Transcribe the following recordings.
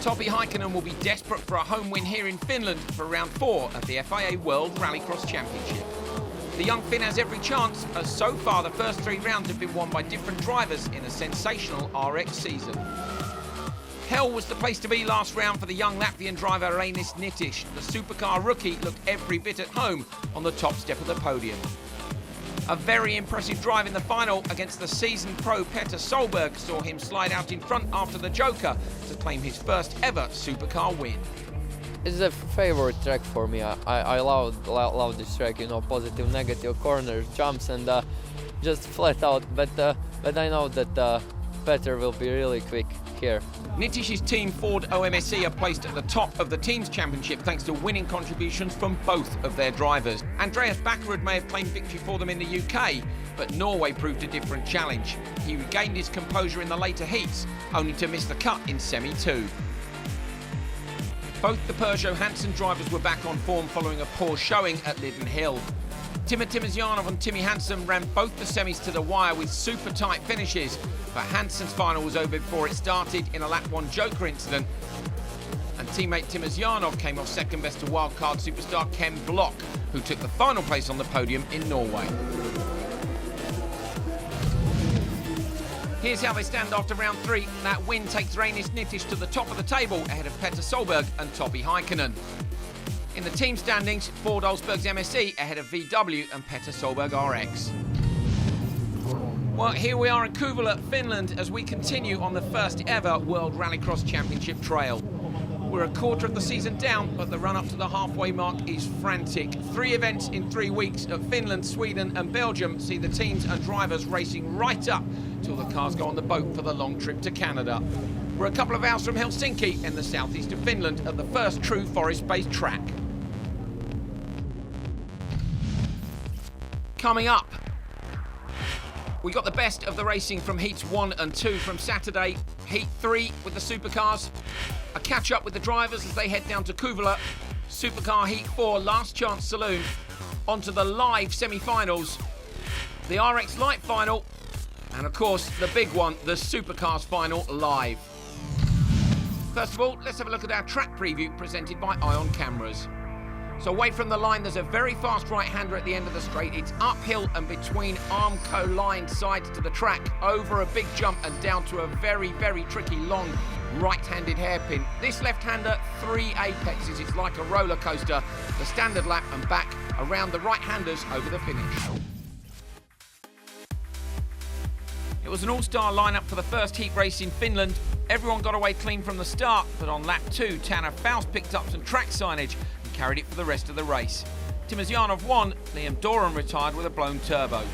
Topi Heikkinen will be desperate for a home win here in Finland for round 4 of the FIA World Rallycross Championship. The young Finn has every chance, as so far the first 3 rounds have been won by different drivers in a sensational RX season. Hell was the place to be last round for the young Latvian driver Reinis Nitish. The Supercar rookie looked every bit at home on the top step of the podium. A very impressive drive in the final against the seasoned pro Petter Solberg saw him slide out in front after the Joker to claim his first ever Supercar win. It's a favorite track for me. I love this track, you know, positive, negative, corners, jumps, and just flat out. But I know that Petter will be really quick here. Nitish's team Ford OMSE are placed at the top of the team's championship thanks to winning contributions from both of their drivers. Andreas Bakkerud may have claimed victory for them in the UK, but Norway proved a different challenge. He regained his composure in the later heats, only to miss the cut in Semi-2. Both the Peugeot Hansen drivers were back on form following a poor showing at Lydden Hill. Timo Timosjanov and Timmy Hansen ran both the semis to the wire with super tight finishes, but Hansen's final was over before it started in a lap 1 Joker incident. And teammate Timosjanov came off second best to wildcard superstar Ken Block, who took the final place on the podium in Norway. Here's how they stand after round 3. That win takes Reinis Nitish to the top of the table ahead of Petter Solberg and Topi Heikkinen. In the team standings, Ford Olsberg's MSE ahead of VW and Petter Solberg RX. Well, here we are in Kuvula, Finland, as we continue on the first ever World Rallycross Championship trail. We're a quarter of the season down, but the run up to the halfway mark is frantic. 3 events in 3 weeks at Finland, Sweden and Belgium see the teams and drivers racing right up till the cars go on the boat for the long trip to Canada. We're a couple of hours from Helsinki in the southeast of Finland at the first true forest-based track. Coming up, we got the best of the racing from heats 1 and 2 from Saturday. Heat 3 with the supercars, a catch-up with the drivers as they head down to Kuvula. Supercar Heat 4 last chance saloon, onto the live semi-finals, the RX Light final, and of course the big one, the Supercars final live. First of all, let's have a look at our track preview presented by Ion Cameras. So away from the line, there's a very fast right-hander at the end of the straight. It's uphill and between Armco-lined sides to the track, over a big jump and down to a very, very tricky long right-handed hairpin. This left-hander, 3 apexes. It's like a roller coaster. The standard lap and back around the right-handers over the finish. It was an all-star lineup for the first heat race in Finland. Everyone got away clean from the start, but on lap 2, Tanner Faust picked up some track signage and carried it for the rest of the race. Timosjanov won, Liam Doran retired with a blown turbo.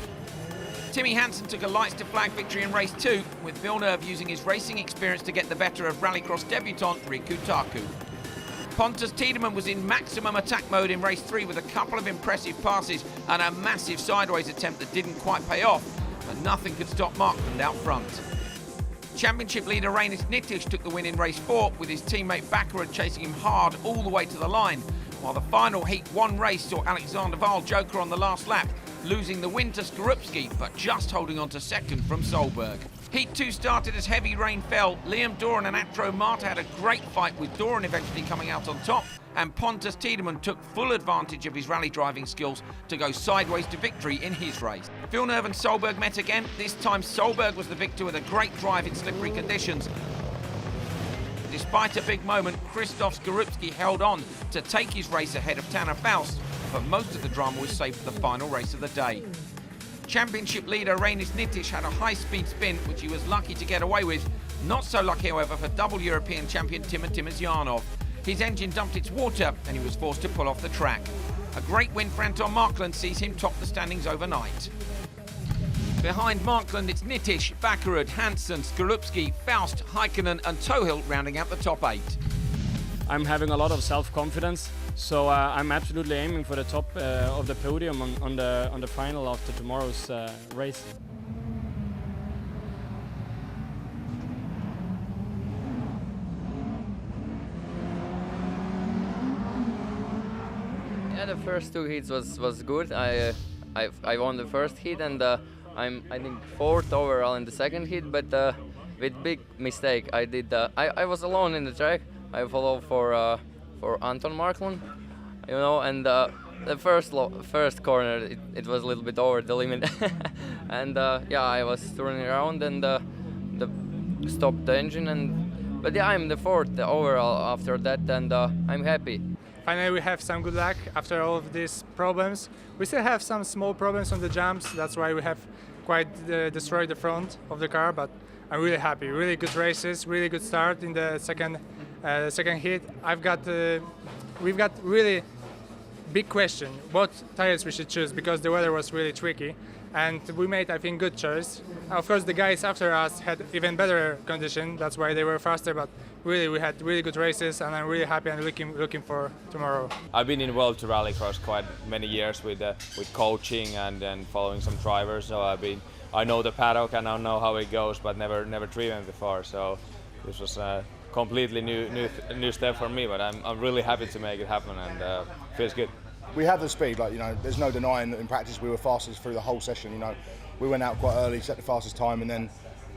Timmy Hansen took a lights to flag victory in race 2, with Villeneuve using his racing experience to get the better of rallycross debutant Riku Taku. Pontus Tiedemann was in maximum attack mode in race 3 with a couple of impressive passes and a massive sideways attempt that didn't quite pay off, but nothing could stop Markland out front. Championship leader Reinis Nitish took the win in race 4, with his teammate Bakkerud chasing him hard all the way to the line, while the final Heat 1 race saw Alexander Wahl Joker on the last lap, losing the win to Skorupski, but just holding on to second from Solberg. Heat 2 started as heavy rain fell. Liam Doran and Atro Marta had a great fight, with Doran eventually coming out on top, and Pontus Tiedemann took full advantage of his rally driving skills to go sideways to victory in his race. Villeneuve and Solberg met again. This time Solberg was the victor with a great drive in slippery conditions. Despite a big moment, Krzysztof Skorupski held on to take his race ahead of Tanner Faust, but most of the drama was saved for the final race of the day. Championship leader Reinis Nitish had a high-speed spin, which he was lucky to get away with. Not so lucky, however, for double European champion Timo Timosjanov. His engine dumped its water and he was forced to pull off the track. A great win for Anton Markland sees him top the standings overnight. Behind Markland, it's Nitish, Bakkerud, Hansen, Skorupski, Faust, Heikkinen and Tohill rounding out the top 8. I'm having a lot of self-confidence, so I'm absolutely aiming for the top of the podium on the final after tomorrow's race. Yeah, the first 2 heats was good. I won the first heat and I'm I think 4th overall in the second heat, but with big mistake I was alone in the track, I follow for Anton Markland, you know, and the first corner it was a little bit over the limit, and yeah, I was turning around and stopped the engine, but yeah, I'm the fourth overall after that, and I'm happy. Finally, we have some good luck after all of these problems. We still have some small problems on the jumps. That's why we have quite destroyed the front of the car. But I'm really happy. Really good races. Really good start in the second heat. We've got really big question what tires we should choose because the weather was really tricky. And we made, I think, good choice. Of course, the guys after us had even better condition. That's why they were faster. But really, we had really good races, and I'm really happy and looking for tomorrow. I've been in World Rallycross quite many years with coaching and following some drivers. So I know the paddock and I know how it goes, but never driven before. So this was a completely new step for me. But I'm really happy to make it happen, and feels good. We have the speed, like, you know, there's no denying that in practice we were fastest through the whole session. You know, we went out quite early, set the fastest time, and then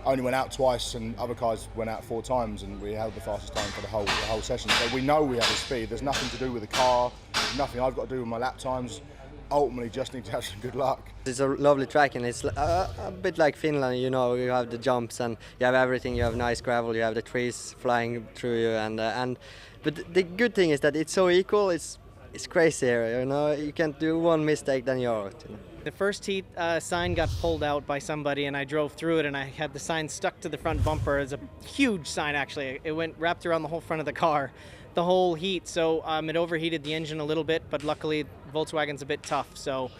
only went out twice, and other cars went out 4 times, and we held the fastest time for the whole session. So we know we have the speed. There's nothing to do with the car, nothing I've got to do with my lap times. Ultimately, just need to have some good luck. It's a lovely track, and it's a bit like Finland. You know, you have the jumps and you have everything. You have nice gravel. You have the trees flying through you, but the good thing is that it's so equal. It's crazy here, you know. You can't do one mistake, then you're out. You know? The first heat sign got pulled out by somebody, and I drove through it, and I had the sign stuck to the front bumper. It's a huge sign, actually. It went wrapped around the whole front of the car, the whole heat. So it overheated the engine a little bit, but luckily Volkswagen's a bit tough, so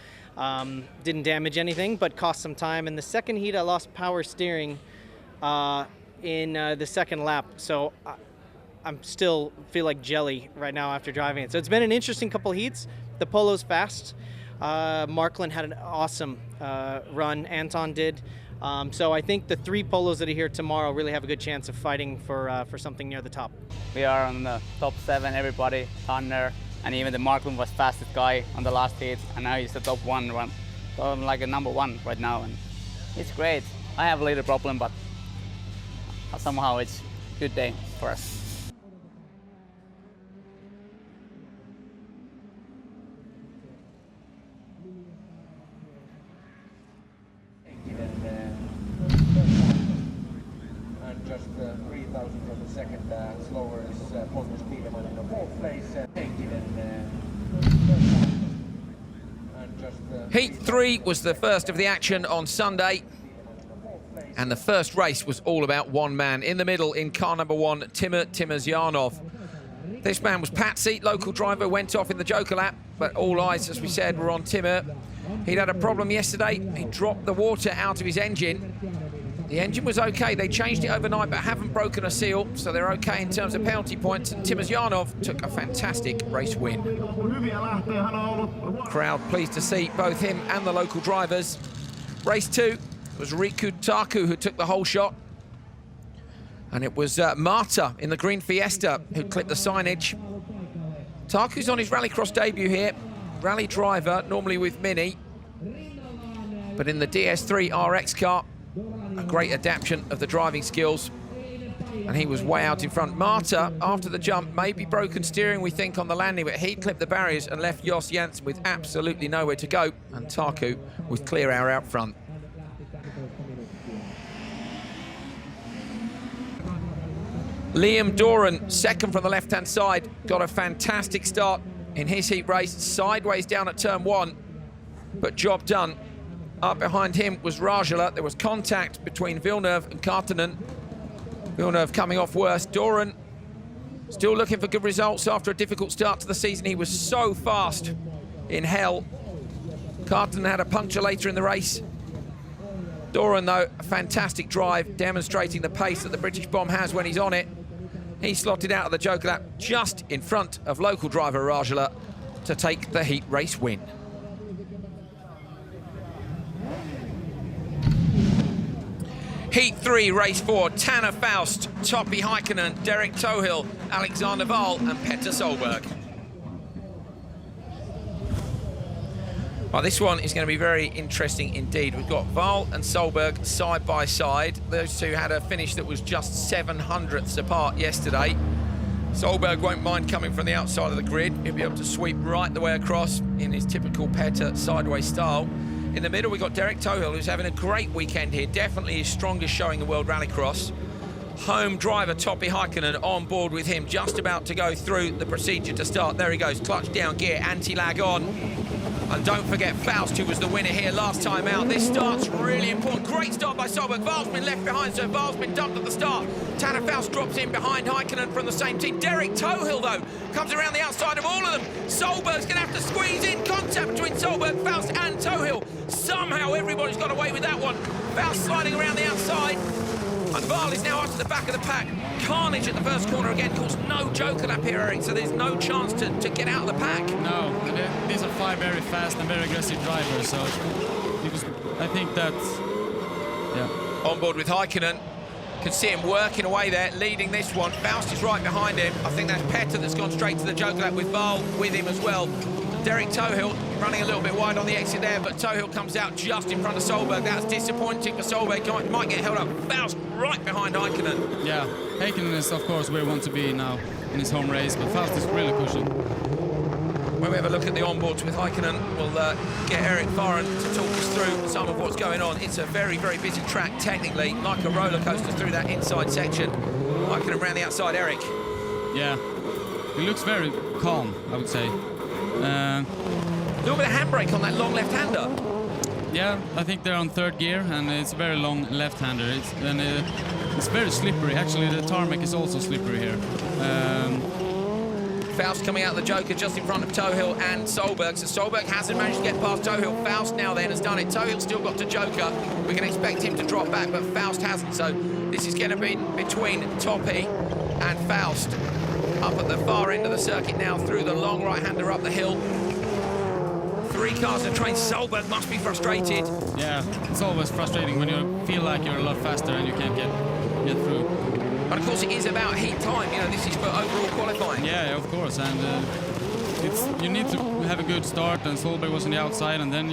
didn't damage anything, but cost some time. In the second heat, I lost power steering in the second lap, so I'm still feel like jelly right now after driving it. So it's been an interesting couple heats. The Polo's fast. Markland had an awesome run. Anton did. So I think the 3 Polos that are here tomorrow really have a good chance of fighting for something near the top. We are on the top 7, everybody, Tanner, and even the Markland was fastest guy on the last heat, and now he's the top 1 run. So I'm like a number 1 right now, and it's great. I have a little problem, but somehow it's a good day for us. And just 3,000 from the second slower is Pontus Tiedemann in the 4th place. Heat 3 was the first of the action on Sunday, and the first race was all about one man. In the middle, in car number 1, Timosyanov. This man was Patsy, local driver, went off in the Joker lap, but all eyes, as we said, were on Timur. He'd had a problem yesterday. He dropped the water out of his engine. The engine was okay. They changed it overnight, but haven't broken a seal, so they're okay in terms of penalty points. And Timosyanov took a fantastic race win. Crowd pleased to see both him and the local drivers. Race 2 was Riku Taku who took the whole shot. And it was Marta in the green Fiesta who clipped the signage. Taku's on his rallycross debut here. Rally driver, normally with Mini. But in the DS3 RX car, a great adaptation of the driving skills. And he was way out in front. Marta, after the jump, maybe broken steering, we think, on the landing, but he clipped the barriers and left Jos Janssen with absolutely nowhere to go. And Taku with clear air out front. Liam Doran, second from the left-hand side, got a fantastic start in his heat race, sideways down at turn 1, but job done. Up behind him was Rajala. There was contact between Villeneuve and Kartinen. Villeneuve coming off worse. Doran still looking for good results after a difficult start to the season. He was so fast in hell. Kartinen had a puncture later in the race. Doran, though, a fantastic drive, demonstrating the pace that the British bomb has when he's on it. He slotted out of the Joker lap just in front of local driver Rajala to take the heat race win. Heat 3, race 4, Tanner Faust, Topi Heikkinen, Derek Tohill, Alexander Wahl and Petter Solberg. Well, this one is going to be very interesting indeed. We've got Wahl and Solberg side by side. Those two had a finish that was just 7/100ths apart yesterday. Solberg won't mind coming from the outside of the grid. He'll be able to sweep right the way across in his typical Petter sideways style. In the middle, we've got Derek Tohill, who's having a great weekend here. Definitely his strongest showing in World Rallycross. Home driver Topi Heikkinen on board with him, just about to go through the procedure to start. There he goes, clutch down gear, anti-lag on. And don't forget Faust, who was the winner here last time out. This start's really important. Great start by Solberg. Val's been left behind, so Val's been dumped at the start. Tanner Faust drops in behind Heikkinen from the same team. Derek Tohill, though, comes around the outside of all of them. Solberg's going to have to squeeze in. Contact between Solberg, Faust and Tohill. Somehow everybody's got away with that one. Faust sliding around the outside. And Val is now after the back of the pack. Carnage at the first corner again. Of course, no joker up here, Eric, so there's no chance to get out of the pack. No, these are 5 very fast and very aggressive drivers, so I think that's, yeah. On board with Heikkinen. Can see him working away there, leading this one. Faust is right behind him. I think that's Petter that's gone straight to the joker lap with Val with him as well. Derek Tohill running a little bit wide on the exit there, but Tohill comes out just in front of Solberg. That's disappointing for Solberg. Might get held up. Faust right behind Heikkinen. Yeah, Heikkinen is, of course, where we want to be now in his home race, but Faust is really pushing. When we have a look at the onboards with Heikkinen, we'll get Eric Foran to talk us through some of what's going on. It's a very, very busy track, technically, like a roller coaster through that inside section. Heikkinen around the outside, Eric. Yeah, he looks very calm, I would say. A little bit of handbrake on that long left-hander. Yeah, I think they're on 3rd gear, and it's a very long left-hander. It's very slippery. Actually, the tarmac is also slippery here. Faust coming out of the joker just in front of Tohill and Solberg. So Solberg hasn't managed to get past Tohill. Faust now then has done it. Tohill's still got to joker. We can expect him to drop back, but Faust hasn't. So this is going to be between Topi and Faust. Up at the far end of the circuit now through the long right-hander up the hill. 3 cars and train. Solberg must be frustrated. Yeah, it's always frustrating when you feel like you're a lot faster and you can't get through. But of course it is about heat time, you know, this is for overall qualifying. Yeah, of course, and you need to have a good start, and Solberg was on the outside, and then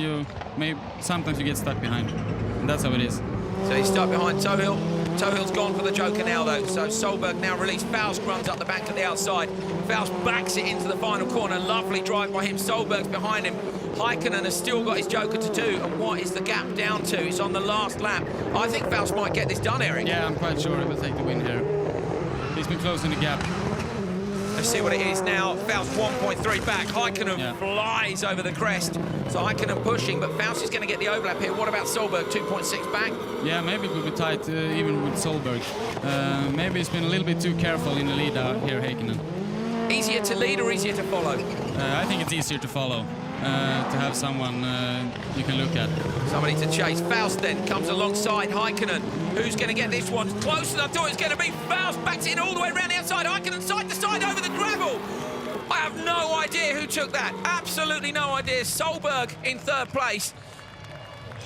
sometimes you get stuck behind, and that's how it is. So he's stuck behind Tohill. Tohill's gone for the joker now, though, so Solberg now released. Faust runs up the bank at the outside. Faust backs it into the final corner. Lovely drive by him. Solberg's behind him. Heikkinen has still got his joker to do, and what is the gap down to? It's on the last lap. I think Faust might get this done, Eric. Yeah, I'm quite sure he will take the win here. He's been closing the gap. Let's see what it is now. Faust 1.3 back. Heikkinen flies over the crest. So Heikkinen pushing, but Faust is going to get the overlap here. What about Solberg, 2.6 back? Yeah, maybe it will be tight even with Solberg. Maybe he's been a little bit too careful in the lead here, Heikkinen. Easier to lead or easier to follow? I think it's easier to follow. To have someone you can look at. Somebody to chase. Faust then comes alongside Heikkinen. Who's going to get this one? Closer than I thought it was going to be. Faust backs it in all the way around the outside. Heikkinen side to side over the gravel. I have no idea who took that. Absolutely no idea. Solberg in 3rd place.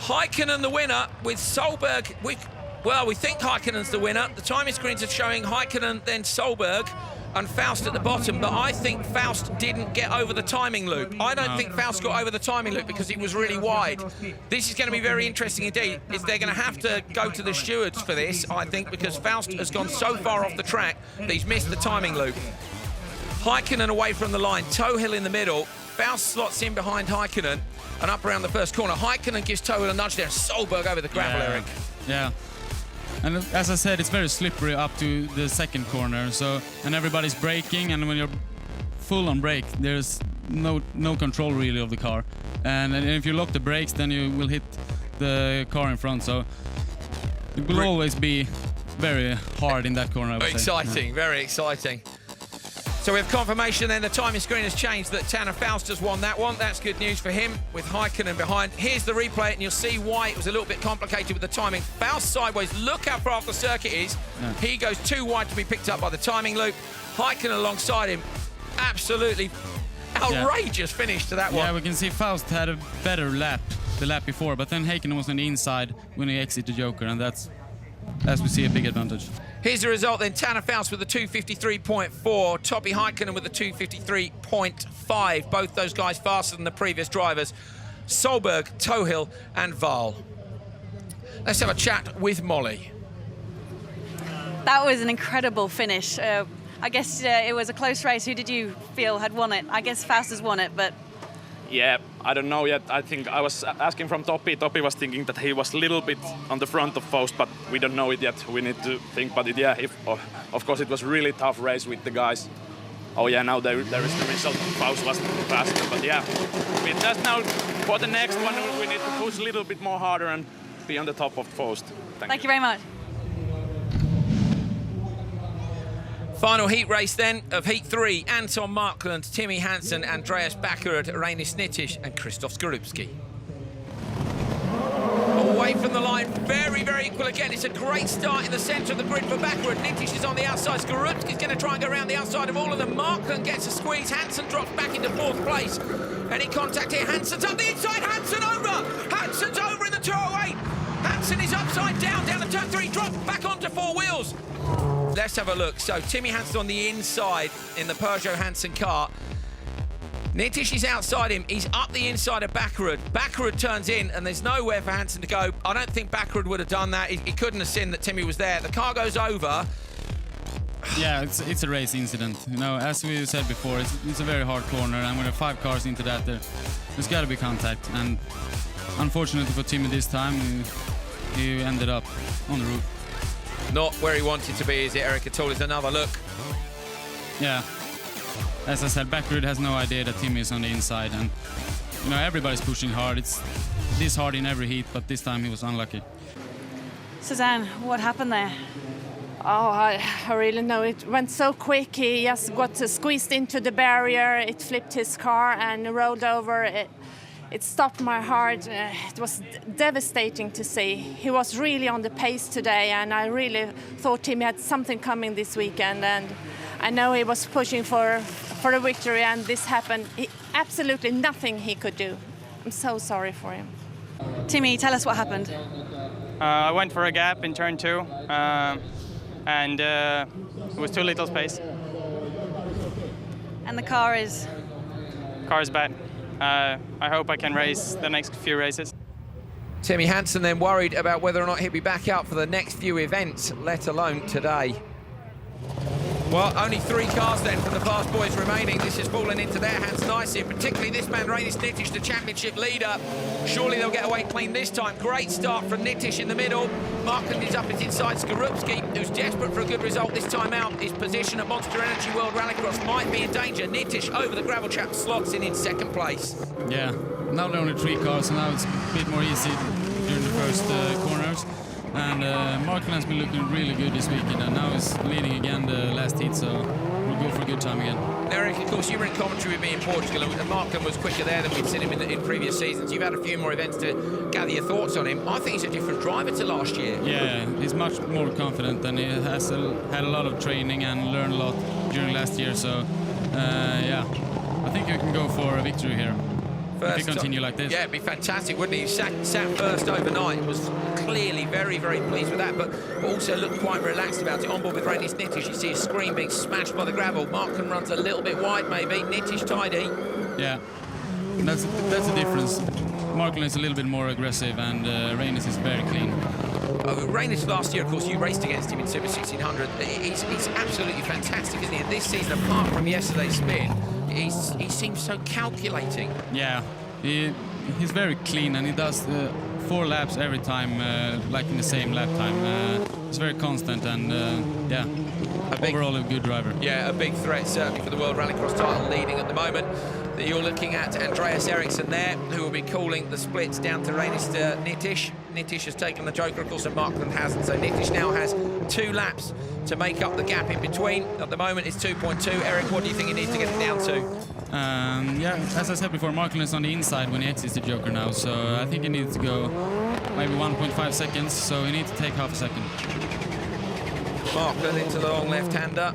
Heikkinen the winner with Solberg. We think Heikkinen's the winner. The timing screens are showing Heikkinen, then Solberg, and Faust at the bottom, but I think Faust didn't get over the timing loop. I don't think Faust got over the timing loop because it was really wide. This is going to be very interesting indeed. They're going to have to go to the stewards for this, I think, because Faust has gone so far off the track that he's missed the timing loop. Heikkinen away from the line, Tohill in the middle. Faust slots in behind Heikkinen and up around the first corner. Heikkinen gives Tohill a nudge there. Solberg over the gravel, Eric. Yeah. And as I said, it's very slippery up to the 2nd corner. And everybody's braking, and when you're full on brake, there's no control really of the car. And if you lock the brakes, then you will hit the car in front. So it will always be very hard in that corner, I would say. Exciting, very exciting. So we have confirmation then the timing screen has changed that Tanner Faust has won that one. That's good news for him with Heikkinen behind. Here's the replay and you'll see why it was a little bit complicated with the timing. Faust sideways, look how far off the circuit is. Yeah. He goes too wide to be picked up by the timing loop. Heikkinen alongside him, absolutely outrageous finish to that one. Yeah, we can see Faust had a better lap the lap before, but then Heikkinen was on the inside when he exited the joker, and that's, as we see, a big advantage. Here's the result then. Tanner Faust with a 2:53.4. Topi Heikkinen with a 2:53.5. Both those guys faster than the previous drivers. Solberg, Tohill and Val. Let's have a chat with Molly. That was an incredible finish. I guess it was a close race. Who did you feel had won it? I guess Faust has won it, but... Yeah, I don't know yet. I think I was asking from Topi. Topi was thinking that he was a little bit on the front of Faust, but we don't know it yet. We need to think about it. Yeah, of course it was really tough race with the guys. Oh yeah, now there is the result. Faust was faster, but yeah. I mean, just now for the next one we need to push a little bit more harder and be on the top of Faust. Thank you very much. Final heat race then of Heat 3. Anton Markland, Timmy Hansen, Andreas Backerud, Reinis Nitish and Krzysztof Skorupski. Away from the line, very, very equal again. It's a great start in the centre of the grid for Backerud. Nitish is on the outside. Skorupski's going to try and go around the outside of all of them. Markland gets a squeeze. Hansen drops back into 4th place. Any contact here? Hansen's up the inside. Hansen over. Hansen's over in the 208. Hansen is upside down the turn 3. Drops back onto 4 wheels. Let's have a look. So Timmy Hansen on the inside in the Peugeot Hansen car. Nitish is outside him. He's up the inside of Backerud. Backerud turns in, and there's nowhere for Hansen to go. I don't think Backerud would have done that. He couldn't have seen that Timmy was there. The car goes over. Yeah, it's a race incident. You know, as we said before, it's a very hard corner, and when there are 5 cars into that, there's got to be contact. And unfortunately for Timmy this time, he ended up on the roof. Not where he wanted to be, is it, Eric, at all? Is another look. Yeah. As I said, Backerud has no idea that Timmy is on the inside, and you know, everybody's pushing hard. It's this hard in every heat, but this time he was unlucky. Suzanne, what happened there? Oh, I really know. It went so quick. He just got squeezed into the barrier. It flipped his car and rolled over. It stopped my heart. It was devastating to see. He was really on the pace today, and I really thought Timmy had something coming this weekend. And I know he was pushing for a victory, and this happened. Absolutely nothing he could do. I'm so sorry for him. Timmy, tell us what happened. I went for a gap in turn 2, and it was too little space. And the car is? Car's bad. I hope I can race the next few races. Timmy Hansen then worried about whether or not he'd be back out for the next few events, let alone today. Well, only 3 cars then from the fast boys remaining. This has fallen into their hands nicely, particularly this man, Reinis Nitish, the championship leader. Surely they'll get away clean this time. Great start from Nitish in the middle. Markland is up his inside. Skorupski, who's desperate for a good result this time out. His position at Monster Energy World Rallycross might be in danger. Nitish over the gravel trap slots in 2nd place. Yeah, now there are only 3 cars, so now it's a bit more easy during the first corners. And Markland has been looking really good this weekend, and now he's leading again the last heat, so we'll go for a good time again. Eric, of course, you were in commentary with me in Portugal, and Markland was quicker there than we'd seen him in previous seasons. You've had a few more events to gather your thoughts on him. I think he's a different driver to last year. Yeah, he's much more confident, and he has had a lot of training and learned a lot during last year, so yeah, I think you can go for a victory here. If you continue like this. Yeah, it'd be fantastic, wouldn't he? He sat first overnight, was clearly very, very pleased with that, but also looked quite relaxed about it. On board with Reinis Nitish, you see his screen being smashed by the gravel. Markland runs a little bit wide, maybe. Nitish tidy. Yeah, that's the difference. Markland is a little bit more aggressive, and Reinis is very clean. Reinis last year, of course, you raced against him in Super 1600. He's absolutely fantastic, isn't he? And this season, apart from yesterday's spin, he seems so calculating. Yeah, he's very clean, and he does 4 laps every time, like in the same lap time. He's very constant, and yeah, overall a good driver. Yeah, a big threat certainly for the World Rallycross title, leading at the moment. You're looking at Andreas Eriksson there, who will be calling the splits down to Reinis Nitish. Nitish has taken the joker, of course, and Markland hasn't. So Nitish now has 2 laps to make up the gap in between. At the moment, it's 2.2. Eric, what do you think he needs to get it down to? Yeah, as I said before, Markland is on the inside when he exits the joker now, so I think he needs to go maybe 1.5 seconds, so he needs to take half a second. Markland into the long left-hander.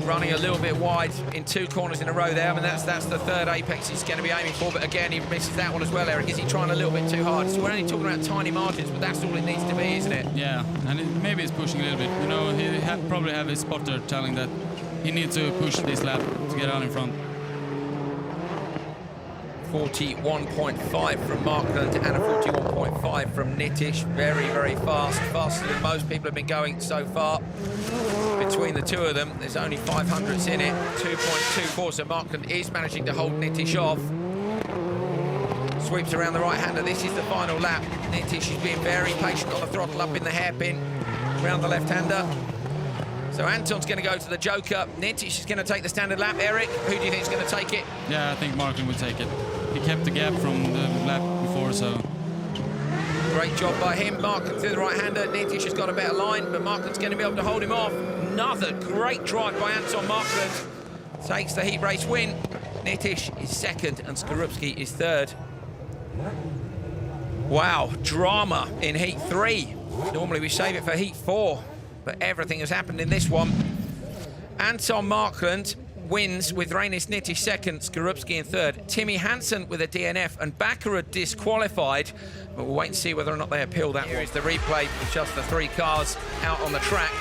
Running a little bit wide in 2 corners in a row there. I mean, that's the 3rd apex he's going to be aiming for, but again, he misses that one as well, Eric. Is he trying a little bit too hard? So we're only talking about tiny margins, but that's all it needs to be, isn't it? Yeah, and maybe he's pushing a little bit. You know, he probably have his spotter telling that he needs to push this lap to get out in front. 41.5 from Markland and a 41.5 from Nitish. Very, very fast. Faster than most people have been going so far. Been between the two of them. There's only 500ths in it, 2.24, so Markland is managing to hold Nitish off. Sweeps around the right-hander. This is the final lap. Nitish is being very patient on the throttle up in the hairpin. Around the left-hander. So Anton's going to go to the joker. Nitish is going to take the standard lap. Eric, who do you think is going to take it? Yeah, I think Markland will take it. He kept the gap from the lap before, so... Great job by him. Markland through the right-hander. Nitish has got a better line, but Markland's going to be able to hold him off. Another great drive by Anton Markland. Takes the heat race win. Nitish is second and Skorupski is third. Wow, drama in heat 3. Normally we save it for heat 4, but everything has happened in this one. Anton Markland wins with Reinis Nitish second, Skorupski in third. Timmy Hansen with a DNF and Baccarat disqualified, but we'll wait and see whether or not they appeal that. Here is the replay with just the 3 cars out on the track.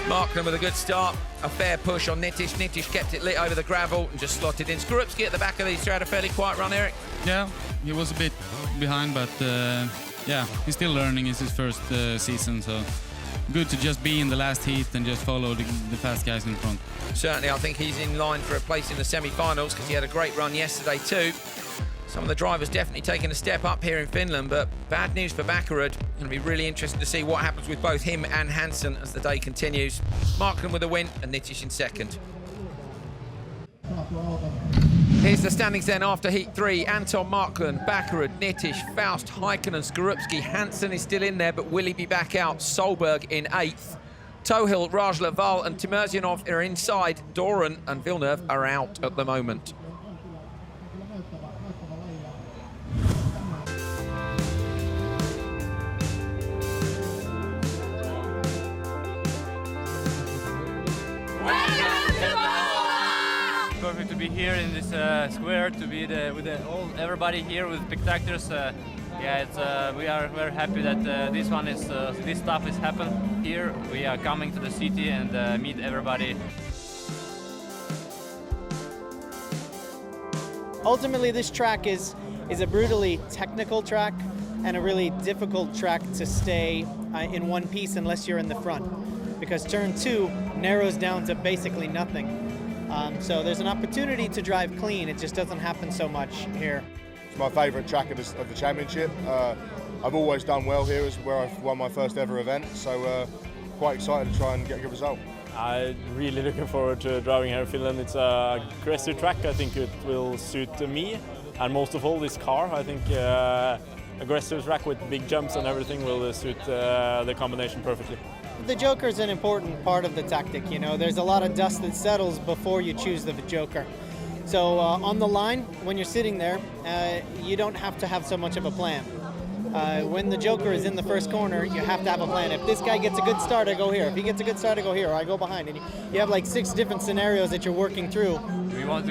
Markland with a good start, a fair push on Nitish. Nitish kept it lit over the gravel and just slotted in. Skorupski at the back of these two had a fairly quiet run, Eric. Yeah, he was a bit behind, but yeah, he's still learning. It's his first season, so good to just be in the last heat and just follow the fast guys in front. Certainly, I think he's in line for a place in the semi-finals because he had a great run yesterday too. Some of the drivers definitely taking a step up here in Finland, but bad news for Baccarat. Going to be really interesting to see what happens with both him and Hansen as the day continues. Markland with a win and Nitish in second. Here's the standings then after heat 3. Anton Markland, Baccarat, Nitish, Faust, Heikkinen, Skorupski. Hansen is still in there, but will he be back out? Solberg in 8th. Tohill, Rajla, Val and Timurzyanov are inside. Doran and Villeneuve are out at the moment. Perfect to be here in this square, to be with everybody here with spectators. Yeah, we are very happy that this stuff is happening here. We are coming to the city and meet everybody. Ultimately, this track is a brutally technical track and a really difficult track to stay in one piece unless you're in the front, because turn 2 narrows down to basically nothing. So there's an opportunity to drive clean. It just doesn't happen so much here. It's my favourite track of the championship. I've always done well here, is where I've won my first ever event, so quite excited to try and get a good result. I'm really looking forward to driving here in Finland. It's a aggressive track. I think it will suit me, and most of all this car. I think aggressive track with big jumps and everything will suit the combination perfectly. The joker is an important part of the tactic. You know, there's a lot of dust that settles before you choose the joker. So on the line, when you're sitting there, you don't have to have so much of a plan. When the joker is in the first corner, you have to have a plan. If this guy gets a good start, I go here. If he gets a good start, I go here, or I go behind. And you have like 6 different scenarios that you're working through. We want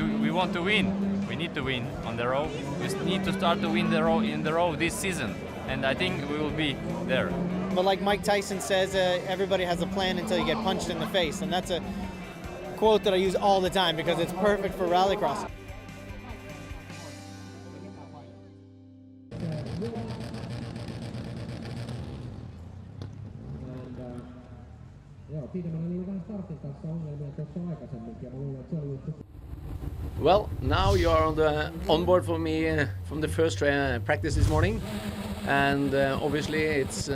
to win. We need to win on the road. We need to start to win in the road this season, and I think we will be there. But like Mike Tyson says, everybody has a plan until you get punched in the face, and that's a quote that I use all the time because it's perfect for rallycross. Well, now you are on board for me from the first practice this morning, and obviously it's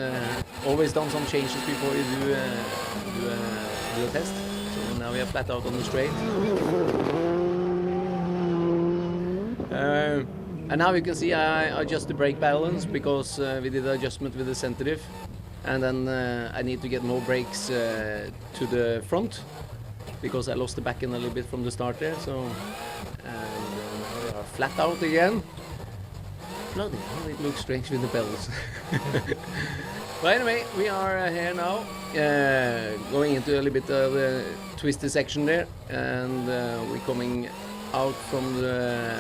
always done some changes before you do a test. So now we are flat out on the straight, and now you can see I adjust the brake balance because we did the adjustment with the center diff, and then I need to get more brakes to the front because I lost the back end a little bit from the start there. So now we are flat out again. Bloody hell, it looks strange with the pedals. But anyway, we are here now, going into a little bit of the twisty section there, and we're coming out from the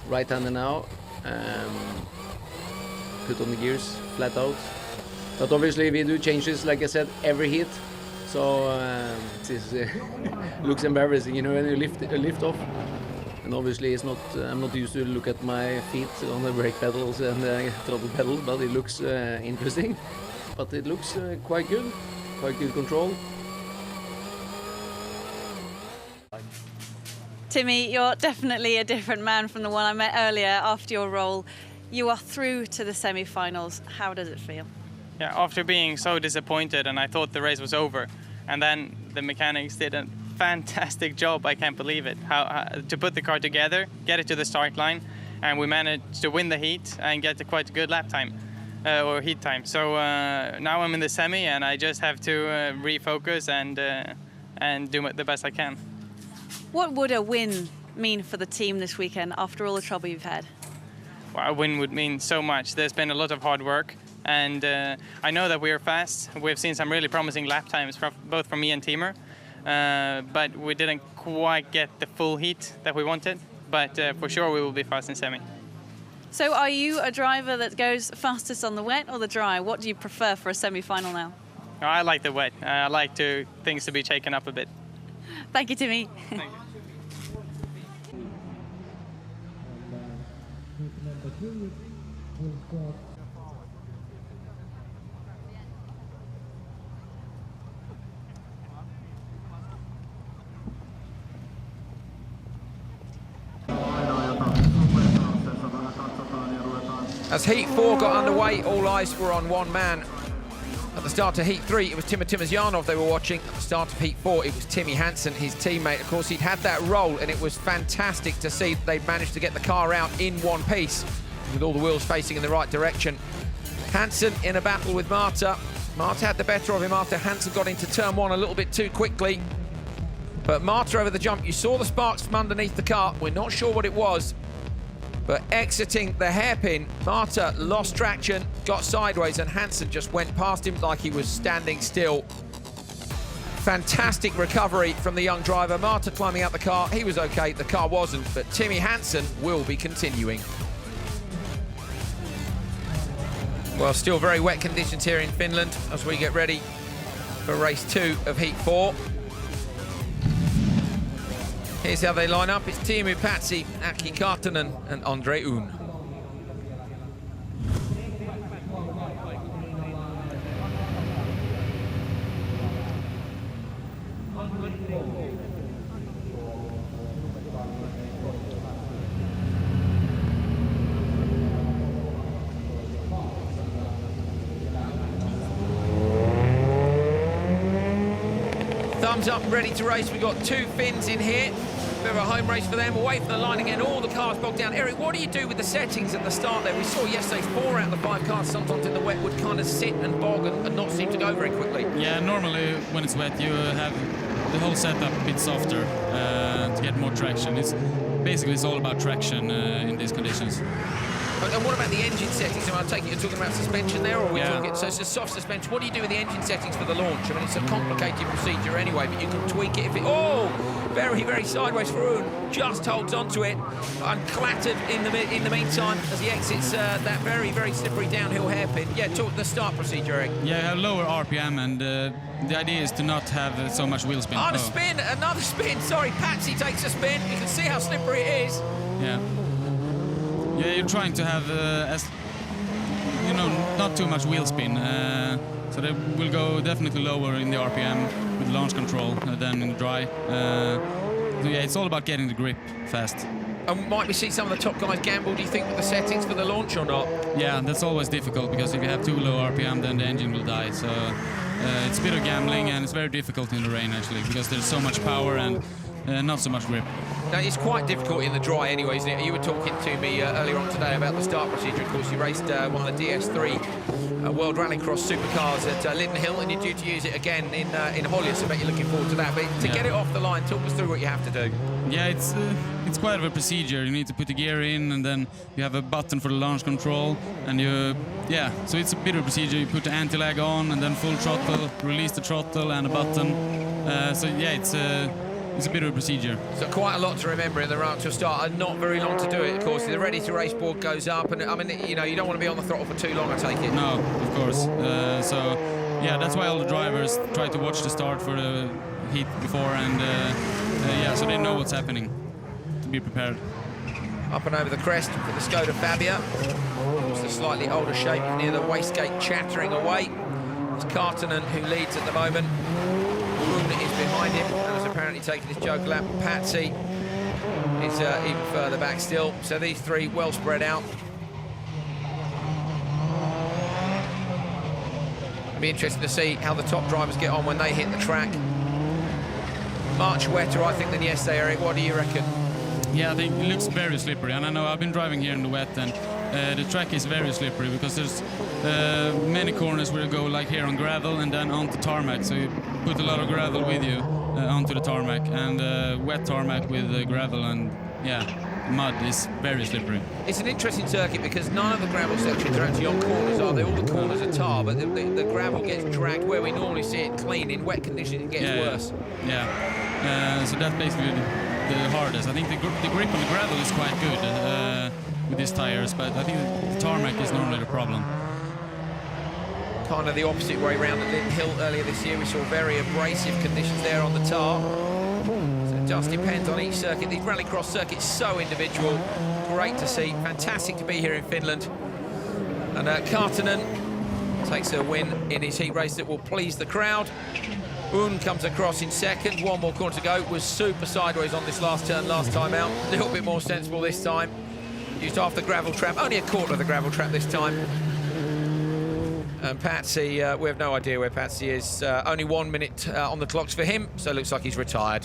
right-hander now. Put on the gears, flat out. But obviously we do changes, like I said, every heat. So this looks embarrassing, you know, when you lift off. And obviously it's not, I'm not used to look at my feet on the brake pedals and throttle pedal, but it looks interesting. But it looks quite good control. Timmy, you're definitely a different man from the one I met earlier after your role. You are through to the semi-finals. How does it feel? Yeah, after being so disappointed and I thought the race was over, and then the mechanics did a fantastic job, I can't believe it, how to put the car together, get it to the start line, and we managed to win the heat and get quite a good lap time, or heat time. So now I'm in the semi and I just have to refocus and do the best I can. What would a win mean for the team this weekend after all the trouble you've had? Well, a win would mean so much. There's been a lot of hard work, and I know that we are fast. We've seen some really promising lap times, both from me and Timur, but we didn't quite get the full heat that we wanted. But for sure we will be fast in semi. So are you a driver that goes fastest on the wet or the dry? What do you prefer for a semi-final now? I like the wet. I like things to be shaken up a bit. Thank you, Timmy. Thank you. As Heat 4 got underway, all eyes were on one man. At the start of Heat 3, it was Timur Timosyanov they were watching. At the start of Heat 4, it was Timmy Hansen, his teammate. Of course, he'd had that role, and it was fantastic to see that they'd managed to get the car out in one piece, with all the wheels facing in the right direction. Hansen in a battle with Marta. Marta had the better of him after Hansen got into turn 1 a little bit too quickly. But Marta over the jump, you saw the sparks from underneath the car. We're not sure what it was. But exiting the hairpin, Marta lost traction, got sideways, and Hansen just went past him like he was standing still. Fantastic recovery from the young driver. Marta climbing out the car. He was okay, the car wasn't, but Timmy Hansen will be continuing. Well, still very wet conditions here in Finland as we get ready for race 2 of Heat 4. Here's how they line up. It's Teemu Patsi, Aki Karttunen and Andre Uun. Thumbs up, ready to race. We've got 2 Finns in here. Bit of a home race for them, away from the line again, all the cars bogged down. Eric, what do you do with the settings at the start there? We saw yesterday 4 out of the 5 cars sometimes in the wet would kind of sit and bog and not seem to go very quickly. Yeah, normally when it's wet you have the whole setup a bit softer to get more traction. It's all about traction in these conditions. And what about the engine settings? I take it you're talking about suspension there, or are we talking... So it's a soft suspension. What do you do with the engine settings for the launch? I mean, it's a complicated procedure anyway, but you can tweak it if it... Oh! Very, very sideways for Uun. Just holds onto it and clattered in the meantime as he exits that very, very slippery downhill hairpin. Yeah, talk the start procedure, Eric. Yeah, you have lower RPM, and the idea is to not have so much wheel spin. Oh, spin! Another spin! Sorry, Patsy takes a spin. You can see how slippery it is. Yeah. Yeah, you're trying to have, not too much wheel spin. So they will go definitely lower in the RPM with launch control than in dry. So yeah, it's all about getting the grip fast. And might we see some of the top guys gamble, do you think, with the settings for the launch or not? Yeah, that's always difficult, because if you have too low RPM, then the engine will die. So it's a bit of gambling, and it's very difficult in the rain, actually, because there's so much power and not so much grip. Now, it's quite difficult in the dry anyway, isn't it? You were talking to me earlier on today about the start procedure. Of course, you raced one of the DS3 World Rallycross Supercars at Linden Hill, and you're due to use it again in Hollier, so I bet you're looking forward to that. But to get it off the line, talk us through what you have to do. Yeah, it's quite of a procedure. You need to put the gear in, and then you have a button for the launch control, and so it's a bit of a procedure. You put the anti-lag on, and then full throttle, release the throttle, and a button. It's a bit of a procedure. So quite a lot to remember in the run to start, and not very long to do it. Of course, the ready to race board goes up, and I mean, you don't want to be on the throttle for too long, I take it. No, of course. That's why all the drivers try to watch the start for the heat before, and so they know what's happening, to be prepared. Up and over the crest for the Skoda Fabia. It's the slightly older shape. You can hear the wastegate chattering away. It's Karttunen who leads at the moment. Boone is behind him and has apparently taken his joke lap. Patsy is even further back still. So these three well spread out. It'll be interesting to see how the top drivers get on when they hit the track. Much wetter, I think, than yesterday, Eric. What do you reckon? Yeah, I think it looks very slippery, and I know I've been driving here in the wet, and the track is very slippery because there's many corners where you go like here on gravel and then onto tarmac, so you put a lot of gravel with you onto the tarmac, and wet tarmac with gravel, and yeah, mud is very slippery. It's an interesting circuit because none of the gravel sections are actually on corners, are they? All the corners are tar, but the gravel gets dragged where we normally see it clean. In wet conditions, it gets worse. Yeah, so that's basically the hardest. I think the grip on the gravel is quite good with these tires, but I think the tarmac is normally the problem. Kind of the opposite way round at Lynn Hill earlier this year. We saw very abrasive conditions there on the tar. So it just depends on each circuit. These rallycross circuits so individual. Great to see. Fantastic to be here in Finland. And Kartinen takes a win in his heat race that will please the crowd. Un comes across in second, one more corner to go. Was super sideways on this last turn last time out. A little bit more sensible this time. Used half the gravel trap, only a quarter of the gravel trap this time. And Patsy, we have no idea where Patsy is. Only 1 minute on the clocks for him, so it looks like he's retired.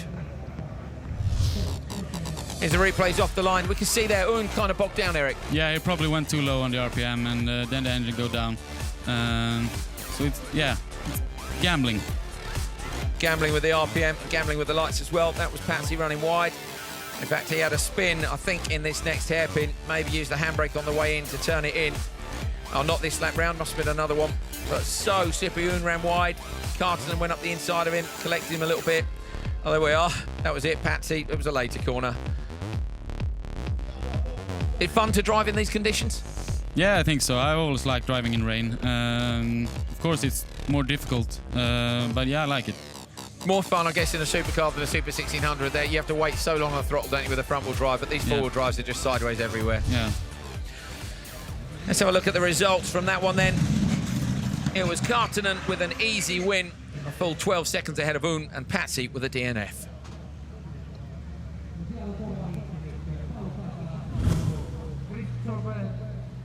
Here's the replays off the line. We can see there, Un kind of bogged down, Eric. Yeah, he probably went too low on the RPM, and then the engine go down. So it's, yeah, gambling. Gambling with the RPM, gambling with the lights as well. That was Patsy running wide. In fact, he had a spin, I think, in this next hairpin. Maybe used the handbrake on the way in to turn it in. Oh, not this lap round, must have been another one. But so Sipiun ran wide. Kartinen went up the inside of him, collected him a little bit. Oh, there we are. That was it, Patsy. It was a later corner. Is it fun to drive in these conditions? Yeah, I think so. I always like driving in rain. Of course, it's more difficult, but yeah, I like it. More fun, I guess, in a supercar than a Super 1600. There, you have to wait so long on the throttle, don't you, with a front-wheel drive? But these four-wheel drives are just sideways everywhere. Yeah. Let's have a look at the results from that one then. It was Kartinen with an easy win, a full 12 seconds ahead of Un, and Patsy with a DNF.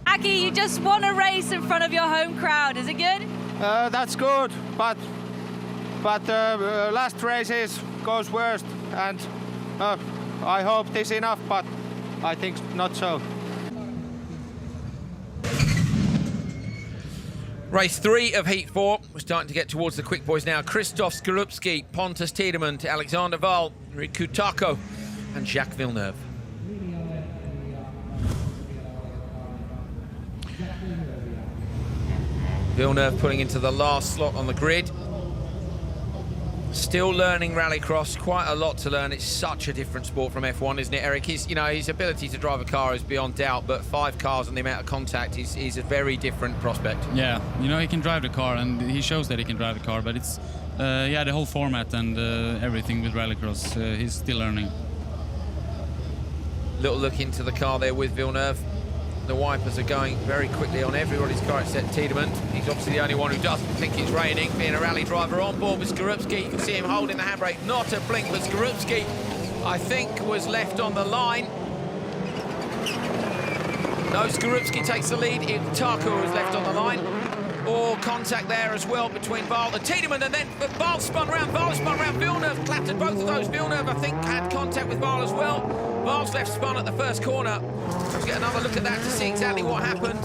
Aki, you just won a race in front of your home crowd. Is it good? That's good, but last races goes worst, and I hope this enough, but I think not so. Race 3 of Heat 4. We're starting to get towards the quick boys now. Krzysztof Skorupski, Pontus Tiedemann, Alexander Wahl, Riku Tako, and Jacques Villeneuve. Villeneuve pulling into the last slot on the grid. Still learning rallycross, quite a lot to learn. It's such a different sport from F1, isn't it, Eric? His ability to drive a car is beyond doubt, but 5 cars and the amount of contact is a very different prospect. Yeah, he can drive the car, and he shows that he can drive the car, but it's, the whole format and everything with rallycross, he's still learning. Little look into the car there with Villeneuve. The wipers are going very quickly on everybody's car except Tiedemann. He's obviously the only one who doesn't think it's raining, being a rally driver on board with Skorupski. You can see him holding the handbrake, not a blink, but Skorupski, I think, was left on the line. No, Skorupski takes the lead. Tako was left on the line. Or contact there as well between Wahl and Tiedemann, and then Wahl spun round. Villeneuve clattered both of those. Villeneuve, I think, had contact with Wahl as well. Wahl's left spun at the first corner. Let's get another look at that to see exactly what happened.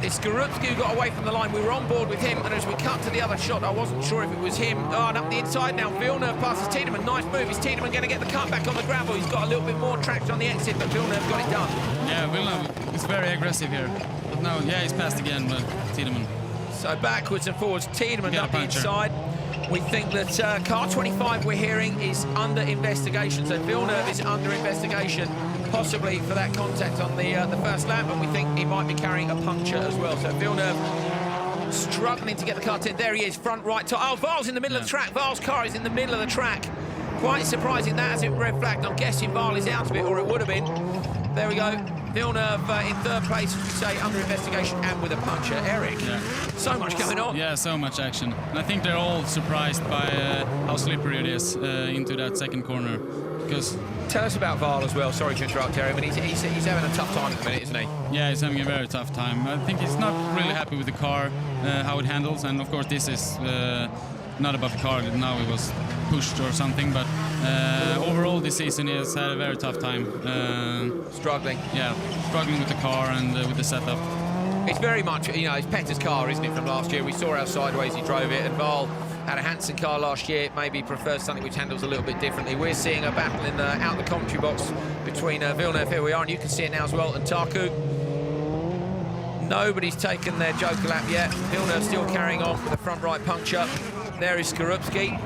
It's Skorupski who got away from the line. We were on board with him, and as we cut to the other shot, I wasn't sure if it was him. Oh, and up the inside now, Villeneuve passes Tiedemann. Nice move. Is Tiedemann going to get the cut back on the gravel? He's got a little bit more traction on the exit, but Villeneuve got it done. Yeah, Villeneuve is very aggressive here. But now, yeah, he's passed again, but Tiedemann. So backwards and forwards, Tiedemann up the inside. We think that car 25 we're hearing is under investigation. So Villeneuve is under investigation, possibly for that contact on the first lap, and we think he might be carrying a puncture as well. So Villeneuve struggling to get the car to. There he is, front right. Oh, Wahl's in the middle of the track. Wahl's car is in the middle of the track. Quite surprising that hasn't red flagged. I'm guessing Wahl is out of it, or it would have been. There we go. Villeneuve in third place, as we say, under investigation and with a puncture. Eric, so much going on. Yeah, so much action. And I think they're all surprised by how slippery it is into that second corner. Because tell us about Val as well. Sorry to interrupt, Terry, but he's having a tough time at the minute, isn't he? Yeah, he's having a very tough time. I think he's not really happy with the car, how it handles, and of course this is not about the car. Now it was pushed or something, but overall this season he has had a very tough time. Struggling. Yeah, struggling with the car and with the setup. It's very much, it's Petter's car, isn't it, from last year? We saw how sideways he drove it, and Val had a Hansen car last year, maybe prefers something which handles a little bit differently. We're seeing a battle in out the commentary box between Villeneuve, here we are, and you can see it now as well, and Tarku. Nobody's taken their Joker lap yet. Villeneuve still carrying on with a front right puncture. There is Skorupski.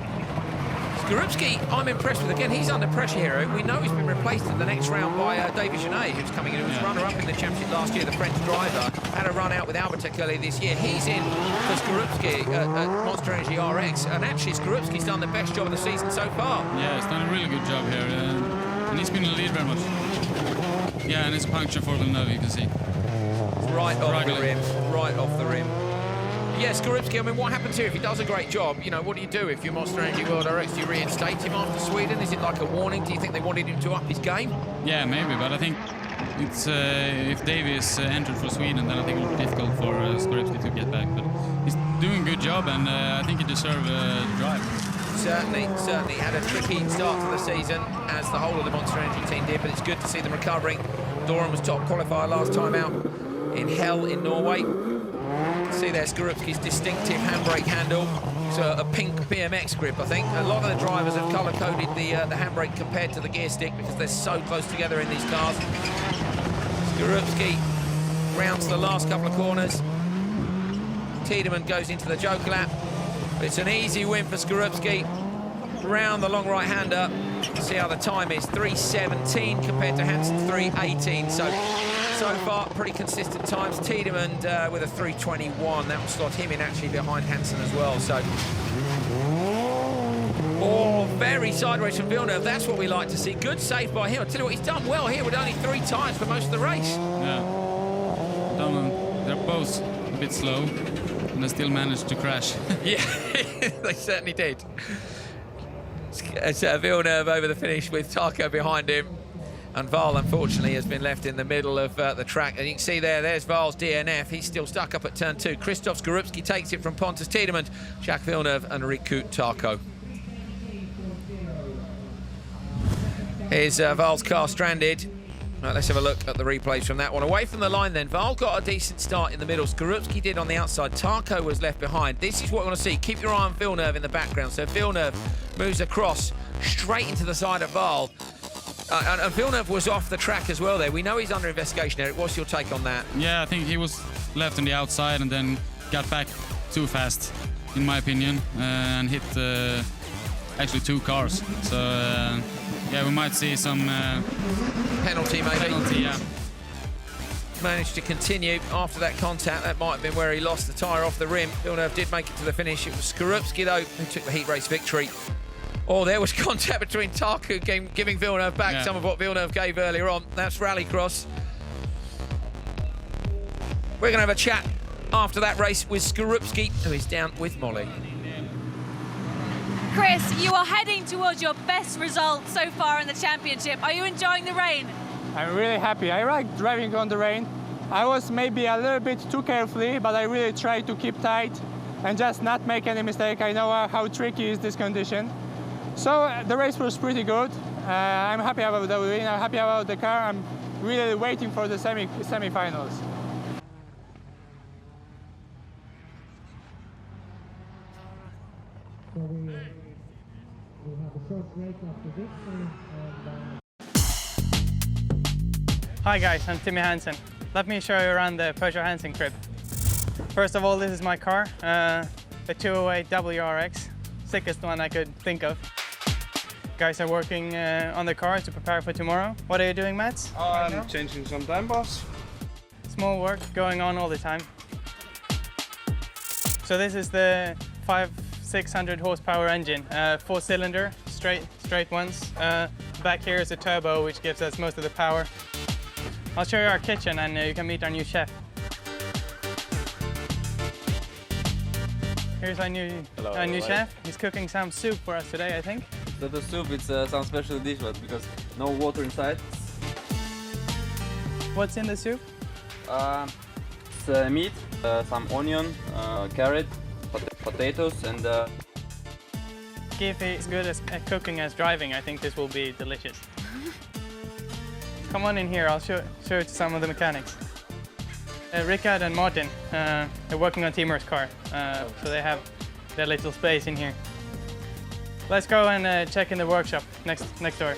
Skorupski, I'm impressed with. Again, he's under pressure here. We know he's been replaced in the next round by David Genet, who's coming in, who was runner-up in the championship last year, the French driver. Had a run out with Albertec earlier this year. He's in for Skorupski at Monster Energy RX, and actually Skorupski's done the best job of the season so far. Yeah, he's done a really good job here, and he's been in the lead very much. Yeah, and it's a puncture for Villeneuve, you can see. Right off the rim, right off the rim. Yeah, Skorupski, I mean, what happens here if he does a great job? What do you do if you're Monster Energy World RX? Do you reinstate him after Sweden? Is it like a warning? Do you think they wanted him to up his game? Yeah, maybe, but I think it's if Davies entered for Sweden, then I think it would be difficult for Skorupski to get back. But he's doing a good job, and I think he deserves the drive. Certainly had a tricky start to the season, as the whole of the Monster Energy team did, but it's good to see them recovering. Doran was top qualifier last time out in Hell in Norway. See there Skorupski's distinctive handbrake handle. It's a pink BMX grip, I think. A lot of the drivers have colour-coded the handbrake compared to the gear stick because they're so close together in these cars. Skorupski rounds the last couple of corners. Tiedemann goes into the Joker lap. It's an easy win for Skorupski. Round the long right-hander. See how the time is. 3:17 compared to Hansen's 3:18. So far, pretty consistent times. Tiedemann with a 3:21. That will slot him in actually behind Hansen as well. So, very sideways from Villeneuve. That's what we like to see. Good save by him. I'll tell you what, he's done well here with only 3 tyres for most of the race. Yeah. They're both a bit slow, and they still managed to crash. Yeah, they certainly did. It's Villeneuve over the finish with Tarko behind him. And Val, unfortunately, has been left in the middle of the track. And you can see there's Val's DNF. He's still stuck up at turn 2. Christoph Skorupski takes it from Pontus Tiedemann, Jacques Villeneuve and Riku Tarko. Here's Val's car stranded. Right, let's have a look at the replays from that one. Away from the line then, Val got a decent start in the middle. Skorupski did on the outside. Tarko was left behind. This is what we want to see. Keep your eye on Villeneuve in the background. So Villeneuve moves across straight into the side of Val. And Villeneuve was off the track as well there. We know he's under investigation, Eric. What's your take on that? Yeah, I think he was left on the outside and then got back too fast, in my opinion, and hit actually 2 cars. So, yeah, we might see some... penalty, maybe. Penalty, yeah. Managed to continue after that contact. That might have been where he lost the tyre off the rim. Villeneuve did make it to the finish. It was Skorupski, though, who took the heat race victory. Oh, there was contact between Tarku giving Villeneuve back some of what Villeneuve gave earlier on. That's Rallycross. We're going to have a chat after that race with Skorupski, who is down with Molly. Chris, you are heading towards your best result so far in the championship. Are you enjoying the rain? I'm really happy. I like driving on the rain. I was maybe a little bit too carefully, but I really tried to keep tight and just not make any mistake. I know how tricky is this condition. So the race was pretty good. I'm happy about the win. I'm happy about the car. I'm really waiting for the semi-finals. Hi guys, I'm Timmy Hansen. Let me show you around the Peugeot Hansen crib. First of all, this is my car, the 208 WRX, sickest one I could think of. Guys are working on the car to prepare for tomorrow. What are you doing, Mats? I'm changing some dampers. Small work going on all the time. So this is the 600 horsepower engine, 4-cylinder, straight ones. Back here is a turbo, which gives us most of the power. I'll show you our kitchen and you can meet our new chef. Here's our new chef. He's cooking some soup for us today, I think. So the soup, it's some special dish, but because no water inside. What's in the soup? It's meat, some onion, carrot, potatoes, and. If he's good at cooking as driving, I think this will be delicious. Come on in here, I'll show it to some of the mechanics. Rickard and Martin, they're working on Timur's car, so they have their little space in here. Let's go and check in the workshop next door.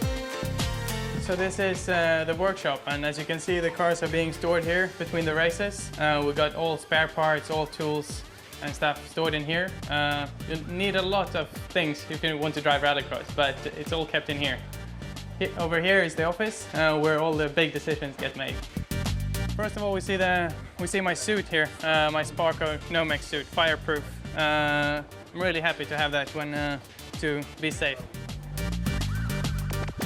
So this is the workshop, and as you can see, the cars are being stored here between the races. We got all spare parts, all tools and stuff stored in here. You need a lot of things if you want to drive rallycross, but it's all kept in here. Over here is the office where all the big decisions get made. First of all, we see my suit here, my Sparko Nomex suit, fireproof. I'm really happy to have that when to be safe.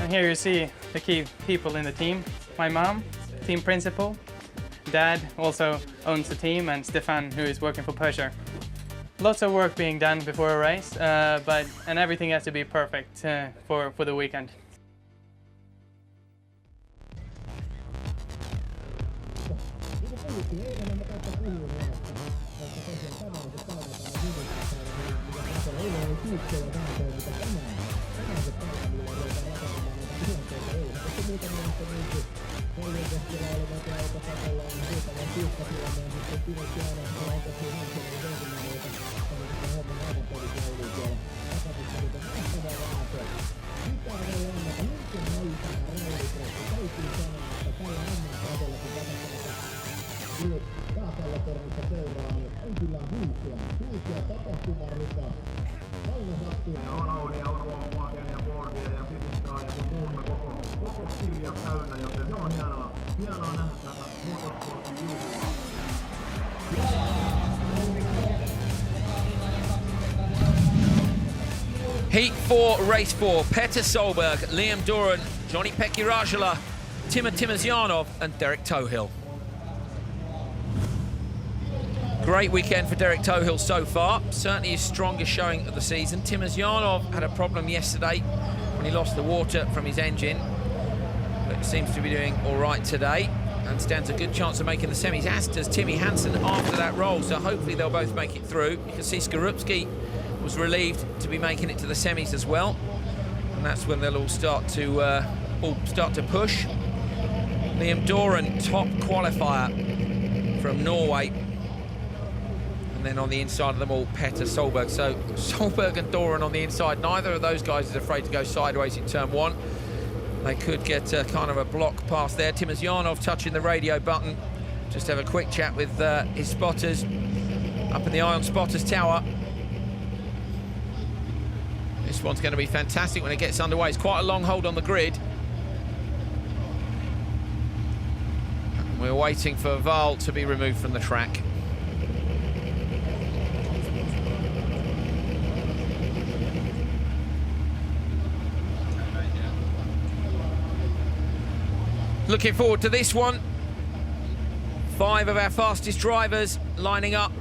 And here you see the key people in the team. My mom, team principal. Dad also owns the team, and Stefan, who is working for Peugeot. Lots of work being done before a race, and everything has to be perfect for the weekend. Heat 4, race 4, Petter Solberg, Liam Doran, Johnny-Pekka Rajala, Timo Timosjanov and Derek Tohill. Great weekend for Derek Tohill so far, certainly his strongest showing of the season. Timosjanov had a problem yesterday when he lost the water from his engine, but seems to be doing all right today and stands a good chance of making the semis, as does Timmy Hansen after that roll, so hopefully they'll both make it through. You can see Skorupski was relieved to be making it to the semis as well, and that's when they'll all start to push. Liam Doran, top qualifier from Norway, and then on the inside of them all, Petter Solberg. So Solberg and Doran on the inside. Neither of those guys is afraid to go sideways in turn one. They could get kind of a block pass there. Timosjanov touching the radio button. Just have a quick chat with his spotters up in the Ion Spotters Tower. This one's going to be fantastic when it gets underway. It's quite a long hold on the grid. We're waiting for Val to be removed from the track. Looking forward to this one. 5 of our fastest drivers lining up.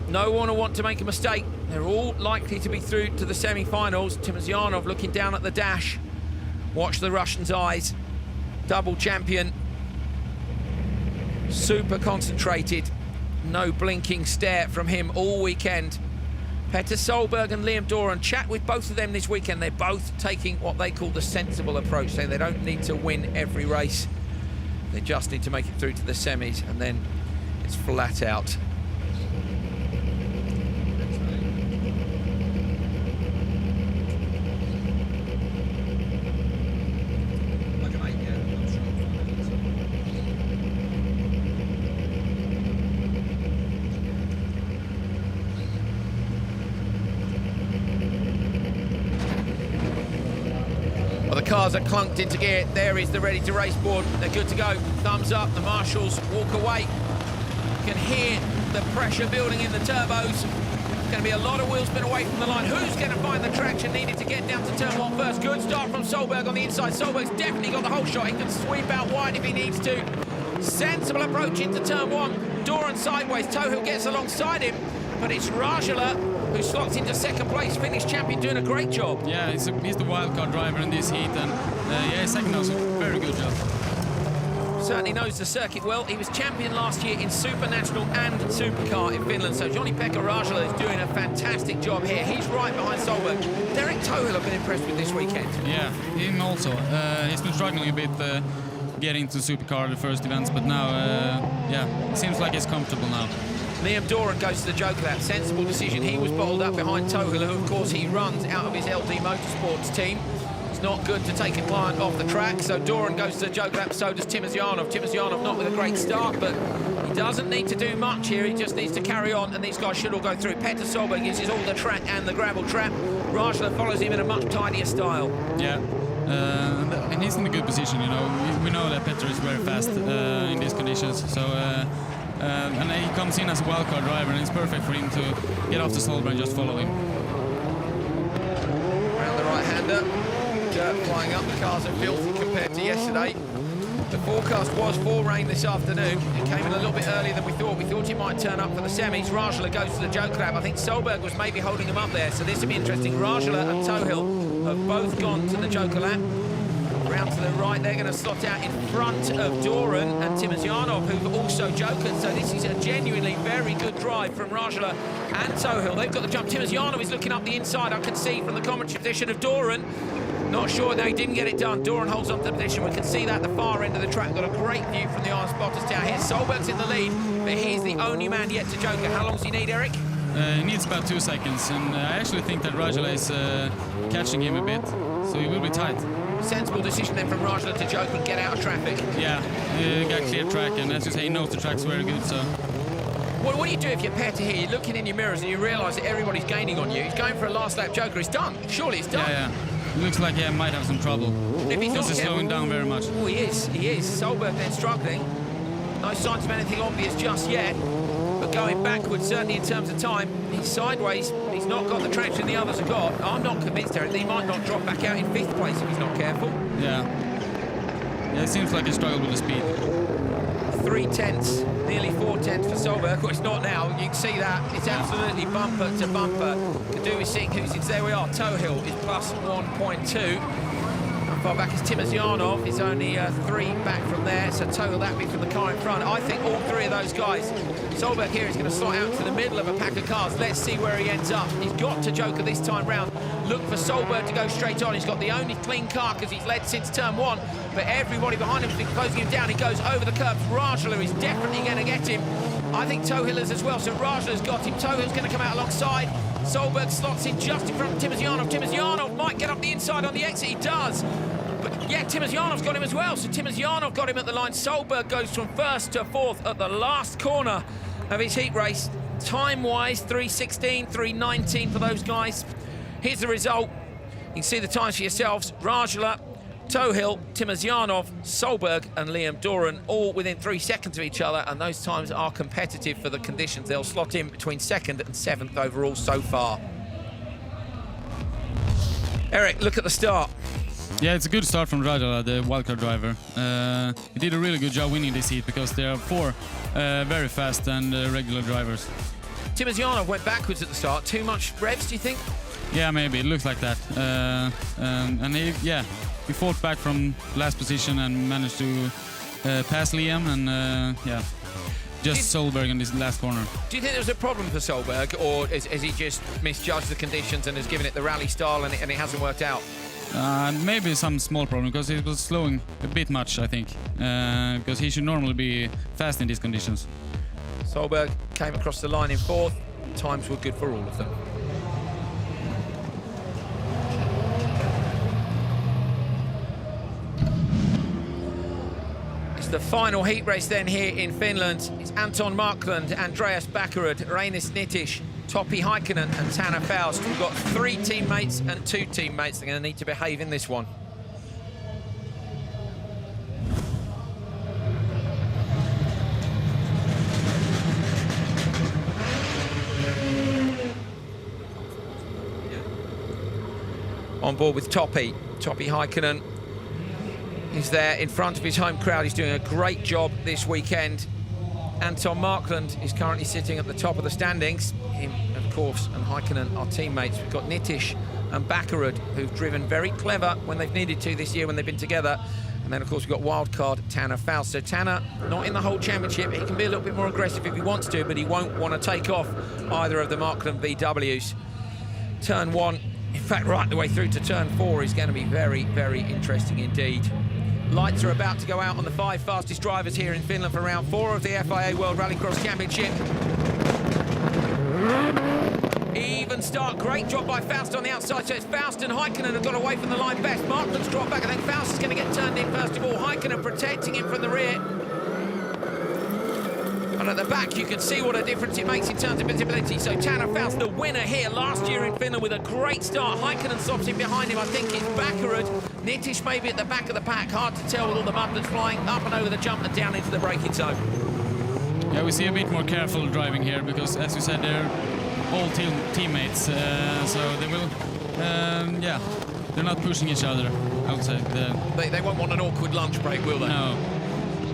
No one will want to make a mistake. They're all likely to be through to the semi-finals. Timosjanov looking down at the dash. Watch the Russian's eyes. Double champion. Super concentrated. No blinking stare from him all weekend. Petter Solberg and Liam Doran, chat with both of them this weekend. They're both taking what they call the sensible approach, saying they don't need to win every race. They just need to make it through to the semis, and then it's flat out. Cars are clunked into gear. There is the ready to race board. They're good to go. Thumbs up. The marshals walk away. You can hear the pressure building in the turbos. There's going to be a lot of wheel spin away from the line. Who's going to find the traction needed to get down to turn one first? Good start from Solberg on the inside. Solberg's definitely got the whole shot. He can sweep out wide if he needs to. Sensible approach into turn one. Doran sideways. Tohill gets alongside him, but it's Rajala who slots into second place, Finnish champion, doing a great job. Yeah, he's the wildcard driver in this heat, and yeah, second was a very good job. Certainly knows the circuit well. He was champion last year in Supernational and Supercar in Finland. So Johnny-Pekka Rajala is doing a fantastic job here. He's right behind Solberg. Derek Tohill I've been impressed with this weekend. Yeah, him also. He's been struggling a bit getting to Supercar the first events, but now, yeah, it seems like he's comfortable now. Liam Doran goes to the Joker Lap. Sensible decision. He was bottled up behind Tohill, who, of course, he runs out of his LD Motorsports team. Not good to take a client off the track, so Doran goes to the Joker Lap, so does Timosyanov. Timosyanov not with a great start, but he doesn't need to do much here. He just needs to carry on, and these guys should all go through. Petter Solberg uses all the track and the gravel trap. Rajala follows him in a much tidier style. Yeah, and he's in a good position, you know. We know that Petter is very fast in these conditions, so and he comes in as a wildcard driver, and it's perfect for him to get off the Solberg and just follow him. Around the right-hander. Dirt flying up, the cars are filthy compared to yesterday. The forecast was for rain this afternoon. It came in a little bit earlier than we thought. We thought he might turn up for the semis. Rajala goes to the Joker Lap. I think Solberg was maybe holding him up there, so this will be interesting. Rajala and Tohill have both gone to the Joker Lap. Round to the right, they're going to slot out in front of Doran and Timosyanov, who've also jokered. So this is a genuinely very good drive from Rajala and Tohill. They've got the jump. Timosyanov is looking up the inside, I can see from the commentary position of Doran. Not sure, no, he didn't get it done. Doran holds on to the position. We can see that at the far end of the track. Got a great view from the Iron Spotters down here. Solberg's in the lead, but he's the only man yet to joker. How long does he need, Eric? He needs about 2 seconds, and I actually think that Rajala is catching him a bit, so he will be tight. Sensible decision then from Rajala to joke and get out of traffic. Yeah, he got clear track, and as you say, he knows the track's very good, so... Well, what do you do if you're Petter here? You're looking in your mirrors and you realise that everybody's gaining on you. He's going for a last lap joker. It's done. Surely it's done. Yeah. It looks like he might have some trouble. If he's not slowing down very much. Oh, he is. Solberg then struggling. No signs of anything obvious just yet. But going backwards, certainly in terms of time, he's sideways. He's not got the traction the others have got. I'm not convinced, Eric, that he might not drop back out in 5th place if he's not careful. Yeah, it seems like he struggled with the speed. 3 tenths, nearly 4 tenths for Solberg. Well, it's not now. You can see that. It's absolutely bumper to bumper. Kadu is seeing who's in. There we are. Tohill is plus 1.2. Far back as Timosyanov is only 3 back from there, so Tohill that be from the car in front. I think all 3 of those guys. Solberg here is going to slot out to the middle of a pack of cars. Let's see where he ends up. He's got to joker this time round. Look for Solberg to go straight on. He's got the only clean car because he's led since turn 1, but everybody behind him has been closing him down. He goes over the curbs. Rajala is definitely going to get him. I think Tohill is as well, so Rajala's got him. Tohill's going to come out alongside. Solberg slots in just in front of Timosyanov. Timosyanov might get up the inside on the exit. He does. But yeah, Timosyanov's got him as well. So Timosyanov got him at the line. Solberg goes from 1st to 4th at the last corner of his heat race. Time-wise, 3:16, 3:19 for those guys. Here's the result. You can see the times for yourselves. Rajala, Tohill, Timosyanov, Solberg and Liam Doran, all within 3 seconds of each other, and those times are competitive for the conditions. They'll slot in between 2nd and 7th overall so far. Eric, look at the start. Yeah, it's a good start from Rajala, the wildcard driver. He did a really good job winning this heat because there are 4 very fast and regular drivers. Timosyanov went backwards at the start. Too much revs, do you think? Yeah, maybe. It looks like that. And he fought back from last position and managed to pass Liam and, just Solberg in this last corner. Do you think there was a problem for Solberg, or has he just misjudged the conditions and has given it the rally style and it hasn't worked out? Maybe some small problem because he was slowing a bit much, I think, because he should normally be fast in these conditions. Solberg came across the line in 4th. Times were good for all of them. It's the final heat race then here in Finland. It's Anton Markland, Andreas Backerud, Reinis Nitish, Topi Heikkinen and Tanner Faust. We've got 3 teammates and 2 teammates. They're going to need to behave in this one. On board with Topi Heikkinen. He's there in front of his home crowd. He's doing a great job this weekend. Anton Markland is currently sitting at the top of the standings. Him, of course, and Häkkinen are teammates. We've got Nitish and Backerud, who've driven very clever when they've needed to this year when they've been together. And then, of course, we've got wildcard Tanner Faust. So Tanner, not in the whole championship. He can be a little bit more aggressive if he wants to, but he won't want to take off either of the Markland VWs. Turn 1, in fact, right the way through to turn 4 is going to be very, very interesting indeed. Lights are about to go out on the 5 fastest drivers here in Finland for round 4 of the FIA World Rallycross Championship. Even start, great job by Faust on the outside, so it's Faust and Häkkinen have got away from the line best. Markland's dropped back, I think Faust is going to get turned in first of all. Häkkinen protecting him from the rear. And at the back you can see what a difference it makes in terms of visibility. So Tanner Faust, the winner here last year in Finland with a great start. Häkkinen stops in behind him, I think it's Backerud. Nitish maybe at the back of the pack, hard to tell with all the mud that's flying up and over the jump and down into the braking zone. Yeah, we see a bit more careful driving here because, as you said, they're all teammates, so they will, yeah, they're not pushing each other, I would say. They won't want an awkward lunch break, will they? No.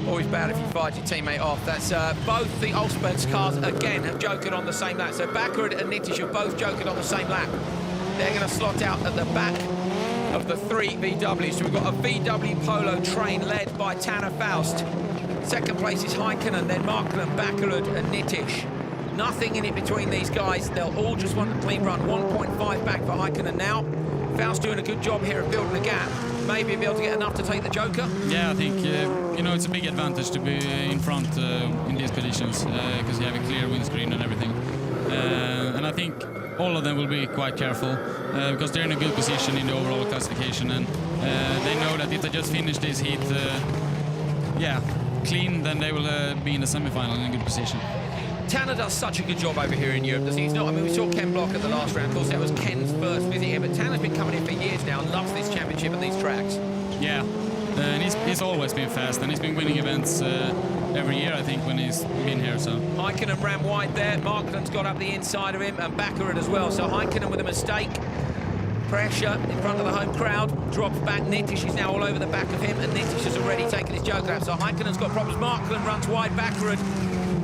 Always bad if you fired your teammate off. That's both the Olsbergs cars, again, have joked on the same lap. So Backerud and Nitish have both joked on the same lap. They're going to slot out at the back of the 3 VWs. So we've got a VW Polo train led by Tanner Faust. Second place is Häkkinen, then Markland, Backerud and Nitish. Nothing in it between these guys. They'll all just want a clean run. 1.5 back for Häkkinen now. Faust doing a good job here of building a gap. Maybe be able to get enough to take the Joker. Yeah, I think, you know, it's a big advantage to be in front in these conditions because you have a clear windscreen and everything. And I think all of them will be quite careful because they're in a good position in the overall classification, and they know that if they just finish this heat, yeah, clean, then they will be in the semi-final in a good position. Tanner does such a good job over here in Europe, doesn't he? He's not, I mean, we saw Ken Block at the last round. Of course, that was Ken's first visit here, but Tanner's been coming in for years now and loves this championship and these tracks. Yeah, and he's always been fast, and he's been winning events every year, I think, when he's been here. So Häkkinen ran wide there. Markland's got up the inside of him, and Backerud as well. So Häkkinen with a mistake. Pressure in front of the home crowd, drops back. Nitish is now all over the back of him, and Nitish has already taken his joke lap. So Häkkinen's got problems. Markland runs wide. Backerud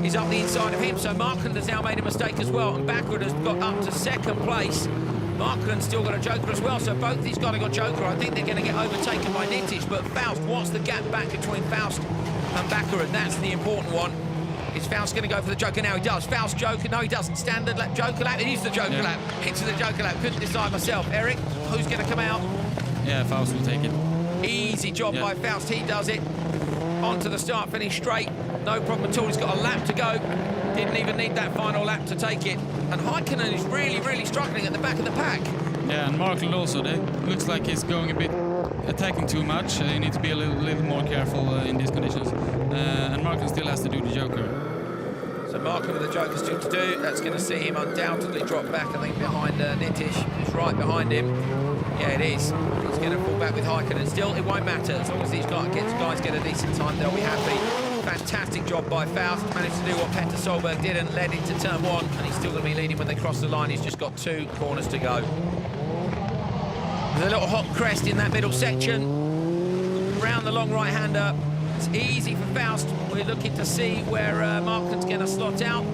is up the inside of him, so Markland has now made a mistake as well, and Backerud has got up to second place. Markland's still got a joker as well, so both these guys have got joker. I think they're going to get overtaken by Nitish, but Faust, what's the gap back between Faust and Backerud? That's the important one. Is Faust going to go for the joker now? He does. Faust joker. No, he doesn't. Standard lap, joker lap. It is the joker lap. Into the joker lap. Couldn't decide myself. Eric, who's going to come out? Yeah, Faust will take it. Easy job by Faust. He does it. Onto the start, finish straight. No problem at all. He's got a lap to go. Didn't even need that final lap to take it. And Häkkinen is really, really struggling at the back of the pack. Yeah, and Markland also. It looks like he's going a bit attacking too much. You need to be a little more careful in these conditions. And Markland still has to do the joker. So Markland with the joker still to do. That's going to see him undoubtedly drop back, I think, behind Nitish, who's right behind him. Yeah, it is. He's going to fall back with Häkkinen. Still, it won't matter. As long as these guys get a decent time, they'll be happy. Fantastic job by Faust. Managed to do what Petter Solberg didn't, led into turn 1, and he's still going to be leading when they cross the line. He's just got 2 corners to go. There's a little hot crest in that middle section. Round the long right-hander. It's easy for Faust. We're looking to see where Markland's going to slot out.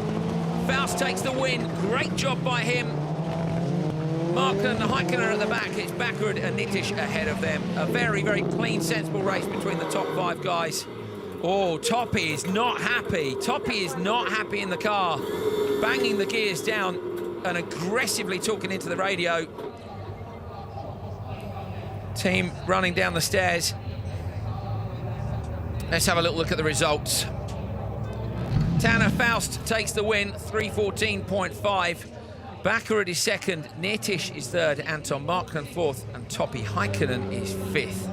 Faust takes the win. Great job by him. Markland and Häkkinen are at the back. It's Backerud and Nitish ahead of them. A very, very clean, sensible race between the top 5 guys. Oh, Toppy is not happy. Toppy is not happy in the car. Banging the gears down and aggressively talking into the radio. Team running down the stairs. Let's have a little look at the results. Tanner Faust takes the win, 3:14.5. Backerud is second, Nitish is third, Anton Markland fourth, and Toppy Häkkinen is fifth.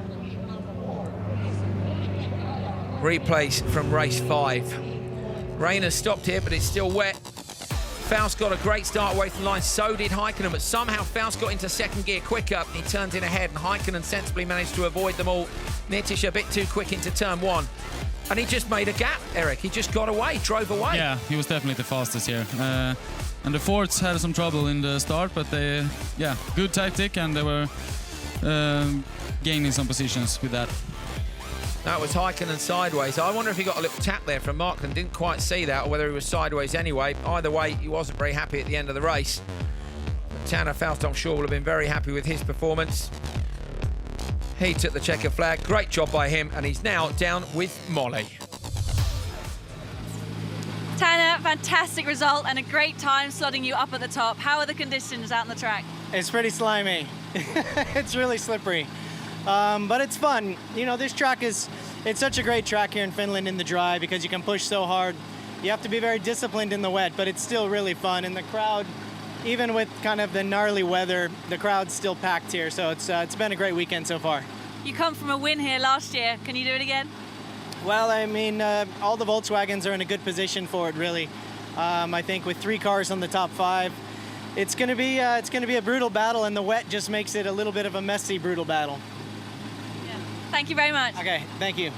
Replays from race 5. Rain has stopped here, but it's still wet. Faust got a great start away from the line, so did Häkkinen, but somehow Faust got into second gear quicker. He turns in ahead, and Häkkinen sensibly managed to avoid them all. Nitish a bit too quick into turn 1. And he just made a gap, Eric. He just got away, drove away. Yeah, he was definitely the fastest here. And the Fords had some trouble in the start, but they, yeah, good tactic, and they were gaining some positions with that. That was Heikkinen sideways. I wonder if he got a little tap there from Markland. Didn't quite see that, or whether he was sideways anyway. Either way, he wasn't very happy at the end of the race. But Tanner Faust, I'm sure, will have been very happy with his performance. He took the checker flag. Great job by him, and he's now down with Molly. Tanner, fantastic result and a great time slotting you up at the top. How are the conditions out on the track? It's pretty slimy. It's really slippery. But it's fun. You know, this track it's such a great track here in Finland in the dry because you can push so hard. You have to be very disciplined in the wet, but it's still really fun. And the crowd, even with kind of the gnarly weather, the crowd's still packed here. So it's been a great weekend so far. You come from a win here last year. Can you do it again? Well, I mean, all the Volkswagens are in a good position for it, really. I think with 3 cars on the top 5, it's going to be a brutal battle, and the wet just makes it a little bit of a messy, brutal battle. Thank you very much. Okay, thank you.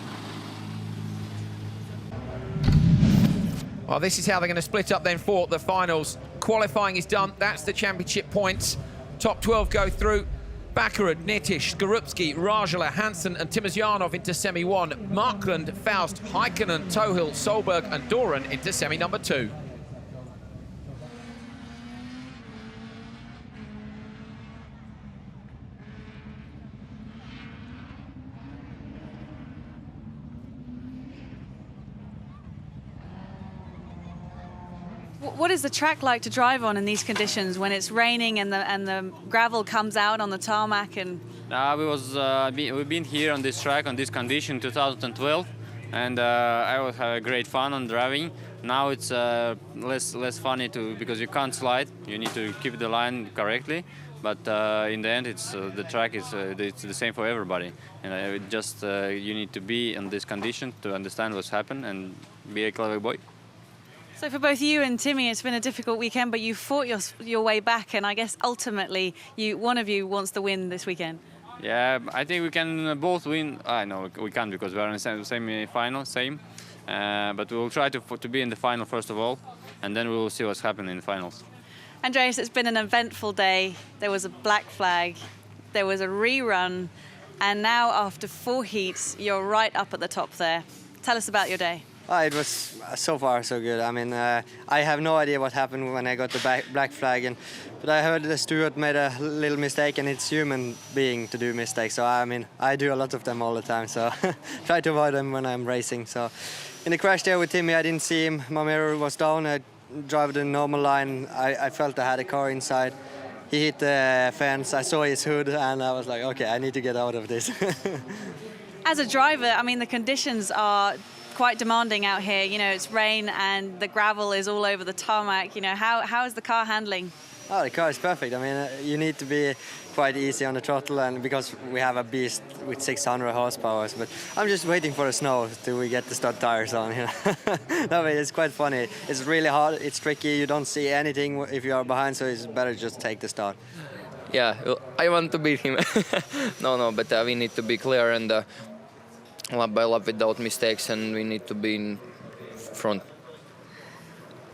Well, this is how they're going to split up then for the finals. Qualifying is done. That's the championship points. Top 12 go through. Baccarat, Nitish, Skorupski, Rajala, Hansen and Timosyanov into semi-1. Markland, Faust, Heikkinen, Tohill, Solberg and Doran into semi number 2. What is the track like to drive on in these conditions when it's raining and the gravel comes out on the tarmac? And we've been here on this track on this condition 2012, and I was having great fun on driving. Now it's less funny because you can't slide. You need to keep the line correctly. But in the end, the track is it's the same for everybody, and you need to be in this condition to understand what's happened and be a clever boy. So for both you and Timmy, it's been a difficult weekend, but you fought your way back, and I guess ultimately one of you wants the win this weekend. Yeah, I think we can both win. I know we can't because we're in the semi-final, but we will try to be in the final first of all, and then we will see what's happening in the finals. Andreas, it's been an eventful day. There was a black flag, there was a rerun, and now after 4 heats, you're right up at the top there. Tell us about your day. It was so far so good. I mean, I have no idea what happened when I got the black flag, but I heard the steward made a little mistake, and it's human being to do mistakes. So I mean, I do a lot of them all the time. So try to avoid them when I'm racing. So in the crash there with Timmy, I didn't see him. My mirror was down. I drove the normal line. I felt I had a car inside. He hit the fence. I saw his hood, and I was like, okay, I need to get out of this. As a driver, I mean, the conditions are quite demanding out here. You know, it's rain and the gravel is all over the tarmac. You know, how is the car handling? Oh, the car is perfect. I mean, you need to be quite easy on the throttle, and because we have a beast with 600 horsepower. But I'm just waiting for the snow till we get the stud tires on. You know? No, but it's quite funny. It's really hard. It's tricky. You don't see anything if you are behind, so it's better just take the start. Yeah, I want to beat him. No, but we need to be clear and lap by lap without mistakes, and we need to be in front.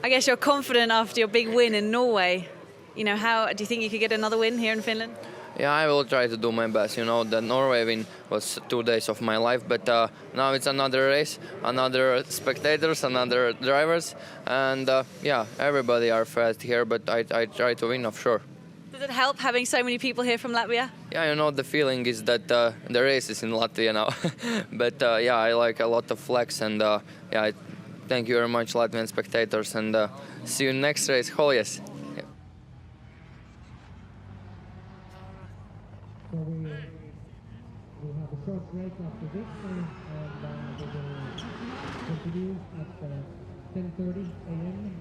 I guess you're confident after your big win in Norway. You know, how do you think you could get another win here in Finland? Yeah, I will try to do my best. You know, the Norway win was 2 days of my life, but now it's another race, another spectators, another drivers, and yeah, everybody are fast here, but I try to win, of sure. Does it help having so many people here from Latvia? Yeah, you know, the feeling is that the race is in Latvia now. But yeah, I like a lot of flags, and yeah, thank you very much, Latvian spectators, and see you next race, Holjes. Yeah. So we have a short break after this, and we're going to continue at 10:30 a.m.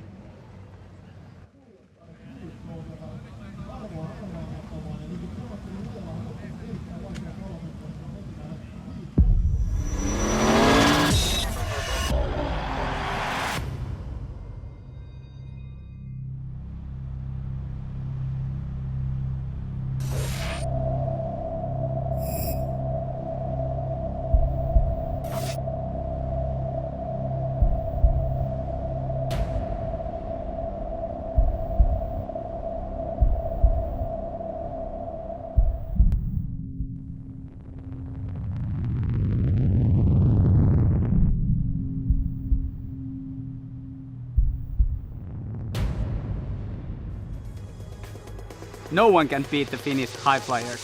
no one can beat the Finnish high flyers.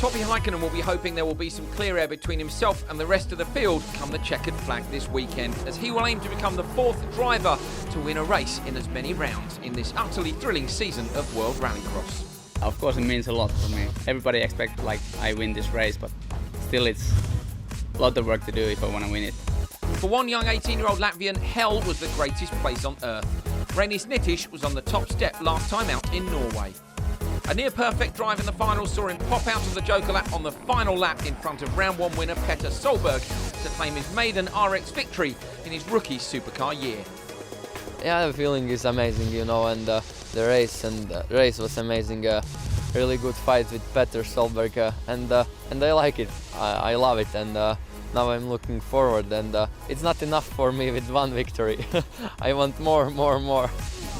Topi Häkkinen will be hoping there will be some clear air between himself and the rest of the field come the checkered flag this weekend, as he will aim to become the 4th driver to win a race in as many rounds in this utterly thrilling season of World Rallycross. Of course, it means a lot for me. Everybody expects like I win this race, but still it's a lot of work to do if I want to win it. For one young 18-year-old Latvian, hell was the greatest place on earth. Reinis Nitish was on the top step last time out in Norway. A near-perfect drive in the final saw him pop out of the Joker lap on the final lap in front of round 1 winner Petter Solberg to claim his maiden RX victory in his rookie supercar year. Yeah, the feeling is amazing, you know, and the race was amazing. Really good fight with Petter Solberg, and I like it. I love it, and now I'm looking forward. And it's not enough for me with one victory. I want more.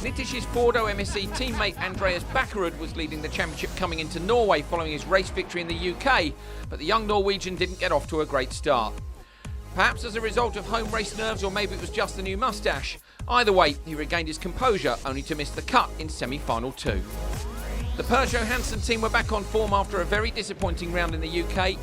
Nitish's Ford MSC teammate Andreas Bakkerud was leading the championship coming into Norway following his race victory in the UK, but the young Norwegian didn't get off to a great start. Perhaps as a result of home race nerves, or maybe it was just the new moustache. Either way, he regained his composure, only to miss the cut in semi-final 2. The Peugeot Hansen team were back on form after a very disappointing round in the UK.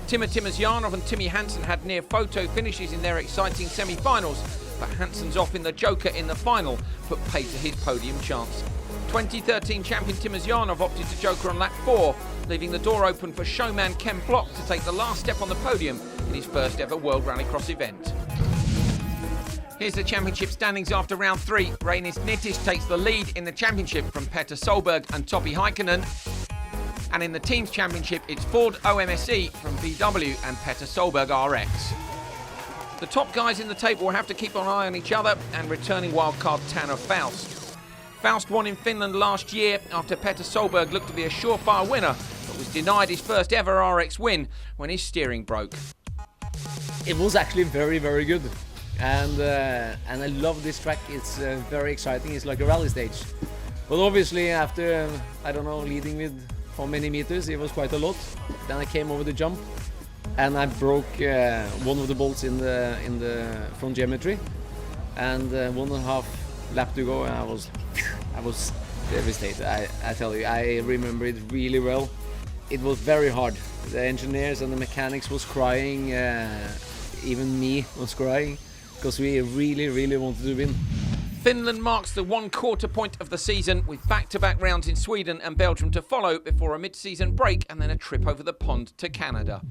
Timo Timošjanov and Timmy Hansen had near photo finishes in their exciting semi-finals, but Hansen's off in the Joker in the final put pay to his podium chance. 2013 champion Timošjanov opted to Joker on lap 4, leaving the door open for showman Ken Block to take the last step on the podium in his first ever World Rallycross event. Here's the championship standings after round 3. Reinis Nitish takes the lead in the championship from Petter Solberg and Topi Häkkinen. And in the team's championship, it's Ford OMSE from VW and Petter Solberg RX. The top guys in the table will have to keep an eye on each other and returning wildcard Tanner Faust. Faust won in Finland last year after Petter Solberg looked to be a surefire winner, but was denied his first ever RX win when his steering broke. It was actually very good. And I love this track. It's very exciting. It's like a rally stage. But obviously after, I don't know, leading with how many meters, it was quite a lot. Then I came over the jump and I broke one of the bolts in the front geometry. And 1.5 lap to go, and I was devastated. I tell you, I remember it really well. It was very hard. The engineers and the mechanics was crying. Even me was crying, because we really wanted to win. Finland marks the 1/4 point of the season, with back-to-back rounds in Sweden and Belgium to follow before a mid-season break and then a trip over the pond to Canada.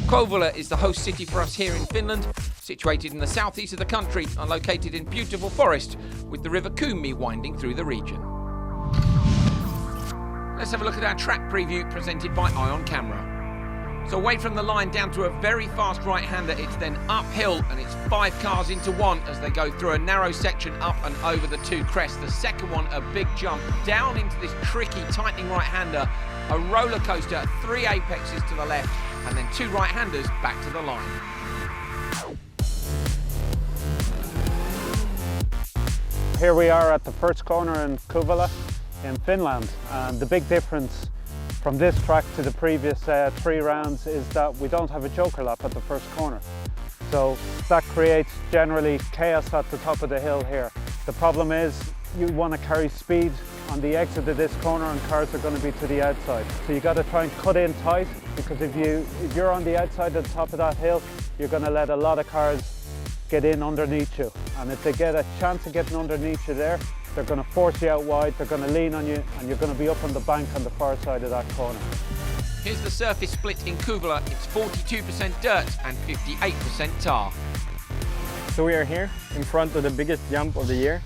Kouvola is the host city for us here in Finland, situated in the southeast of the country and located in beautiful forest, with the river Kymi winding through the region. Let's have a look at our track preview presented by Ion Camera. So away from the line down to a very fast right-hander, it's then uphill and it's 5 cars into 1 as they go through a narrow section up and over the 2 crests. The second one, a big jump down into this tricky tightening right-hander, a roller coaster, 3 apexes to the left and then 2 right-handers back to the line. Here we are at the first corner in Kouvola in Finland, and the big difference from this track to the previous 3 rounds is that we don't have a joker lap at the first corner. So that creates generally chaos at the top of the hill here. The problem is you want to carry speed on the exit of this corner and cars are going to be to the outside. So you got to try and cut in tight, because if you're on the outside at the top of that hill, you're going to let a lot of cars get in underneath you. And if they get a chance of getting underneath you there, they're going to force you out wide, they're going to lean on you, and you're going to be up on the bank on the far side of that corner. Here's the surface split in Kouvola. It's 42% dirt and 58% tar. So we are here in front of the biggest jump of the year.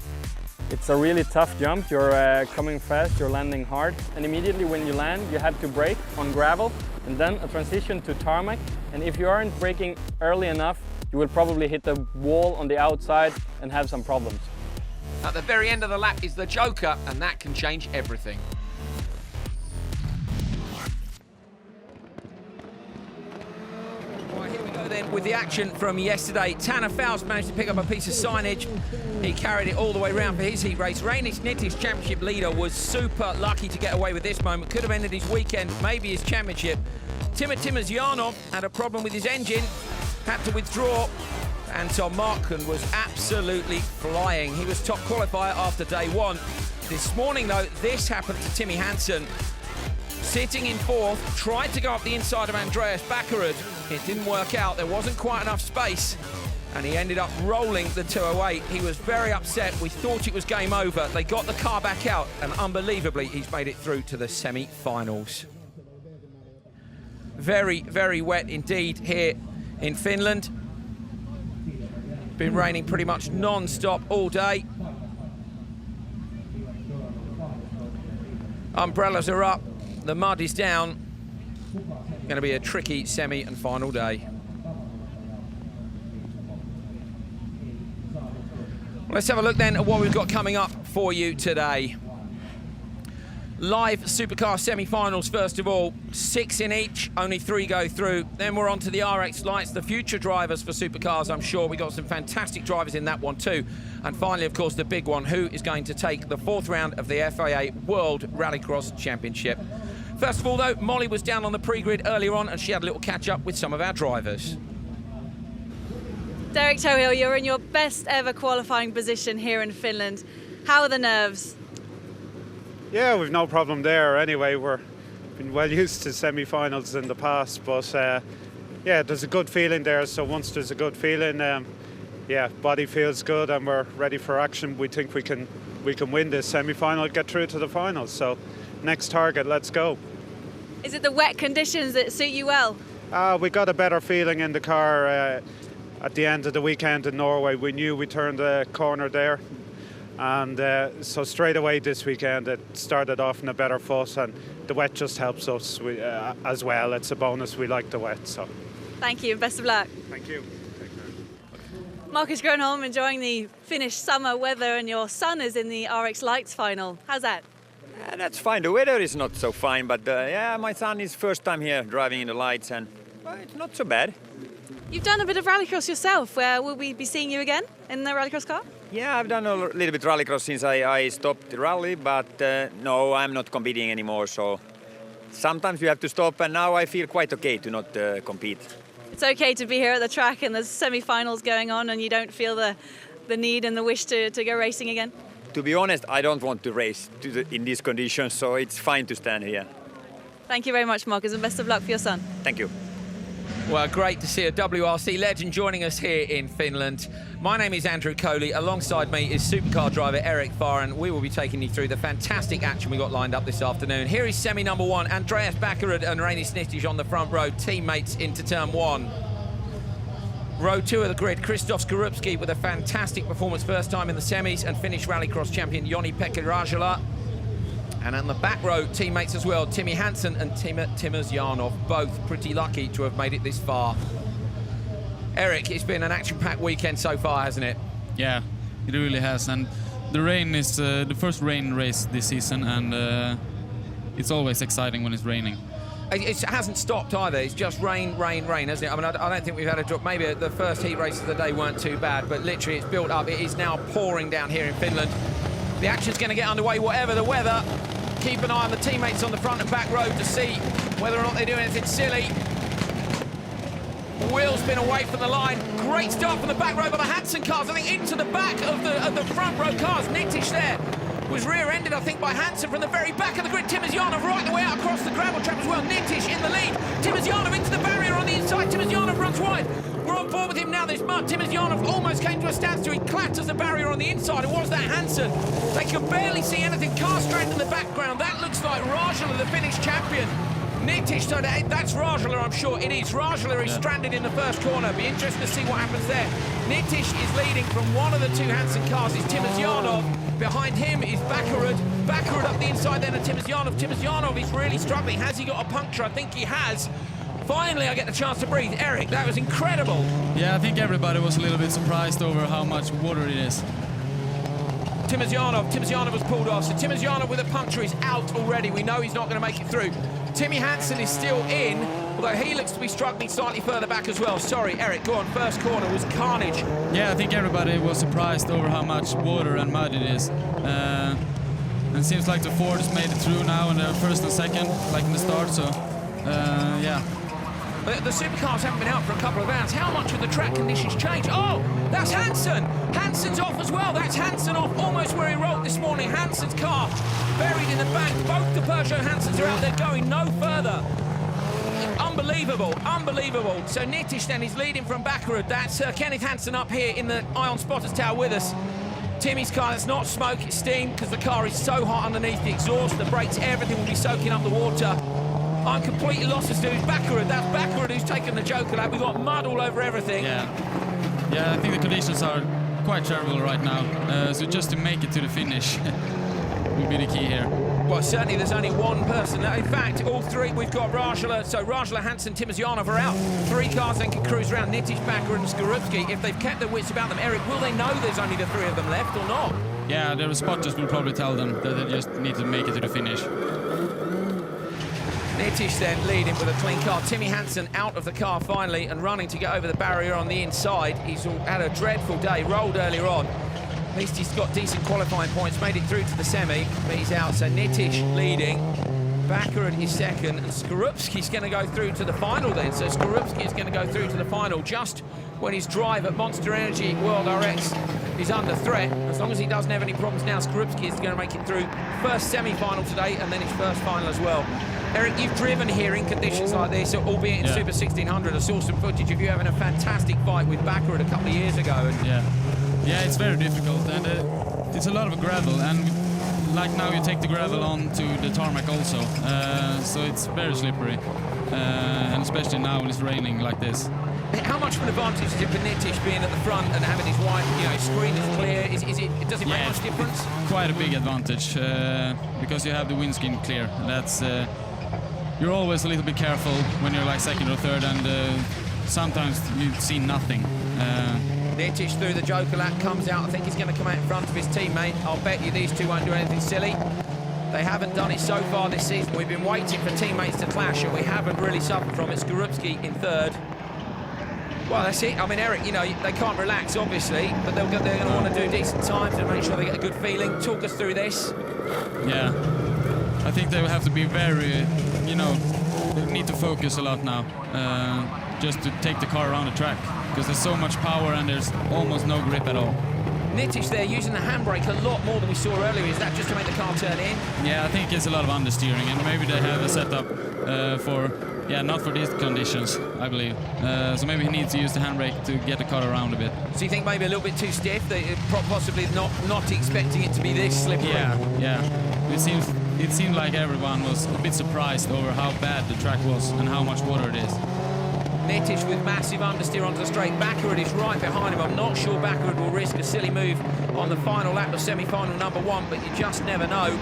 It's a really tough jump. You're coming fast, you're landing hard, and immediately when you land, you have to brake on gravel, and then a transition to tarmac. And if you aren't braking early enough, you will probably hit the wall on the outside and have some problems. At the very end of the lap is the joker, and that can change everything. Right, here we go then with the action from yesterday. Tanner Faust managed to pick up a piece of signage. He carried it all the way around for his heat race. Reinis Nitish, championship leader, was super lucky to get away with this moment. Could have ended his weekend, maybe his championship. Timo Timošjanov had a problem with his engine, had to withdraw. Anton Marken was absolutely flying. He was top qualifier after day one. This morning, though, this happened to Timmy Hansen. Sitting in fourth, tried to go up the inside of Andreas Backerud. It didn't work out. There wasn't quite enough space, and he ended up rolling the 208. He was very upset. We thought it was game over. They got the car back out, and unbelievably, he's made it through to the semi-finals. Very, very wet indeed here in Finland. Been raining pretty much non-stop all day. Umbrellas are up, the mud is down. Going to be a tricky semi and final day. Let's have a look then at what we've got coming up for you today. Live Supercar semi-finals first of all, 6 in each, only 3 go through. Then we're on to the RX Lights, the future drivers for Supercars, I'm sure. We got some fantastic drivers in that one too. And finally, of course, the big one, who is going to take the 4th round of the FIA World Rallycross Championship. First of all, though, Molly was down on the pre-grid earlier on and she had a little catch-up with some of our drivers. Derek Tohill, you're in your best ever qualifying position here in Finland. How are the nerves? Yeah, we've no problem there. Anyway, we've been well used to semi-finals in the past, but yeah, there's a good feeling there. So once there's a good feeling, yeah, body feels good and we're ready for action. We think we can win this semi-final, get through to the finals. So next target, let's go. Is it the wet conditions that suit you well? We got a better feeling in the car at the end of the weekend in Norway. We knew we turned the corner there. And so straight away this weekend it started off in a better foot, and the wet just helps us as well. It's a bonus, we like the wet. So thank you, best of luck. Thank you. Marcus Grönholm enjoying the Finnish summer weather, and your son is in the RX Lights final. How's that? That's fine. The weather is not so fine, but yeah, my son is first time here driving in the lights, and it's not so bad. You've done a bit of rallycross yourself. Will we be seeing you again in the rallycross car? Yeah, I've done a little bit rallycross since I stopped the rally, but no, I'm not competing anymore. So sometimes you have to stop, and now I feel quite okay to not compete. It's okay to be here at the track and there's semi-finals going on, and you don't feel the need and the wish to go racing again? To be honest, I don't want to race in these conditions, so it's fine to stand here. Thank you very much, Marcus, and best of luck for your son. Thank you. Well, great to see a WRC legend joining us here in Finland. My name is Andrew Coley. Alongside me is Supercar driver Eric Farren. We will be taking you through the fantastic action we got lined up this afternoon. Here is semi number 1, Andreas Backerud and Reini Snittisch on the front row, teammates into turn 1. Row 2 of the grid, Krzysztof Skorupski with a fantastic performance first time in the semis, and Finnish Rallycross champion Joni-Pekka Rajala. And on the back row, teammates as well, Timmy Hansen and Timoš Janov, both pretty lucky to have made it this far. Eric, it's been an action-packed weekend so far, hasn't it? Yeah, it really has. And the rain is the first rain race this season, and it's always exciting when it's raining. It hasn't stopped either. It's just rain, rain, rain, hasn't it? I mean, I don't think we've had a drop. Maybe the first heat races of the day weren't too bad, but literally it's built up. It is now pouring down here in Finland. The action's going to get underway, whatever the weather. Keep an eye on the teammates on the front and back row to see whether or not they do anything silly. Wheel spin away from the line. Great start from the back row by the Hansen cars. I think into the back of the front row cars. Nitish there was rear-ended, I think, by Hansen from the very back of the grid. Timoš Janov right the way out across the gravel trap as well. Nitish in the lead. Timoš Janov into the barrier on the inside. Timoš Janov runs wide. We're on board with him now, this mud. Timoš Janov almost came to a standstill. He clatters the barrier on the inside. It was that Hansen. They could barely see anything. Car strand in the background. That looks like Rajala, the Finnish champion. Nitish, so that's Rajala, I'm sure it is. Rajala is stranded in the first corner. Be interesting to see what happens there. Nitish is leading from one of the two Hansen cars. It's Timoš Janov. Behind him is Backerud. Backerud up the inside then of Timoš Janov. Timoš Janov is really struggling. Has he got a puncture? I think he has. Finally, I get the chance to breathe. Eric, that was incredible. Yeah, I think everybody was a little bit surprised over how much water it is. Timoš Janov was pulled off. So Timoš Janov with a puncture is out already. We know he's not going to make it through. Timmy Hansen is still in, although he looks to be struggling slightly further back as well. Sorry, Eric, go on. First corner was carnage. Yeah, I think everybody was surprised over how much water and mud it is. And it seems like the Ford has made it through now in the first and second, like in the start, so yeah. The supercars haven't been out for a couple of hours. How much have the track conditions changed? Oh, that's Hansen. Hansen's off as well. That's Hansen off almost where he rolled this morning. Hansen's car buried in the bank. Both the Peugeot Hansens are out there going no further. Unbelievable, unbelievable. So Nitish then is leading from Bakkerud. That's Kenneth Hansen up here in the Ion Spotters Tower with us. Timmy's car, that's not smoke, it's steam, because the car is so hot underneath the exhaust, the brakes, everything will be soaking up the water. I'm completely lost as to who's Bakkerud. That's Bakkerud who's taken the Joker lap. We've got mud all over everything. Yeah, I think the conditions are quite terrible right now. So just to make it to the finish will be the key here. Well, certainly there's only one person. In fact, all three, we've got Rajala, so Rajala, Hansen, Timosyanov are out. Three cars then can cruise around, Nitish, Bakkerud and Skorupski. If they've kept their wits about them, Eric, will they know there's only the three of them left or not? Yeah, the spotters will probably tell them that they just need to make it to the finish. Nitish then leading with a clean car. Timmy Hansen out of the car finally and running to get over the barrier on the inside. He's had a dreadful day, rolled earlier on. At least he's got decent qualifying points, made it through to the semi, but he's out. So Nitish leading, Bakkerud is second, and Skorupski's going to go through to the final then. So Skorupski is going to go through to the final just when his drive at Monster Energy World RX is under threat. As long as he doesn't have any problems now, Skorupski is going to make it through first semi-final today and then his first final as well. Eric, you've driven here in conditions like this, albeit in Super 1600. I saw some footage of you having a fantastic fight with Bakkerud a couple of years ago. And yeah, it's very difficult, and it's a lot of gravel, and like now you take the gravel onto the tarmac also, so it's very slippery, and especially now when it's raining like this. How much of an advantage is it for Nitish being at the front and having his white, screen is clear? Does it make much difference? Quite a big advantage, because you have the windscreen clear. That's you're always a little bit careful when you're like second or third, and sometimes you see nothing. Nitish through the Joker lap, comes out. I think he's going to come out in front of his teammate. I'll bet you these two won't do anything silly. They haven't done it so far this season. We've been waiting for teammates to clash, and we haven't really suffered from it. Skorupski in third. Well, that's it. I mean, Eric, they can't relax, obviously, but they're going to want to do decent times and make sure they get a good feeling. Talk us through this. Yeah, I think they will have to be very, they need to focus a lot now, just to take the car around the track, because there's so much power and there's almost no grip at all. Nitish there using the handbrake a lot more than we saw earlier. Is that just to make the car turn in? Yeah, I think it's a lot of understeering, and maybe they have a setup not for these conditions, I believe. So maybe he needs to use the handbrake to get the car around a bit. So you think maybe a little bit too stiff? Possibly not expecting it to be this slippery? Yeah. It seemed like everyone was a bit surprised over how bad the track was and how much water it is. Nitish with massive understeer onto the straight. Bakkerud is right behind him. I'm not sure Bakkerud will risk a silly move on the final lap of semi-final number one, but you just never know.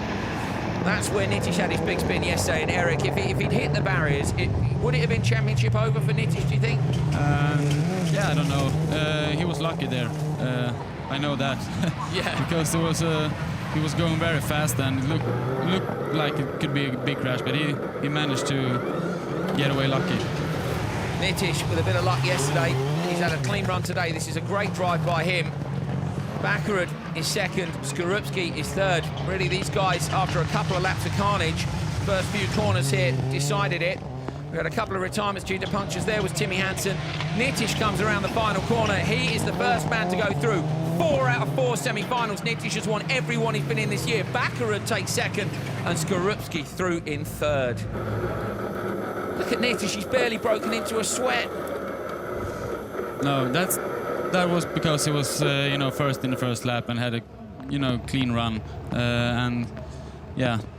That's where Nitish had his big spin yesterday. And Eric, if he'd hit the barriers, would it have been championship over for Nitish, do you think? I don't know. He was lucky there. I know that. Yeah. Because he was going very fast, and it looked like it could be a big crash, but he managed to get away lucky. Nitish with a bit of luck yesterday. He's had a clean run today. This is a great drive by him. Bakkerud is second, Skorupski is third. Really, these guys, after a couple of laps of carnage, first few corners here, decided it. We had a couple of retirements due to punctures. There was Timmy Hansen. Nitish comes around the final corner. He is the first man to go through. 4 out of 4 semi-finals. Nitish has won every one he's been in this year. Bakkerud takes second, and Skorupski through in third. Look at Nitish, he's barely broken into a sweat. No, that was because he was, first in the first lap and had a, clean run, and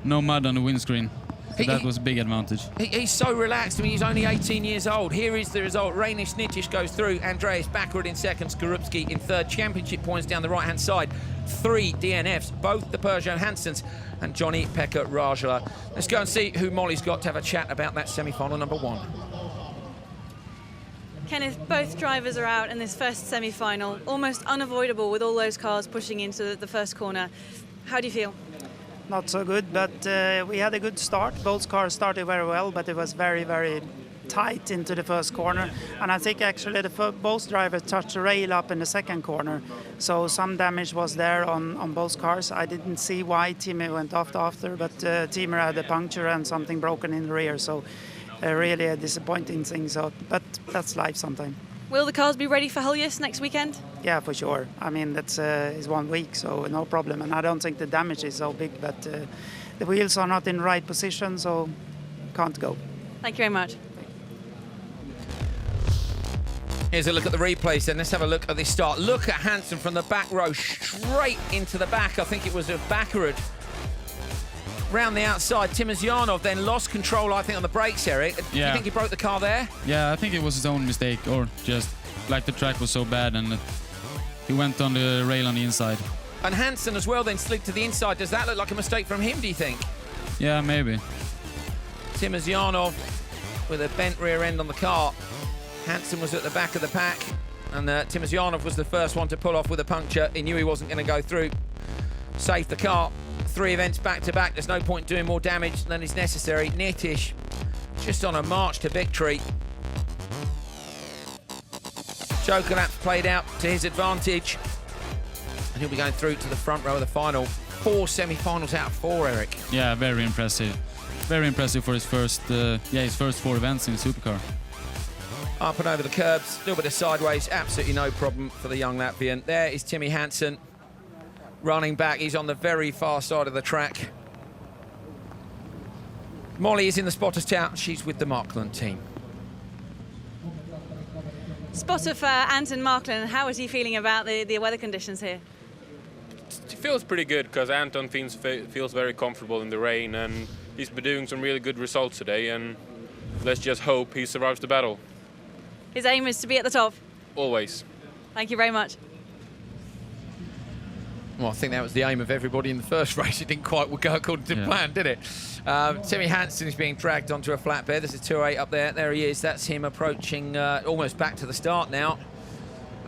no mud on the windscreen. So that was a big advantage. He's so relaxed. I mean, he's only 18 years old. Here is the result. Rainish Nitish goes through. Andreas Bakkerud in second. Skorupski in third. Championship points down the right-hand side. 3 DNFs, both the Peugeot Hansens and Johnny Pekka Rajala. Let's go and see who Molly's got to have a chat about that semi-final number one. Kenneth, both drivers are out in this first semi-final. Almost unavoidable with all those cars pushing into the first corner. How do you feel? Not so good, but we had a good start. Both cars started very well, but it was very, very tight into the first corner. And I think actually both drivers touched the rail up in the second corner. So some damage was there on both cars. I didn't see why Timmy went off after, but Timmy had a puncture and something broken in the rear. So really a disappointing thing. So, but that's life sometimes. Will the cars be ready for Höljes next weekend? Yeah, for sure. I mean, that's is 1 week, so no problem. And I don't think the damage is so big, but the wheels are not in the right position, so can't go. Thank you very much. Here's a look at the replays then. Let's have a look at this start. Look at Hansen from the back row, straight into the back. I think it was of Baccarad. Round the outside, Timosyanov then lost control, I think, on the brakes, Eric. Do you think he broke the car there? Yeah, I think it was his own mistake, or just like the track was so bad and he went on the rail on the inside. And Hansen as well then slid to the inside. Does that look like a mistake from him, do you think? Yeah, maybe. Timosyanov with a bent rear end on the car. Hansen was at the back of the pack, and Timosyanov was the first one to pull off with a puncture. He knew he wasn't going to go through. Saved the car. 3 events back to back. There's no point doing more damage than is necessary. Nitish just on a march to victory. Joker laps played out to his advantage, and he'll be going through to the front row of the final. 4 semi-finals out of 4, Eric. Yeah, very impressive. Very impressive for his first 4 events in Supercar. Up and over the curbs, a little bit of sideways, absolutely no problem for the young Latvian. There is Timmy Hansen running back. He's on the very far side of the track. Molly is in the spotter's tower. She's with the Markland team. Spotter for Anton Markland. How is he feeling about the weather conditions here? It feels pretty good because Anton feels very comfortable in the rain, and he's been doing some really good results today, and let's just hope he survives the battle. His aim is to be at the top. Always. Thank you very much. Well, I think that was the aim of everybody in the first race. It didn't quite go according to plan, did it? Timmy Hansen is being dragged onto a flatbed. There's a 2.8 up there. There he is. That's him approaching almost back to the start now,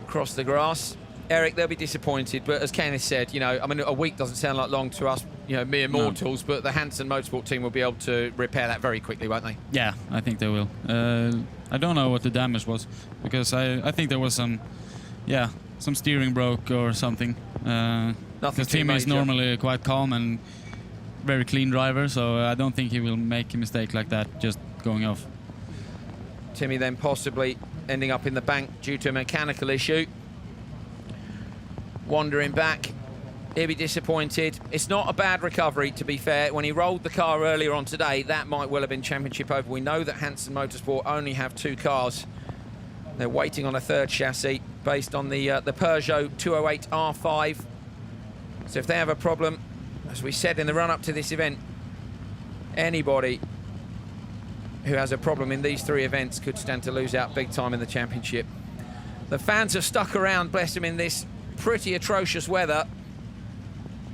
across the grass. Eric, they'll be disappointed, but as Kenneth said, you know, I mean, a week doesn't sound like long to us, you know, mere mortals, but the Hansen Motorsport team will be able to repair that very quickly, won't they? Yeah, I think they will. I don't know what the damage was, because I think there was some steering broke or something. Because Timmy is normally quite calm and very clean driver, so I don't think he will make a mistake like that just going off. Timmy then possibly ending up in the bank due to a mechanical issue. Wandering back, he'll be disappointed. It's not a bad recovery, to be fair. When he rolled the car earlier on today, that might well have been championship over. We know that Hansen Motorsport only have 2 cars. They're waiting on a 3rd chassis based on the Peugeot 208 R5. So if they have a problem, as we said in the run-up to this event, anybody who has a problem in these 3 events could stand to lose out big time in the championship. The fans have stuck around, bless them, in this pretty atrocious weather.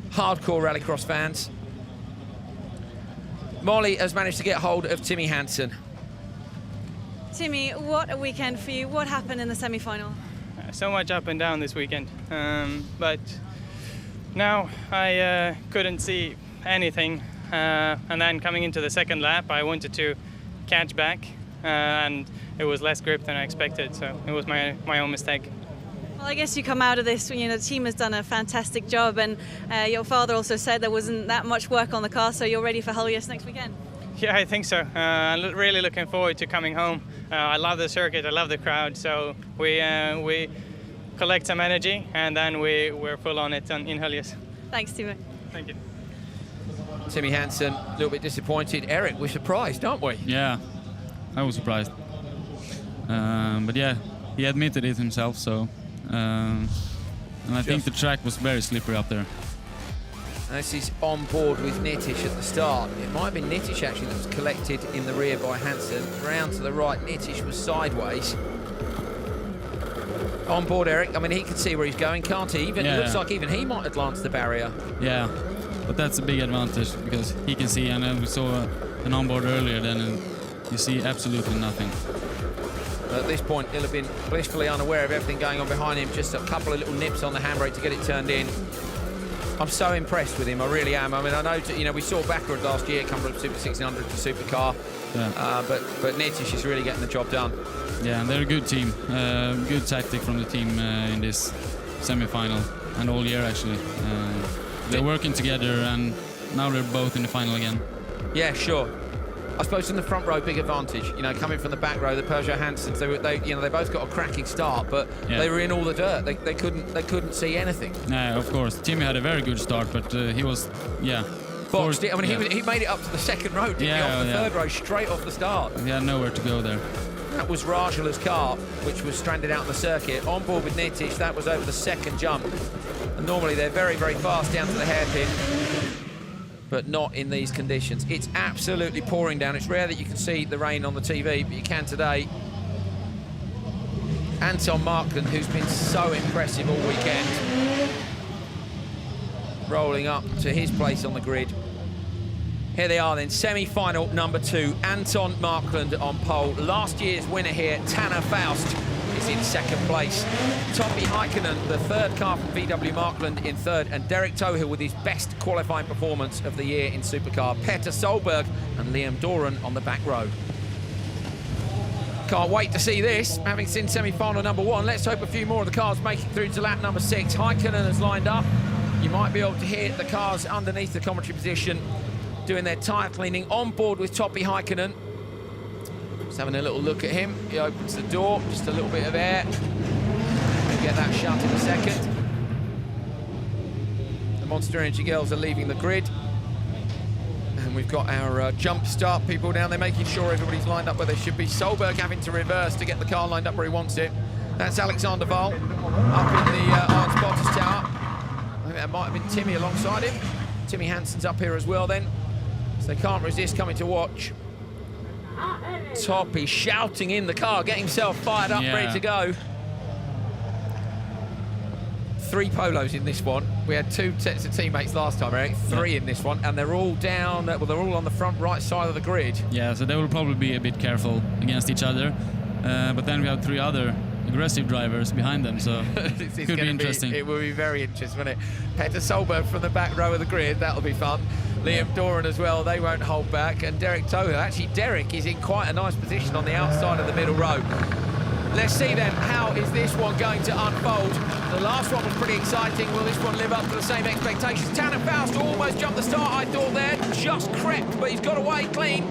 Hardcore rallycross fans. Molly has managed to get hold of Timmy Hansen. Timmy, what a weekend for you. What happened in the semi-final? So much up and down this weekend, but now I couldn't see anything, and then coming into the second lap I wanted to catch back, and it was less grip than I expected, so it was my own mistake. Well, I guess you come out of this, you know, the team has done a fantastic job, and your father also said there wasn't that much work on the car, so you're ready for Höljes next weekend? Yeah, I think so. I'm really looking forward to coming home. I love the circuit, I love the crowd, so we collect some energy, and then we're full on it in Höljes. Thanks, Timo. Thank you. Timmy Hansen, a little bit disappointed. Eric, we're surprised, aren't we? Yeah, I was surprised. But yeah, he admitted it himself, so... and I think the track was very slippery up there. This is on board with Nitish at the start. It might have been Nitish actually that was collected in the rear by Hansen. Round to the right, Nitish was sideways. On board, Eric. I mean, he can see where he's going, can't he? It looks like even he might have glanced the barrier. Yeah, but that's a big advantage because he can see, and we saw an onboard earlier, then you see absolutely nothing. At this point, he'll have been blissfully unaware of everything going on behind him. Just a couple of little nips on the handbrake to get it turned in. I'm so impressed with him, I really am. I mean, I know, you know, we saw Baccarad last year come from Super 1600 to Supercar, but Nitish is really getting the job done. Yeah, and they're a good team. Good tactic from the team in this semi-final and all year actually. They're working together, and now they're both in the final again. Yeah, sure. I suppose in the front row, big advantage. You know, coming from the back row, the Peugeot Hansons, they both got a cracking start, but they were in all the dirt. They couldn't see anything. No, of course. Timmy had a very good start, but he was, boxed it. I mean, he made it up to the second row, didn't he? Off the third row, straight off the start. He had nowhere to go there. That was Rajala's car, which was stranded out on the circuit. On board with Nitish, that was over the second jump. And normally they're very, very fast down to the hairpin, but not in these conditions. It's absolutely pouring down. It's rare that you can see the rain on the TV, but you can today. Anton Markland, who's been so impressive all weekend, rolling up to his place on the grid. Here they are then, semi-final number 2, Anton Markland on pole. Last year's winner here, Tanner Faust, is in second place. Tommi Heikkinen, the third car from VW Markland, in third, and Derek Tohill with his best qualifying performance of the year in Supercar. Petter Solberg and Liam Doran on the back row. Can't wait to see this, having seen semi-final number 1. Let's hope a few more of the cars make it through to lap number 6. Heikkinen has lined up. You might be able to hear the cars underneath the commentary position doing their tyre cleaning. On board with Tommi Heikkinen. Just having a little look at him. He opens the door, just a little bit of air. We'll get that shut in a second. The Monster Energy girls are leaving the grid. And we've got our jump start people down there, making sure everybody's lined up where they should be. Solberg having to reverse to get the car lined up where he wants it. That's Alexander Wahl up in the Arns Bottas tower. I think that might have been Timmy alongside him. Timmy Hanson's up here as well then. So they can't resist coming to watch. Toppy shouting in the car, getting himself fired up, ready to go. 3 polos in this one. We had 2 sets of teammates last time, Eric. 3 in this one, and they're all down, well, they're all on the front right side of the grid. Yeah, so they will probably be a bit careful against each other. But then we have 3 other aggressive drivers behind them, so it could be interesting. It will be very interesting, won't it? Petter Solberg from the back row of the grid, that'll be fun. Liam Doran as well, they won't hold back. And Derek Tohill, actually Derek is in quite a nice position on the outside of the middle row. Let's see then, how is this one going to unfold? The last one was pretty exciting. Will this one live up to the same expectations? Tanner Faust almost jumped the start, I thought there. Just crept, but he's got away clean.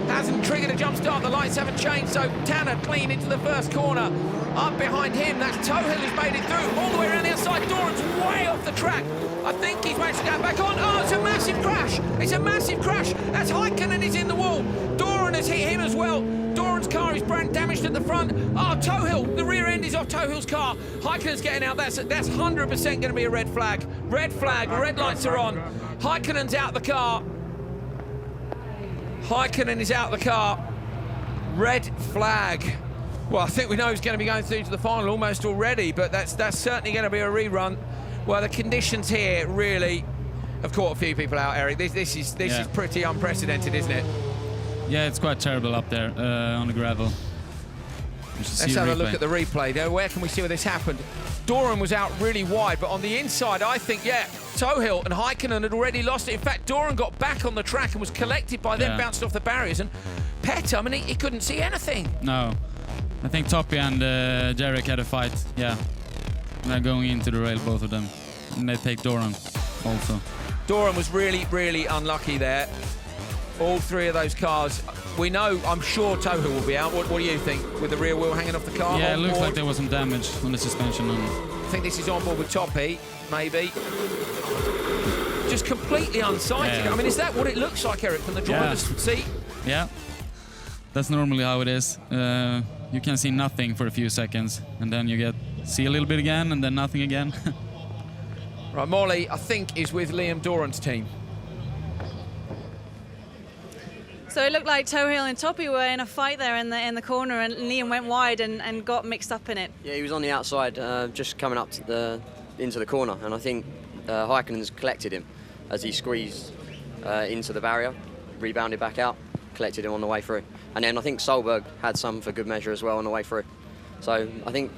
Hasn't triggered a jump start, the lights haven't changed, so Tanner clean into the first corner. Up behind him, that's Tohill who's made it through, all the way around the outside. Doran's way off the track. I think he's managed to get back on. Oh, it's a massive crash. It's a massive crash. That's Heikkinen is in the wall. Doran has hit him as well. Doran's car is brand damaged at the front. Oh, Tohill, the rear end is off Tohill's car. Heikkinen's getting out. That's 100% going to be a red flag. Red flag, red lights are on. Heikkinen's out the car. Heikkinen is out the car. Red flag. Well, I think we know he's going to be going through to the final almost already, but that's certainly going to be a rerun. Well, the conditions here really have caught a few people out, Eric. This is pretty unprecedented, isn't it? Yeah, it's quite terrible up there on the gravel. Let's have a look at the replay. There, where can we see where this happened? Doran was out really wide, but on the inside, I think, Tohill and Heikkinen had already lost it. In fact, Doran got back on the track and was collected by them, bounced off the barriers. And Petter, I mean, he couldn't see anything. No. I think Toppy and Derek had a fight, They're going into the rail, both of them. And they take Doran also. Doran was really, really unlucky there. All 3 of those cars. We know, I'm sure Tohill will be out. What do you think? With the rear wheel hanging off the car? Yeah, it looks like there was some damage on the suspension. I think this is on board with Toppy, maybe. Just completely unsighted. Yeah. I mean, is that what it looks like, Eric, from the driver's seat? Yeah. That's normally how it is. You can see nothing for a few seconds, and then you see a little bit again, and then nothing again. Right, Morley, I think, is with Liam Doran's team. So it looked like Tohill and Toppy were in a fight there in the corner, and Liam went wide and got mixed up in it. Yeah, he was on the outside, just coming up to into the corner, and I think Heikkinen's collected him as he squeezed into the barrier, rebounded back out, collected him on the way through. And then I think Solberg had some for good measure as well on the way through. So I think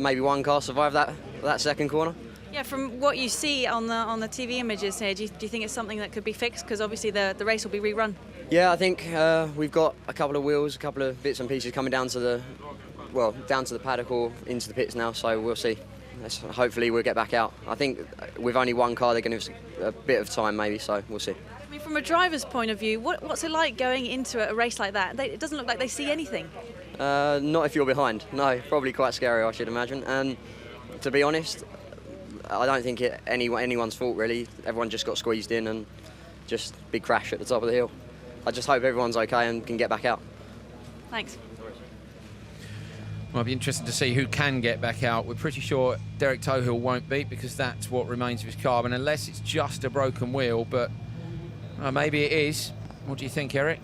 maybe one car survived that second corner. Yeah, from what you see on the TV images here, do you think it's something that could be fixed? Because obviously the race will be rerun. Yeah, I think we've got a couple of wheels, a couple of bits and pieces coming down to the paddock or into the pits now, so we'll see. Hopefully we'll get back out. I think with only one car, they're going to give us a bit of time maybe, so we'll see. I mean, from From a driver's point of view, what's it like going into a race like that? It doesn't look like they see anything. Not if you're behind. No, probably quite scary, I should imagine. And to be honest, I don't think anyone's fault really. Everyone just got squeezed in and just big crash at the top of the hill. I just hope everyone's okay and can get back out. Thanks. Might be interesting to see who can get back out. We're pretty sure Derek Tohill won't be, because that's what remains of his carbon, unless it's just a broken wheel, but maybe it is. What do you think, Eric?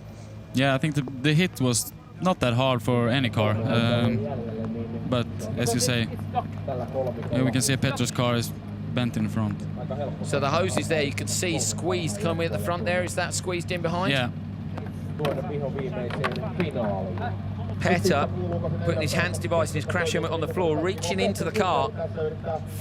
Yeah, I think the hit was not that hard for any car, but as you say, we can see Petro's car is bent in front. So the hose is there, you can see squeezed coming at the front there. Is that squeezed in behind? Yeah. Petter putting his hands device and his crash helmet on the floor, reaching into the car,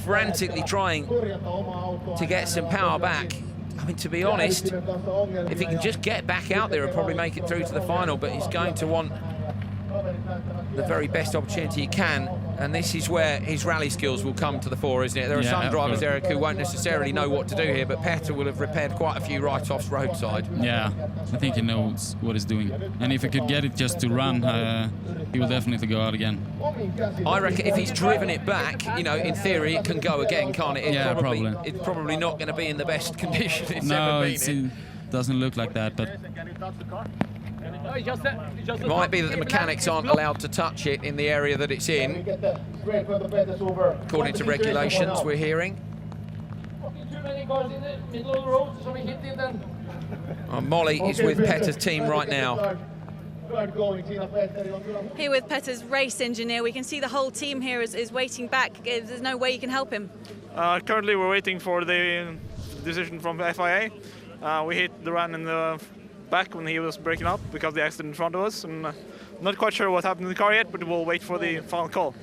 frantically trying to get some power back. I mean, to be honest, if he can just get back out there and probably make it through to the final, but he's going to want the very best opportunity he can, and this is where his rally skills will come to the fore, isn't it? There are some drivers, Eric, who won't necessarily know what to do here, but Petter will have repaired quite a few write-offs roadside. Yeah, I think he knows what he's doing. And if he could get it just to run, he will definitely go out again. I reckon if he's driven it back, you know, in theory, it can go again, can't it? Probably. It's probably not going to be in the best condition it's no, ever been in. It doesn't look like that, but... It might be that the mechanics aren't allowed to touch it in the area that it's in, according to regulations we're hearing. Molly is with Petter's team right now. Here with Petter's race engineer, we can see the whole team here is waiting back. There's no way you can help him. Currently we're waiting for the decision from the FIA. We hit the run in the back when he was breaking up because the accident in front of us, and not quite sure what happened in the car yet, but we'll wait for the final call.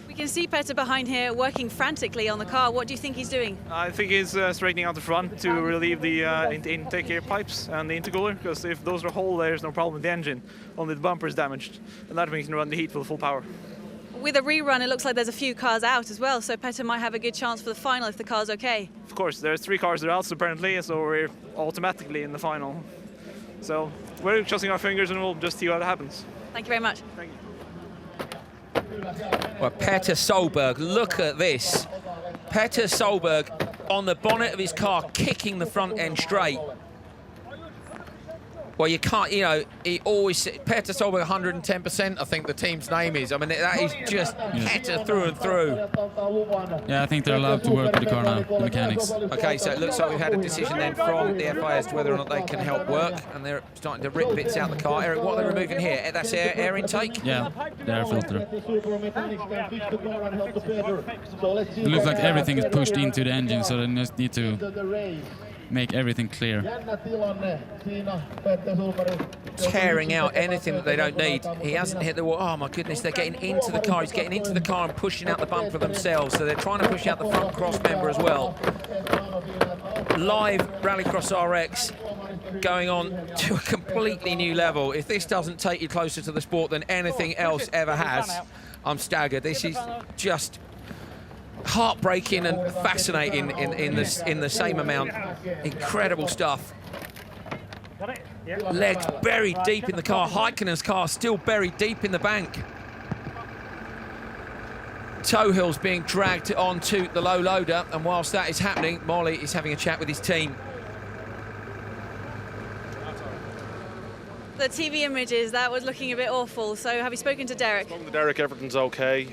We can see Petter behind here working frantically on the car. What do you think he's doing? I think he's straightening out the front to relieve the intake air pipes and the intercooler, because if those are whole, there's no problem with the engine, only the bumper is damaged, and that means he can run the heat with full power. With a rerun, it looks like there's a few cars out as well, so Petter might have a good chance for the final if the car's okay. Of course, there's 3 cars that are out apparently, so we're automatically in the final. So we're crossing our fingers and we'll just see what happens. Thank you very much. Thank you. Well, Petter Solberg, look at this. Petter Solberg on the bonnet of his car, kicking the front end straight. Well, you can't, you know, he always, Petter Solberg 110%, I think the team's name is. I mean, that is just Petter through and through. Yeah, I think they're allowed to work with the car now, the mechanics. Okay, so it looks like we've had a decision then from the FIA as to whether or not they can help work, and they're starting to rip bits out the car. Eric, what are they removing here? That's air intake? Yeah, the air filter. It looks like everything is pushed into the engine, so they just need to make everything clear. Tearing out anything that they don't need. He hasn't hit the wall. Oh my goodness, they're getting into the car. He's getting into the car and pushing out the bumper themselves, so they're trying to push out the front cross member as well. Live Rallycross RX going on to a completely new level. If this doesn't take you closer to the sport than anything else ever has, I'm staggered. This is just heartbreaking and fascinating in the same amount. Incredible stuff. Legs buried deep in the car. Heikkinen's car still buried deep in the bank. Tohill's being dragged onto the low loader, and whilst that is happening, Molly is having a chat with his team. The TV images, that was looking a bit awful. So have you spoken to Derek? Spoken to Derek, everything's okay.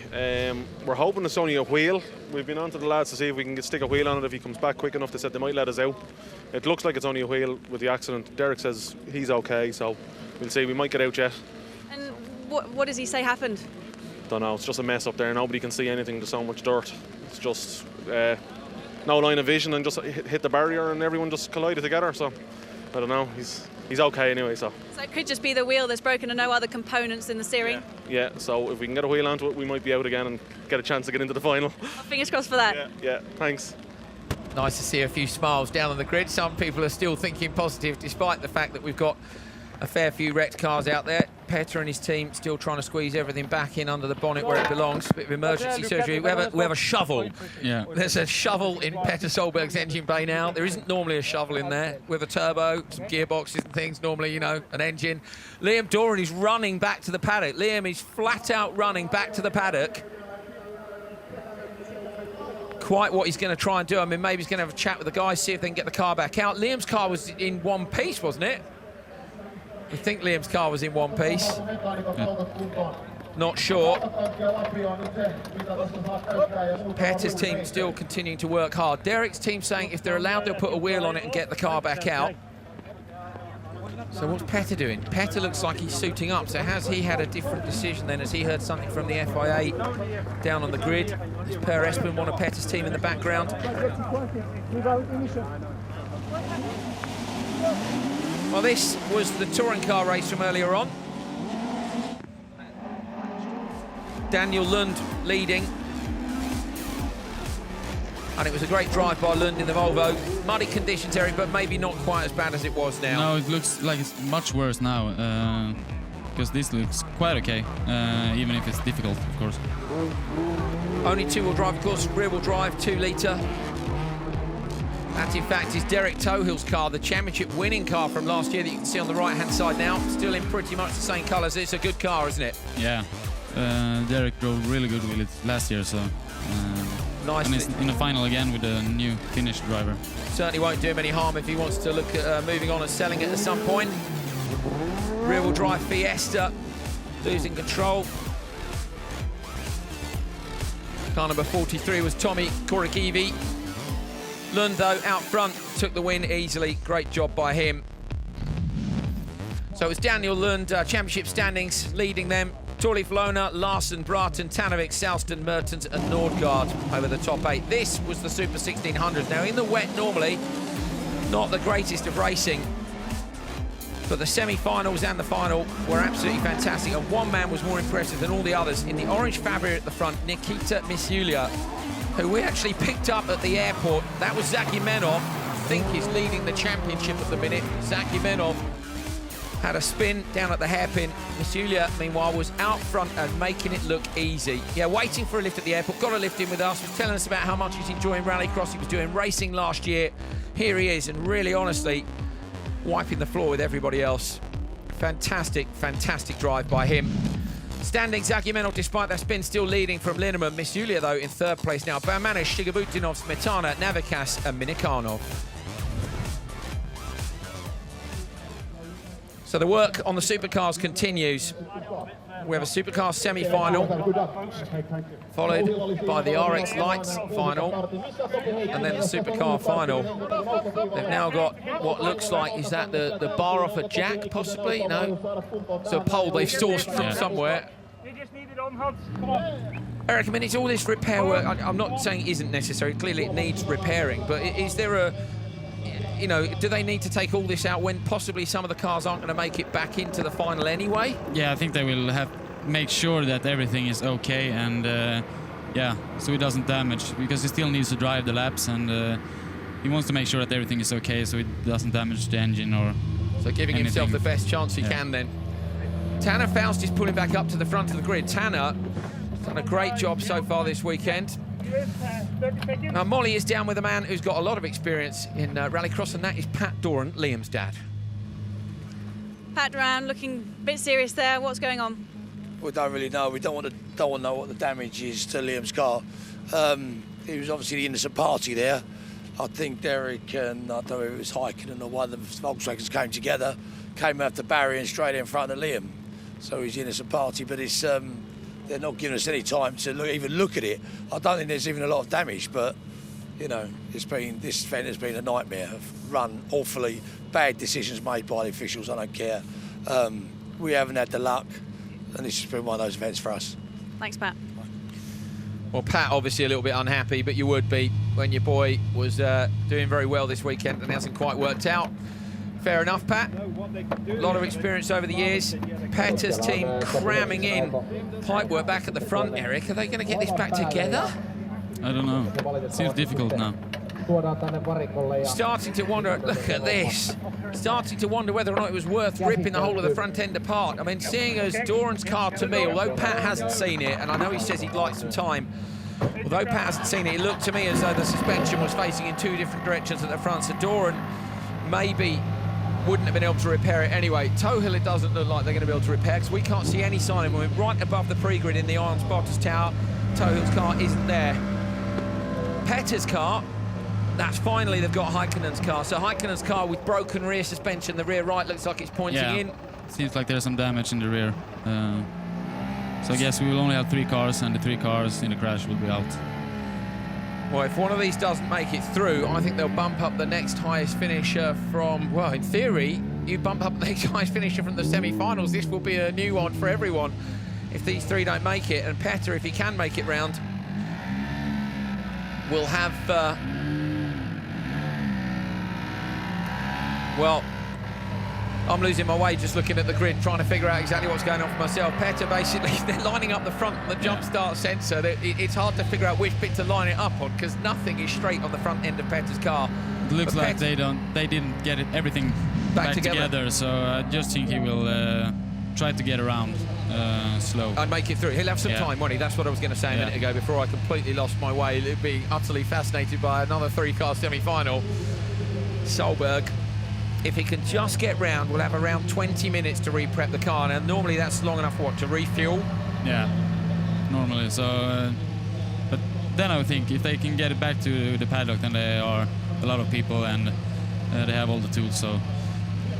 We're hoping it's only a wheel. We've been on to the lads to see if we can stick a wheel on it if he comes back quick enough. They said they might let us out. It looks like it's only a wheel with the accident. Derek says he's okay, so we'll see. We might get out yet. And what does he say happened? Don't know, it's just a mess up there. Nobody can see anything, there's so much dirt. It's just no line of vision, and just hit the barrier and everyone just collided together, so I don't know. He's okay anyway, so. So it could just be the wheel that's broken and no other components in the steering? Yeah, so if we can get a wheel onto it, we might be out again and get a chance to get into the final. Well, fingers crossed for that. Yeah, thanks. Nice to see a few smiles down on the grid. Some people are still thinking positive, despite the fact that we've got a fair few wrecked cars out there. Petter and his team still trying to squeeze everything back in under the bonnet where it belongs. A bit of emergency surgery. We have a shovel. Yeah. There's a shovel in Petter Solberg's engine bay now. There isn't normally a shovel in there, with a turbo, some gearboxes and things. Normally, you know, an engine. Liam Doran is running back to the paddock. Liam is flat out running back to the paddock. Quite what he's going to try and do. I mean, maybe he's going to have a chat with the guys, see if they can get the car back out. Liam's car was in one piece, wasn't it? I think Liam's car was in one piece. Not sure. Petter's team still continuing to work hard. Derek's team saying if they're allowed, they'll put a wheel on it and get the car back out. So what's Petter doing? Petter looks like he's suiting up. So has he had a different decision then? Has he heard something from the FIA down on the grid? Is Per Espen one of Petter's team in the background? Well, this was the touring car race from earlier on. Daniel Lund leading. And it was a great drive by Lund in the Volvo. Muddy conditions, Eric, but maybe not quite as bad as it was now. No, it looks like it's much worse now. Because this looks quite okay, even if it's difficult, of course. Only two-wheel drive, of course, rear-wheel drive, 2-litre. That, in fact, is Derek Tohill's car, the championship winning car from last year that you can see on the right-hand side now. Still in pretty much the same colours. It's a good car, isn't it? Yeah. Derek drove really good with it last year, so... Nice. And he's in the final again with a new Finnish driver. Certainly won't do him any harm if he wants to look at moving on and selling it at some point. Rear-wheel drive Fiesta, losing control. Car number 43 was Tommy Korakivi. Lund, though, out front, took the win easily. Great job by him. So it was Daniel Lund, championship standings, leading them. Torleif Lona, Larsen, Bratton, Tanovic, Salston, Mertens and Nordgaard over the top 8. This was the Super 1600. Now, in the wet, normally, not the greatest of racing, but the semi-finals and the final were absolutely fantastic, and one man was more impressive than all the others. In the orange Fabia at the front, Nikita Misulia, who we actually picked up at the airport. That was Zakimenov, I think he's leading the championship at the minute. Zakimenov had a spin down at the hairpin. Misulia, meanwhile, was out front and making it look easy. Yeah, waiting for a lift at the airport. Got a lift in with us. Was telling us about how much he's enjoying rallycross. He was doing racing last year. Here he is, and really, honestly, wiping the floor with everybody else. Fantastic, fantastic drive by him. Standing, Zakimenov, despite that spin, still leading from Linneman. Misulia, though, in third place now. Baumanis, Shigabutinov, Smetana, Navikas and Minikanov. So the work on the supercars continues. We have a supercar semi-final, followed by the RX Lights final, and then the supercar final. They've now got what looks like, is that the bar off a jack, possibly? No? So a pole they've sourced from somewhere. Eric, I mean, it's all this repair work. I'm not saying it isn't necessary. Clearly it needs repairing, but is there a... You know, do they need to take all this out when possibly some of the cars aren't going to make it back into the final anyway? Yeah, I think they will have make sure that everything is okay and yeah, so it doesn't damage, because he still needs to drive the laps, and he wants to make sure that everything is okay so it doesn't damage the engine or so giving anything. Himself the best chance he can then. Tanner Faust is pulling back up to the front of the grid. Tanner has done a great job so far this weekend. Now, Molly is down with a man who's got a lot of experience in rallycross, and that is Pat Doran, Liam's dad. Pat Doran looking a bit serious there. What's going on? We don't really know. We don't want to know what the damage is to Liam's car. He was obviously the innocent party there. I think Derek and I don't know if it was Heikkinen or one of the Volkswagens came together, came out the barrier and straight in front of Liam. So he's the innocent party, but it's they're not giving us any time to even look at it. I don't think there's even a lot of damage, but you know, this event has been a nightmare. Run awfully, bad decisions made by the officials. I don't care. We haven't had the luck, and this has been one of those events for us. Thanks, Pat. Well, Pat obviously a little bit unhappy, but you would be when your boy was doing very well this weekend and hasn't quite worked out. Fair enough, Pat. A lot of experience over the years. Petter's team cramming in. Pipework back at the front, Eric. Are they going to get this back together? I don't know. It seems difficult now. tuodaan tänne varikolle. Starting to wonder, look at this. Starting to wonder whether or not it was worth ripping the whole of the front end apart. I mean, seeing as Doran's car to me, although Pat hasn't seen it, and I know he says he'd like some time, although Pat hasn't seen it, it looked to me as though the suspension was facing in two different directions at the front, so Doran maybe wouldn't have been able to repair it anyway. Tohill, it doesn't look like they're going to be able to repair, because we can't see any sign of him. We're right above the pre-grid in the iron spotters tower. Tohill's car isn't there. Petter's car, that's finally they've got Häikkönen's car. So Häikkönen's car with broken rear suspension, the rear right looks like it's pointing in. Seems like there's some damage in the rear. So I guess we will only have 3 cars, and the 3 cars in the crash will be out. Well, if one of these doesn't make it through, I think they'll bump up the next highest finisher from, well, in theory, you bump up the next highest finisher from the semi-finals. This will be a new one for everyone if these 3 don't make it. And Petter, if he can make it round, will have, well, I'm losing my way just looking at the grid, trying to figure out exactly what's going on for myself. Petter, basically, they're lining up the front on the jump start sensor. It's hard to figure out which bit to line it up on, because nothing is straight on the front end of Petter's car. It looks like they didn't get everything back together, so I just think he will try to get around slow. And make it through. He'll have some time, won't he? That's what I was going to say a minute ago before I completely lost my way, being utterly fascinated by another 3-car semi-final. Solberg, if he can just get round, we'll have around 20 minutes to re-prep the car. Now, normally that's long enough for what, to refuel? Yeah, normally. So, but then I would think if they can get it back to the paddock, then they are a lot of people and they have all the tools. So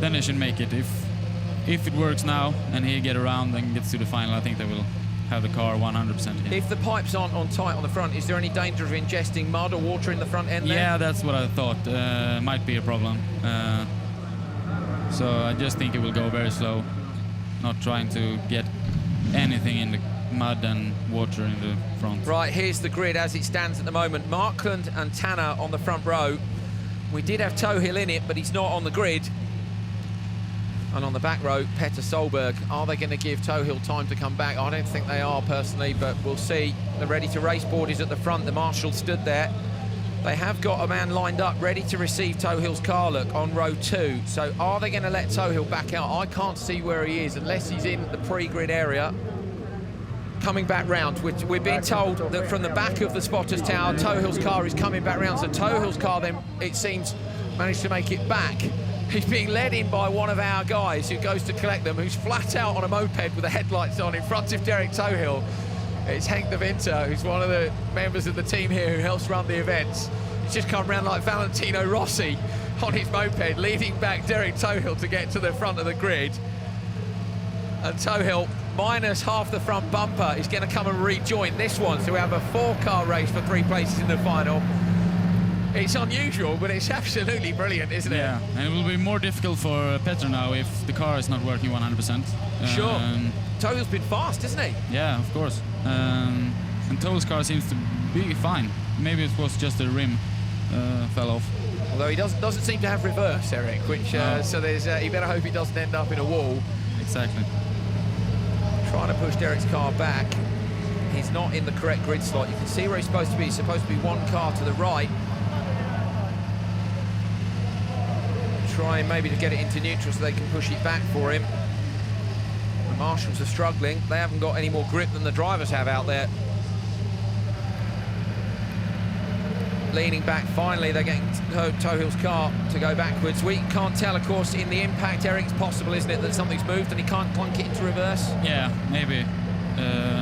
then they should make it. If it works now and he get around and gets to the final, I think they will have the car 100% here. If the pipes aren't on tight on the front, is there any danger of ingesting mud or water in the front end there? Yeah, that's what I thought. Might be a problem. So I just think it will go very slow, not trying to get anything in the mud and water in the front. Right, here's the grid as it stands at the moment. Markland and Tanner on the front row. We did have Tohill in it, but he's not on the grid. And on the back row, Petter Solberg. Are they going to give Tohill time to come back? I don't think they are, personally, but we'll see. The ready-to-race board is at the front. The marshal stood there. They have got a man lined up ready to receive Tohill's car, look, on row 2. So are they going to let Tohill back out? I can't see where he is unless he's in the pre-grid area. Coming back round, we're being told that from the back of the spotters tower, Tohill's car is coming back round. So Tohill's car then, it seems, managed to make it back. He's being led in by one of our guys who goes to collect them, who's flat out on a moped with the headlights on in front of Derek Tohill. It's Henk de Winter, who's one of the members of the team here who helps run the events. He's just come around like Valentino Rossi on his moped, leading back Derek Tohill to get to the front of the grid. And Tohill, minus half the front bumper, is going to come and rejoin this one. So we have a 4-car race for 3 places in the final. It's unusual, but it's absolutely brilliant, isn't it? Yeah, and it will be more difficult for Petter now if the car is not working 100%. Sure. Tohill's been fast, isn't he? Yeah, of course. And Tohill's car seems to be fine. Maybe it was just the rim fell off. Although he doesn't seem to have reverse, Eric, which so there's you better hope he doesn't end up in a wall. Exactly. Trying to push Derek's car back. He's not in the correct grid slot. You can see where he's supposed to be. He's supposed to be 1 car to the right. Trying maybe to get it into neutral so they can push it back for him. The marshals are struggling. They haven't got any more grip than the drivers have out there. Leaning back, finally they're getting Tohill's car to go backwards. We can't tell, of course, in the impact, Eric, it's possible, isn't it, that something's moved and he can't clunk it into reverse? Yeah, maybe.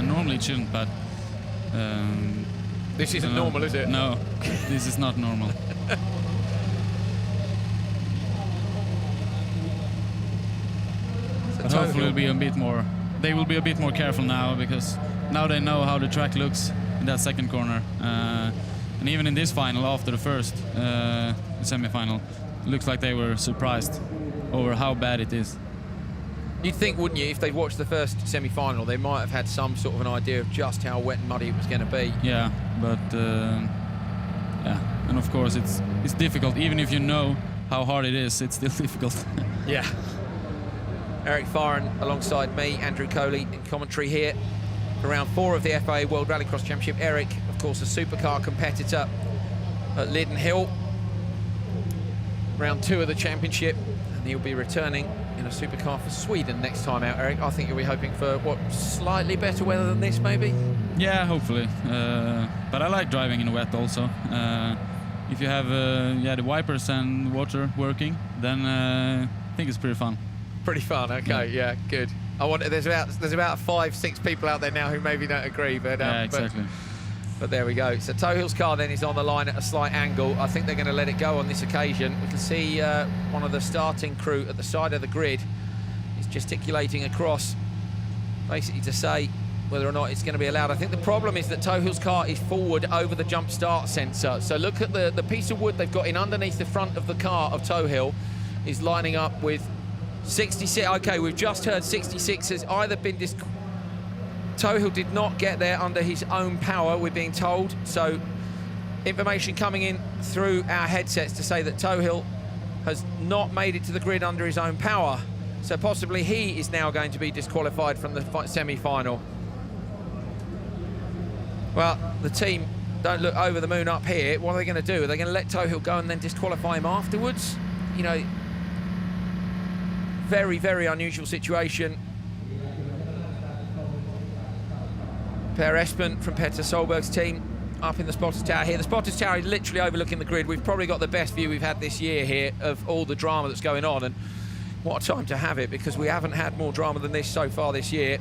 Normally it shouldn't, but... this isn't normal, is it? No, this is not normal. But hopefully it'll be a bit more. They will be a bit more careful now, because now they know how the track looks in that second corner. And even in this final, after the first semi-final, it looks like they were surprised over how bad it is. You'd think, wouldn't you, if they'd watched the first semi-final, they might have had some sort of an idea of just how wet and muddy it was going to be. Yeah, but yeah, and of course it's difficult. Even if you know how hard it is, it's still difficult. Yeah. Eric Farren alongside me, Andrew Coley in commentary here for round 4 of the FIA World Rallycross Championship. Eric, of course, a supercar competitor. at Lydden Hill. Round 2 of the championship, and he'll be returning in a supercar for Sweden next time out, Eric. I think you'll be hoping for, what, slightly better weather than this, maybe? Yeah, hopefully. But I like driving in wet also. If you have the wipers and water working, then I think it's pretty fun. Pretty fun, okay, yeah, good. There's about 5-6 people out there now who maybe don't agree, but yeah, exactly. But there we go. So Tohill's car then is on the line at a slight angle. I think they're going to let it go on this occasion. We can see one of the starting crew at the side of the grid is gesticulating across, basically to say whether or not it's going to be allowed. I think the problem is that Tohill's car is forward over the jump start sensor. So look at the piece of wood they've got in underneath the front of the car of Tohill is lining up with 66. Okay, we've just heard 66 has either been Tohill did not get there under his own power, we're being told. So information coming in through our headsets to say that Tohill has not made it to the grid under his own power. So possibly he is now going to be disqualified from the semi-final. Well, the team don't look over the moon up here. What are they going to do? Are they going to let Tohill go and then disqualify him afterwards? You know, very, very unusual situation. Per Espen from Petter Solberg's team up in the spotters tower here. The spotters tower is literally overlooking the grid. We've probably got the best view we've had this year here of all the drama that's going on, and what a time to have it, because we haven't had more drama than this so far this year.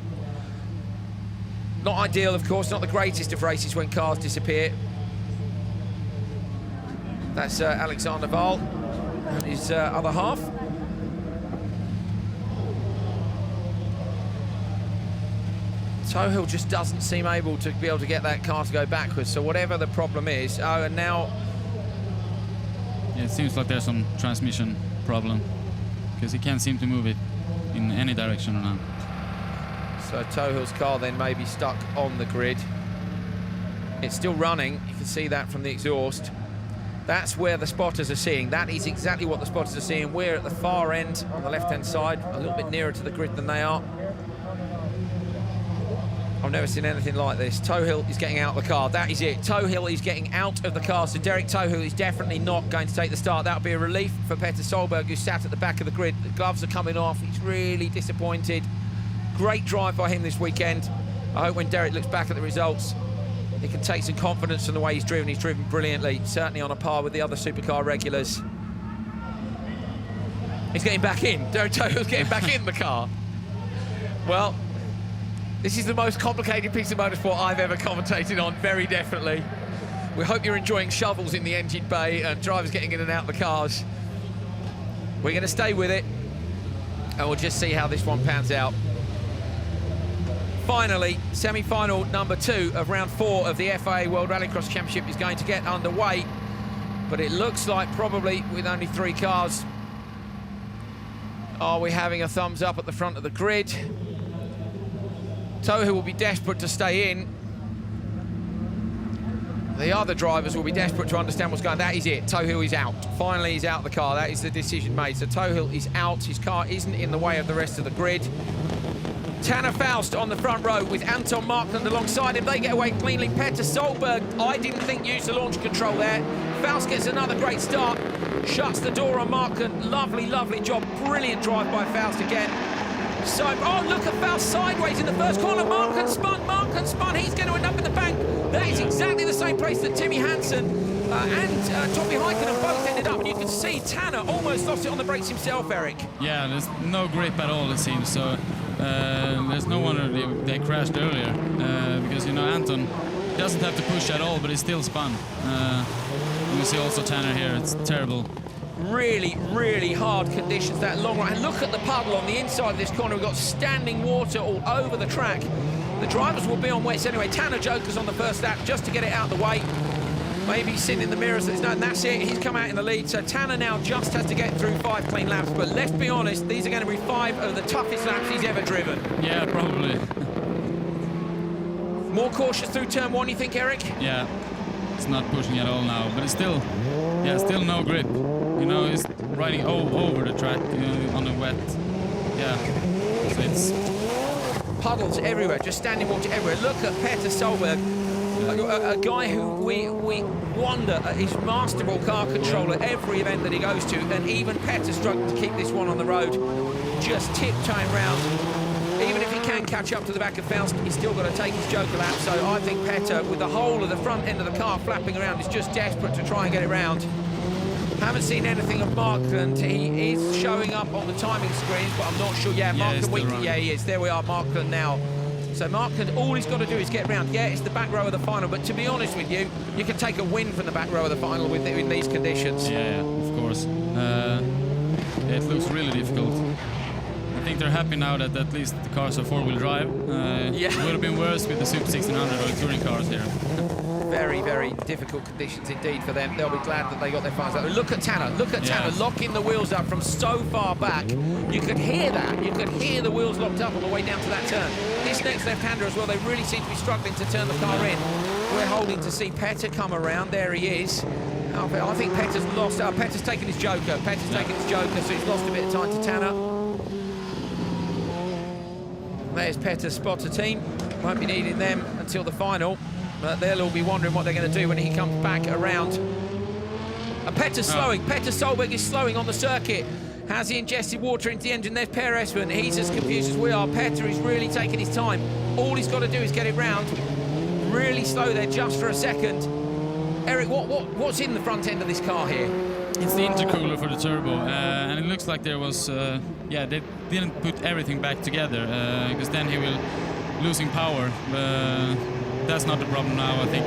Not ideal, of course, not the greatest of races when cars disappear. That's Alexander Wahl and his other half. Tohill just doesn't seem able to get that car to go backwards, so whatever the problem is. Oh, and now... Yeah, it seems like there's some transmission problem, because he can't seem to move it in any direction now. So Tohill's car then may be stuck on the grid. It's still running, you can see that from the exhaust. That's where the spotters are seeing. That is exactly what the spotters are seeing. We're at the far end on the left-hand side, a little bit nearer to the grid than they are. I've never seen anything like this. Tohill is getting out of the car. That is it. Tohill is getting out of the car. So Derek Tohill is definitely not going to take the start. That would be a relief for Petter Solberg, who sat at the back of the grid. The gloves are coming off. He's really disappointed. Great drive by him this weekend. I hope when Derek looks back at the results, he can take some confidence from the way he's driven. He's driven brilliantly, certainly on a par with the other supercar regulars. He's getting back in. Derek Tohill's getting back in the car. Well, this is the most complicated piece of motorsport I've ever commentated on, very definitely. We hope you're enjoying shovels in the engine bay and drivers getting in and out of the cars. We're going to stay with it, and we'll just see how this one pans out. Finally, semi-final number 2 of round 4 of the FIA World Rallycross Championship is going to get underway, but it looks like probably with only 3 cars. Are we having a thumbs up at the front of the grid? Tohill will be desperate to stay in. The other drivers will be desperate to understand what's going on. That is it. Tohill is out. Finally, he's out of the car. That is the decision made. So Tohill is out. His car isn't in the way of the rest of the grid. Tanner Faust on the front row with Anton Markland alongside him. They get away cleanly. Petter Solberg, I didn't think used the launch control there. Faust gets another great start. Shuts the door on Markland. Lovely, lovely job. Brilliant drive by Faust again. So, oh, look at Faust sideways in the first corner. Markland spun. He's going to end up in the bank. That is exactly the same place that Timmy Hansen and Tommy Heikkinen both ended up. And you can see Tanner almost lost it on the brakes himself, Eric. Yeah, there's no grip at all, it seems. So there's no wonder they crashed earlier. Because, you know, Anton doesn't have to push at all, but he still spun. You see also Tanner here. It's terrible. Really, really hard conditions, that long run. And look at the puddle on the inside of this corner. We've got standing water all over the track. The drivers will be on wets anyway. Tanner Jokers on the first lap just to get it out of the way. Maybe he's sitting in the mirror, so no, and that's it. He's come out in the lead. So Tanner now just has to get through 5 clean laps. But let's be honest, these are going to be 5 of the toughest laps he's ever driven. Yeah, probably. More cautious through turn 1, you think, Eric? Yeah, it's not pushing at all now, but it's still, yeah, still no grip. You know, he's riding over the track, you know, on a wet, yeah, so it's... Puddles everywhere, just standing water everywhere. Look at Petter Solberg. A guy who we wonder at his masterful car control at every event that he goes to, and even Petter struggled to keep this one on the road, just tiptoeing round. Even if he can catch up to the back of Faust, he's still got to take his joker lap. So I think Petter, with the whole of the front end of the car flapping around, is just desperate to try and get it round. Haven't seen anything of Markland. He is showing up on the timing screens, but I'm not sure. Yeah, Markland. Yeah, he is. There we are, Markland now. So Markland, all he's got to do is get round. Yeah, it's the back row of the final, but to be honest with you, you can take a win from the back row of the final in these conditions. Yeah, of course. It looks really difficult. I think they're happy now that at least the cars are four-wheel drive. It would have been worse with the Super 1600 or touring cars here. Very, very difficult conditions indeed for them. They'll be glad that they got their finals out. Look at Tanner. Look at Tanner locking the wheels up from so far back. You could hear that. You could hear the wheels locked up on the way down to that turn. This next left-hander as well, they really seem to be struggling to turn the car in. We're holding to see Petter come around. There he is. I think Petter's lost. Petter's taken his joker. Petter's taken his joker, so he's lost a bit of time to Tanner. There's Petter's spotter team. Won't be needing them until the final. But they'll all be wondering what they're going to do when he comes back around. And Petter's slowing. Petter Solberg is slowing on the circuit. Has he ingested water into the engine? There's Per Espen. He's as confused as we are. Petter is really taking his time. All he's got to do is get it round. Really slow there just for a second. Eric, what's in the front end of this car here? It's the intercooler for the turbo, and it looks like there was, they didn't put everything back together, because then he will losing power. That's not the problem now, I think.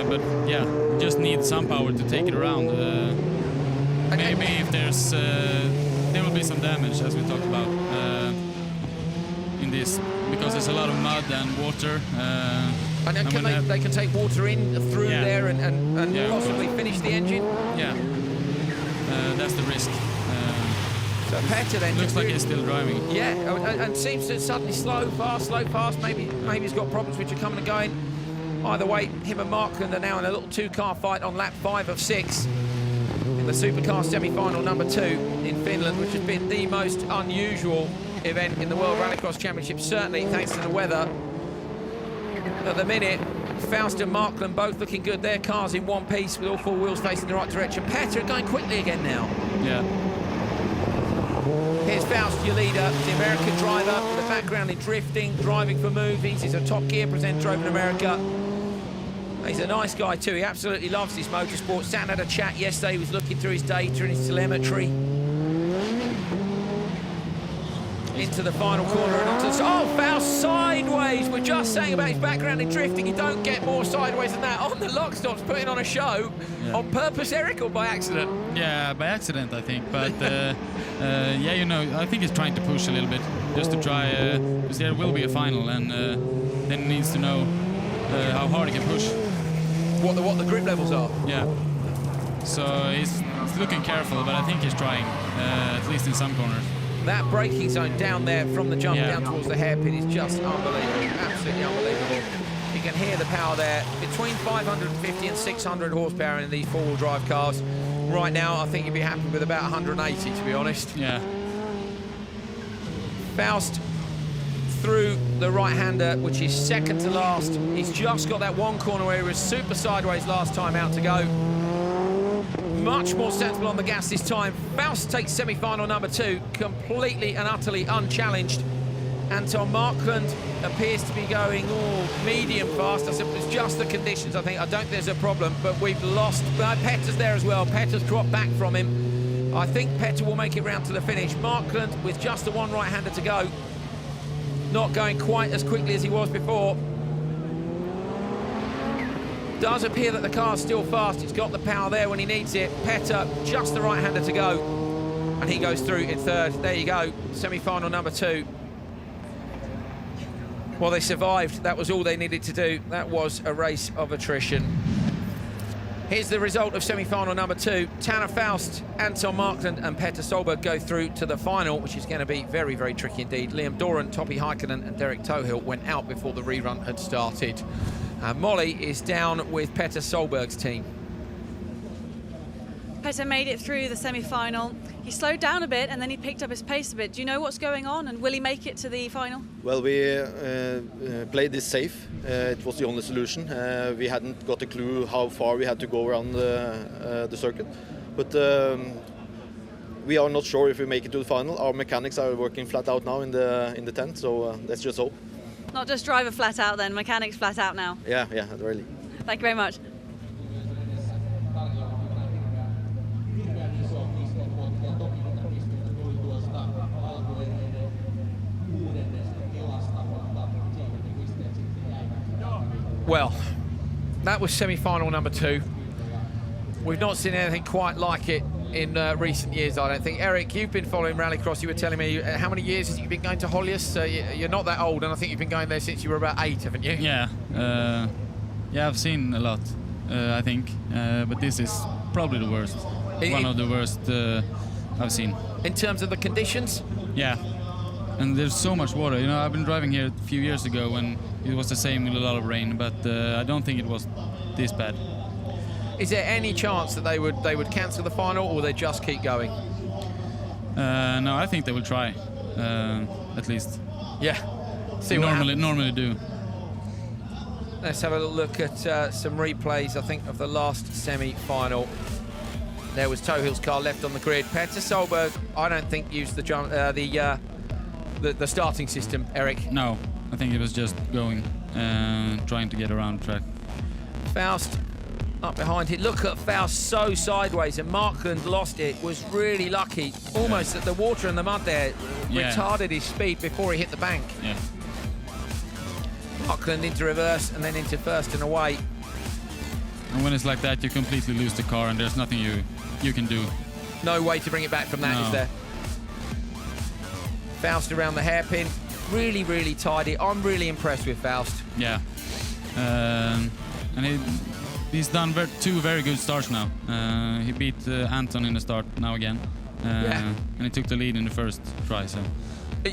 But yeah, just need some power to take it around. Maybe if there's, there will be some damage, as we talked about, in this, because there's a lot of mud and water. And they can take water in through there and possibly finish the engine? Yeah, that's the risk. So Petter then looks like he's still driving. Yeah, and seems to suddenly slow fast. Maybe he's got problems which are coming and going. Either way, him and Markland are now in a little two-car fight on lap 5 of 6 in the Supercar semi-final number 2 in Finland, which has been the most unusual event in the World Rallycross Championship, certainly thanks to the weather. At the minute, Faust and Markland both looking good. Their cars in one piece with all four wheels facing the right direction. Petter going quickly again now. Yeah. Here's Faust, your leader, the American driver with a background in drifting, driving for movies. He's a Top Gear presenter over in America. He's a nice guy too. He absolutely loves his motorsport. Sat had a chat yesterday. He was looking through his data and his telemetry. Into the final corner and onto the... Oh, Faust sideways! We're just saying about his background in drifting. You don't get more sideways than that. On the lock stops, putting on a show. On purpose, Eric, or by accident? Yeah, by accident, I think. But, yeah, you know, I think he's trying to push a little bit, just to try... because there will be a final, and then he needs to know how hard he can push. What the grip levels are? Yeah. So he's looking careful, but I think he's trying, at least in some corners. That braking zone down there from the jump down towards the hairpin is just unbelievable, absolutely unbelievable. You can hear the power there. Between 550 and 600 horsepower in these four-wheel drive cars. Right now, I think you'd be happy with about 180, to be honest. Yeah. Faust through the right-hander, which is second to last. He's just got that one corner where he was super sideways last time out to go. Much more sensible on the gas this time. Faust takes semi-final number 2, completely and utterly unchallenged. Anton Markland appears to be going medium fast. I said it's just the conditions. I don't think there's a problem, but we've lost. Petter's there as well. Petter's dropped back from him. I think Petter will make it round to the finish. Markland with just the one right-hander to go. Not going quite as quickly as he was before. Does appear that the car's still fast. It's got the power there when he needs it. Petter, just the right-hander to go. And he goes through in third. There you go, semi-final number 2. Well, they survived. That was all they needed to do. That was a race of attrition. Here's the result of semi-final number 2. Tanner Faust, Anton Markland and Petter Solberg go through to the final, which is going to be very, very tricky indeed. Liam Doran, Topi Heikkinen and Derek Tohill went out before the rerun had started. Molly is down with Petter Solberg's team. Petter made it through the semi-final. He slowed down a bit and then he picked up his pace a bit. Do you know what's going on, and will he make it to the final? Well, we played this safe. It was the only solution. We hadn't got a clue how far we had to go around the circuit. But we are not sure if we make it to the final. Our mechanics are working flat out now in the tent, so let's just hope. Not just driver flat out then, mechanics flat out now. Yeah, really. Thank you very much. Well, that was semi-final number 2. We've not seen anything quite like it in recent years, I don't think. Eric, you've been following Rallycross. You were telling me, how many years has you been going to Hollius? You're not that old, and I think you've been going there since you were about 8, haven't you? Yeah, yeah, I've seen a lot, I think, but this is probably the worst. One of the worst I've seen. In terms of the conditions? Yeah, and there's so much water. You know, I've been driving here a few years ago when it was the same with a lot of rain, but I don't think it was this bad. Is there any chance that they would cancel the final, or they just keep going? No, I think they will try, at least. Yeah. See what normally do. Let's have a look at some replays, I think, of the last semi-final. There was Tohill's car left on the grid. Petter Solberg, I don't think, used the starting system, Eric. No, I think it was just going, trying to get around the track. Faust up behind it. Look at Faust so sideways, and Markland lost it. Was really lucky. Almost that the water and the mud there retarded his speed before he hit the bank. Yeah. Markland into reverse and then into first and away. And when it's like that, you completely lose the car, and there's nothing you can do. No way to bring it back from that, is there? Faust around the hairpin. Really, really tidy. I'm really impressed with Faust. Yeah. And he's done two very good starts now. He beat Anton in the start now again. And he took the lead in the first try. So.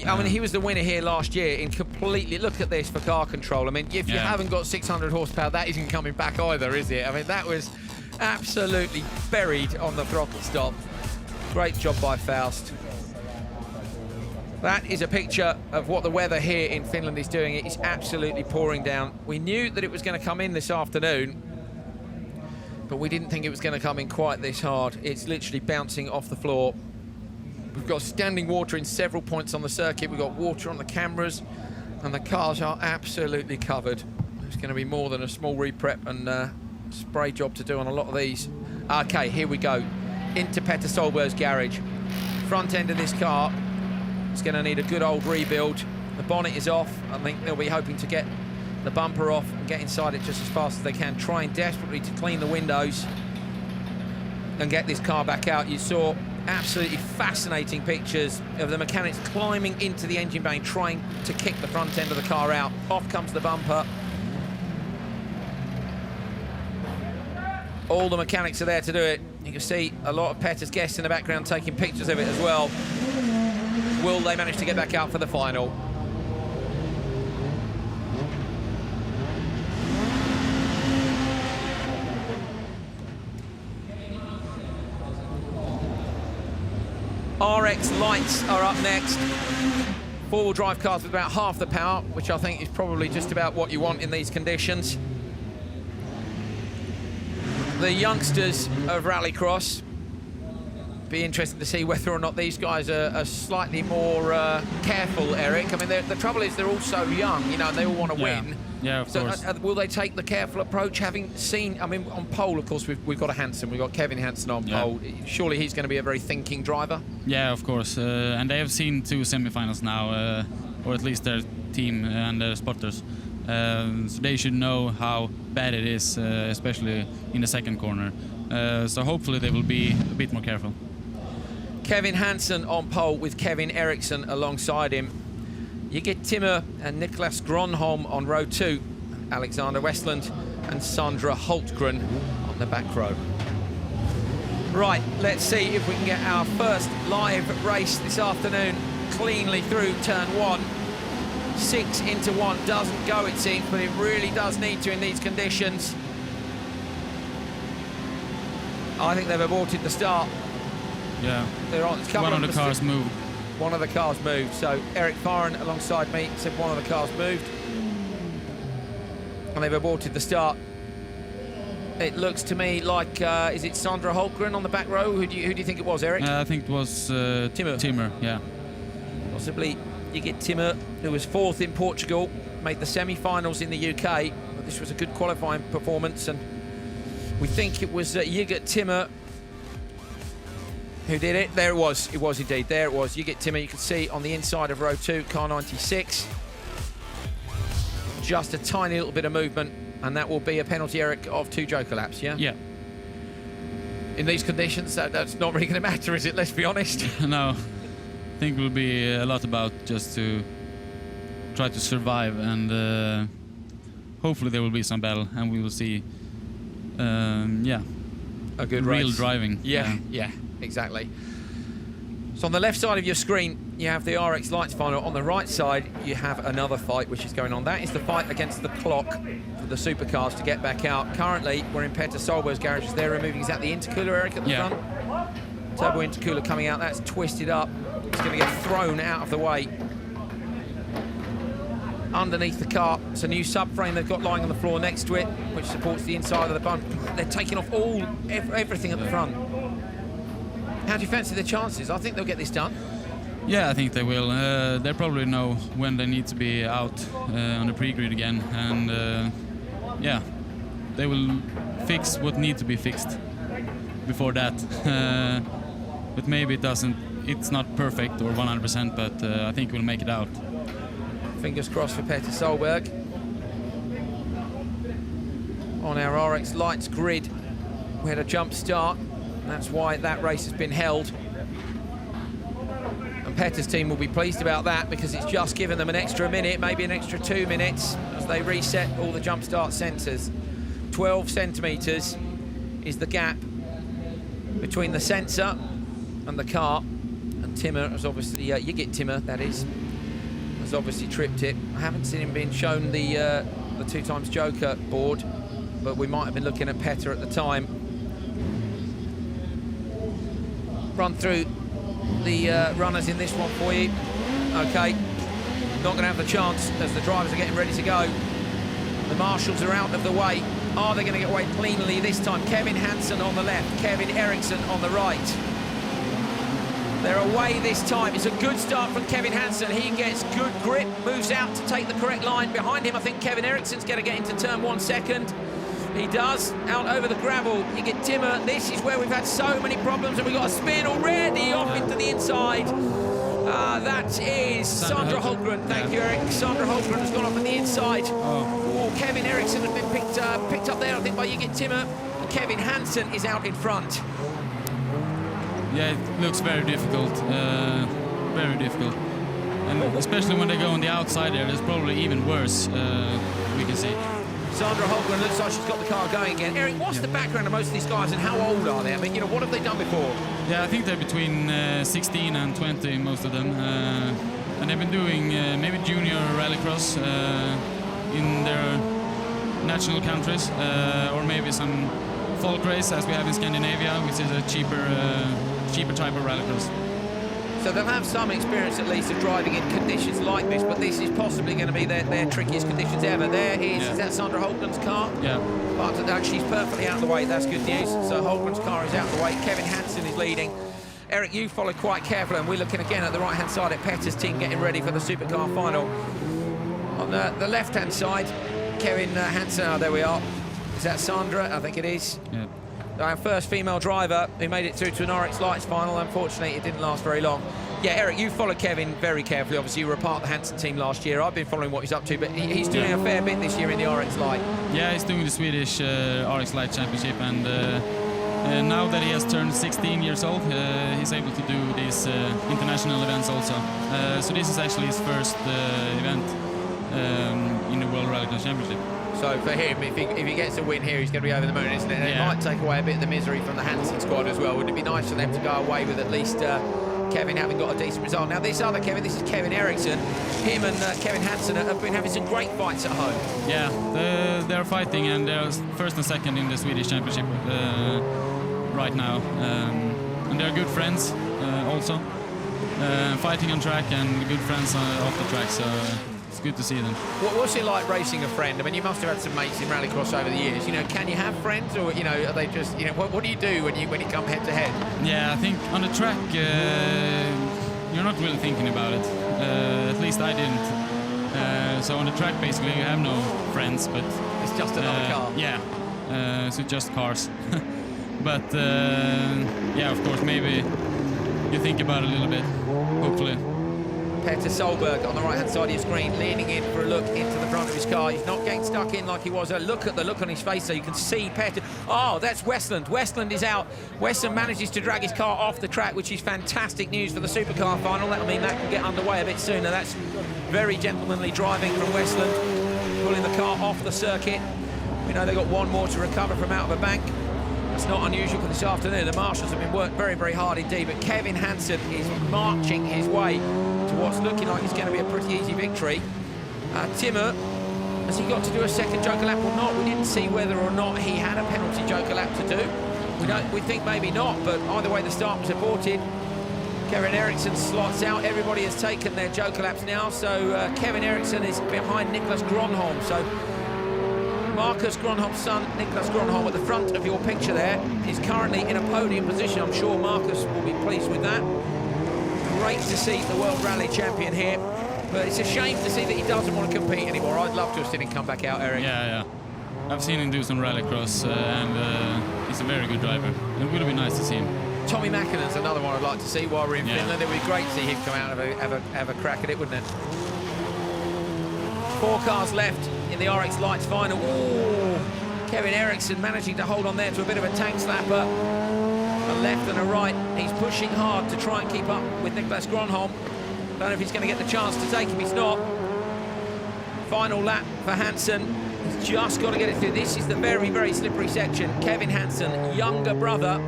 I mean, he was the winner here last year in completely... Look at this for car control. I mean, if you haven't got 600 horsepower, that isn't coming back either, is it? I mean, that was absolutely buried on the throttle stop. Great job by Faust. That is a picture of what the weather here in Finland is doing. It is absolutely pouring down. We knew that it was going to come in this afternoon, but we didn't think it was going to come in quite this hard. It's literally bouncing off the floor. We've got standing water in several points on the circuit. We've got water on the cameras, and the cars are absolutely covered. There's going to be more than a small reprep and spray job to do on a lot of these. Okay, here we go. Into Petter Solberg's garage. Front end of this car is going to need a good old rebuild. The bonnet is off. I think they'll be hoping to get the bumper off and get inside it just as fast as they can, trying desperately to clean the windows and get this car back out. You saw absolutely fascinating pictures of the mechanics climbing into the engine bay, trying to kick the front end of the car out. Off comes the bumper. All the mechanics are there to do it. You can see a lot of Petter's guests in the background taking pictures of it as well. Will they manage to get back out for the final? RX lights are up next. Four-wheel drive cars with about half the power, which I think is probably just about what you want in these conditions. The youngsters of Rallycross. Be interesting to see whether or not these guys are slightly more careful, Eric. I mean, the trouble is they're all so young, you know, and they all want to win. Yeah, of course. Will they take the careful approach, having seen, I mean, on pole, of course, we've got a Hansen, we've got Kevin Hansen on pole. Surely he's going to be a very thinking driver? Yeah, of course. And they have seen two semi-finals now, or at least their team and their spotters. So they should know how bad it is, especially in the second corner. So hopefully they will be a bit more careful. Kevin Hansen on pole with Kevin Eriksson alongside him. You get Timur and Niklas Gronholm on row 2, Alexander Westland and Sandra Holtgren on the back row. Right, let's see if we can get our first live race this afternoon cleanly through turn 1. 6 into 1 doesn't go, it seems, but it really does need to in these conditions. I think they've aborted the start. Yeah. They're on. One of the cars moved. One of the cars moved. So Eric Farren alongside me said one of the cars moved. And they've aborted the start. It looks to me like, is it Sandra Holmgren on the back row? Who do you think it was, Eric? I think it was Timmer, yeah. Possibly Jigit Timmer, who was 4th in Portugal, made the semi-finals in the UK. But this was a good qualifying performance, and we think it was Jigit Timmer who did it. There it was indeed, there it was. Jigit Timmer, you can see on the inside of row 2, car 96. Just a tiny little bit of movement, and that will be a penalty, Eric, of 2 joker laps, yeah? Yeah. In these conditions, that's not really going to matter, is it? Let's be honest. No. I think it will be a lot about just to try to survive, and hopefully there will be some battle, and we will see, a good real race. Driving. Yeah, exactly. So on the left side of your screen, you have the RX Lights final. On the right side, you have another fight which is going on. That is the fight against the clock for the supercars to get back out. Currently, we're in Petter Solberg's garage. They're removing, is that the intercooler, Eric, at the front? Turbo intercooler coming out. That's twisted up. It's going to get thrown out of the way. Underneath the car, it's a new subframe they've got lying on the floor next to it, which supports the inside of the bump. They're taking off everything at the front. How do you fancy the chances? I think they'll get this done. Yeah, I think they will. They probably know when they need to be out on the pre-grid again, and they will fix what needs to be fixed before that. But maybe it's not perfect or 100%, but I think we'll make it out. Fingers crossed for Petter Solberg. On our RX Lights grid, we had a jump start. That's why that race has been held. And Petter's team will be pleased about that, because it's just given them an extra minute, maybe an extra 2 minutes, as they reset all the jump start sensors. 12 centimetres is the gap between the sensor and the car. And Timmer has obviously, Jigit Timmer, that is, has obviously tripped it. I haven't seen him being shown the 2 times joker board, but we might have been looking at Petter at the time. Run through the runners in this one for you. Okay, not going to have the chance as the drivers are getting ready to go. The marshals are out of the way. Are they going to get away cleanly this time? Kevin Hansen on the left, Kevin Eriksson on the right. They're away this time. It's a good start from Kevin Hansen. He gets good grip, moves out to take the correct line. Behind him, I think Kevin Eriksson's going to get into turn 1 second. He does, out over the gravel. You get Timmer. This is where we've had so many problems, and we've got a spin already off into the inside. That is Sandra Holmgren. Thank you, Eric. Sandra Holmgren has gone off on the inside. Kevin Eriksson has been picked up there, I think, by Jigit Timmer. Kevin Hansen is out in front. Yeah, it looks very difficult. Very difficult. And especially when they go on the outside there, it's probably even worse, we can see. Sandra Holmgren looks like she's got the car going again. Eric, what's the background of most of these guys, and how old are they? I mean, what have they done before? Yeah, I think they're between 16 and 20, most of them. And they've been doing maybe junior rallycross in their national countries, or maybe some folk race, as we have in Scandinavia, which is a cheaper type of rallycross. So they'll have some experience at least of driving in conditions like this, but this is possibly going to be their trickiest conditions ever. There is that Sandra Holmgren's car? Yeah. But she's perfectly out of the way, that's good news. So Holmgren's car is out of the way. Kevin Hansen is leading. Eric, you followed quite carefully, and we're looking again at the right-hand side at Petter's team getting ready for the Supercar final. On the left-hand side, Kevin Hansen, there we are. Is that Sandra? I think it is. Yeah. Our first female driver who made it through to an RX Lights final. Unfortunately, it didn't last very long. Yeah, Eric, you followed Kevin very carefully. Obviously, you were a part of the Hansen team last year. I've been following what he's up to, but he's doing a fair bit this year in the RX Light. Yeah, he's doing the Swedish RX Light Championship, and now that he has turned 16 years old, he's able to do these international events also. So this is actually his first event in the World Rallycross Championship. So for him, if he gets a win here, he's going to be over the moon, isn't it? And it might take away a bit of the misery from the Hansen squad as well. Wouldn't it be nice for them to go away with at least Kevin having got a decent result? Now this other Kevin, this is Kevin Eriksson. Him and Kevin Hansen have been having some great fights at home. Yeah, they're fighting, and they're first and second in the Swedish Championship right now. and they're good friends also. Fighting on track and good friends off the track, so it's good to see them. What's it like racing a friend? I mean, you must have had some mates in rallycross over the years. You know, can you have friends, or you know, are they just, you know, what do you do when you come head to head? Yeah, I think on the track you're not really thinking about it. At least I didn't. So on the track, basically, you have no friends, but it's just another car. Yeah, so just cars. But yeah, of course, maybe you think about it a little bit. Hopefully. Petter Solberg on the right-hand side of your screen, leaning in for a look into the front of his car. He's not getting stuck in like he was. Look at the look on his face, so you can see Petter. Oh, that's Westland. Westland is out. Westland manages to drag his car off the track, which is fantastic news for the Supercar final. That'll mean that can get underway a bit sooner. That's very gentlemanly driving from Westland, pulling the car off the circuit. We know they've got one more to recover from out of a bank. It's not unusual for this afternoon. The marshals have been worked very, very hard indeed, but Kevin Hansen is marching his way to what's looking like it's going to be a pretty easy victory. Timur, has he got to do a second joker lap or not? We didn't see whether or not he had a penalty joker lap to do. We think maybe not, but either way the start was aborted. Kevin Eriksson slots out. Everybody has taken their joker laps now, so Kevin Eriksson is behind Niklas Gronholm. So Marcus Gronholm's son, Niklas Gronholm, at the front of your picture there, is currently in a podium position. I'm sure Marcus will be pleased with that. Great to see the World Rally Champion here, but it's a shame to see that he doesn't want to compete anymore. I'd love to have seen him come back out, Eric. Yeah. I've seen him do some rallycross, and he's a very good driver. It would be nice to see him. Tommy Mäkinen's another one I'd like to see while we're in Finland. It would be great to see him come out and have a crack at it, wouldn't it? 4 cars left in the RX Lights final. Ooh, Kevin Eriksson managing to hold on there to a bit of a tank slapper. A left and a right. He's pushing hard to try and keep up with Niklas Gronholm. Don't know if he's going to get the chance to take him. He's not. Final lap for Hansen. He's just got to get it through. This is the very, very slippery section. Kevin Hansen, younger brother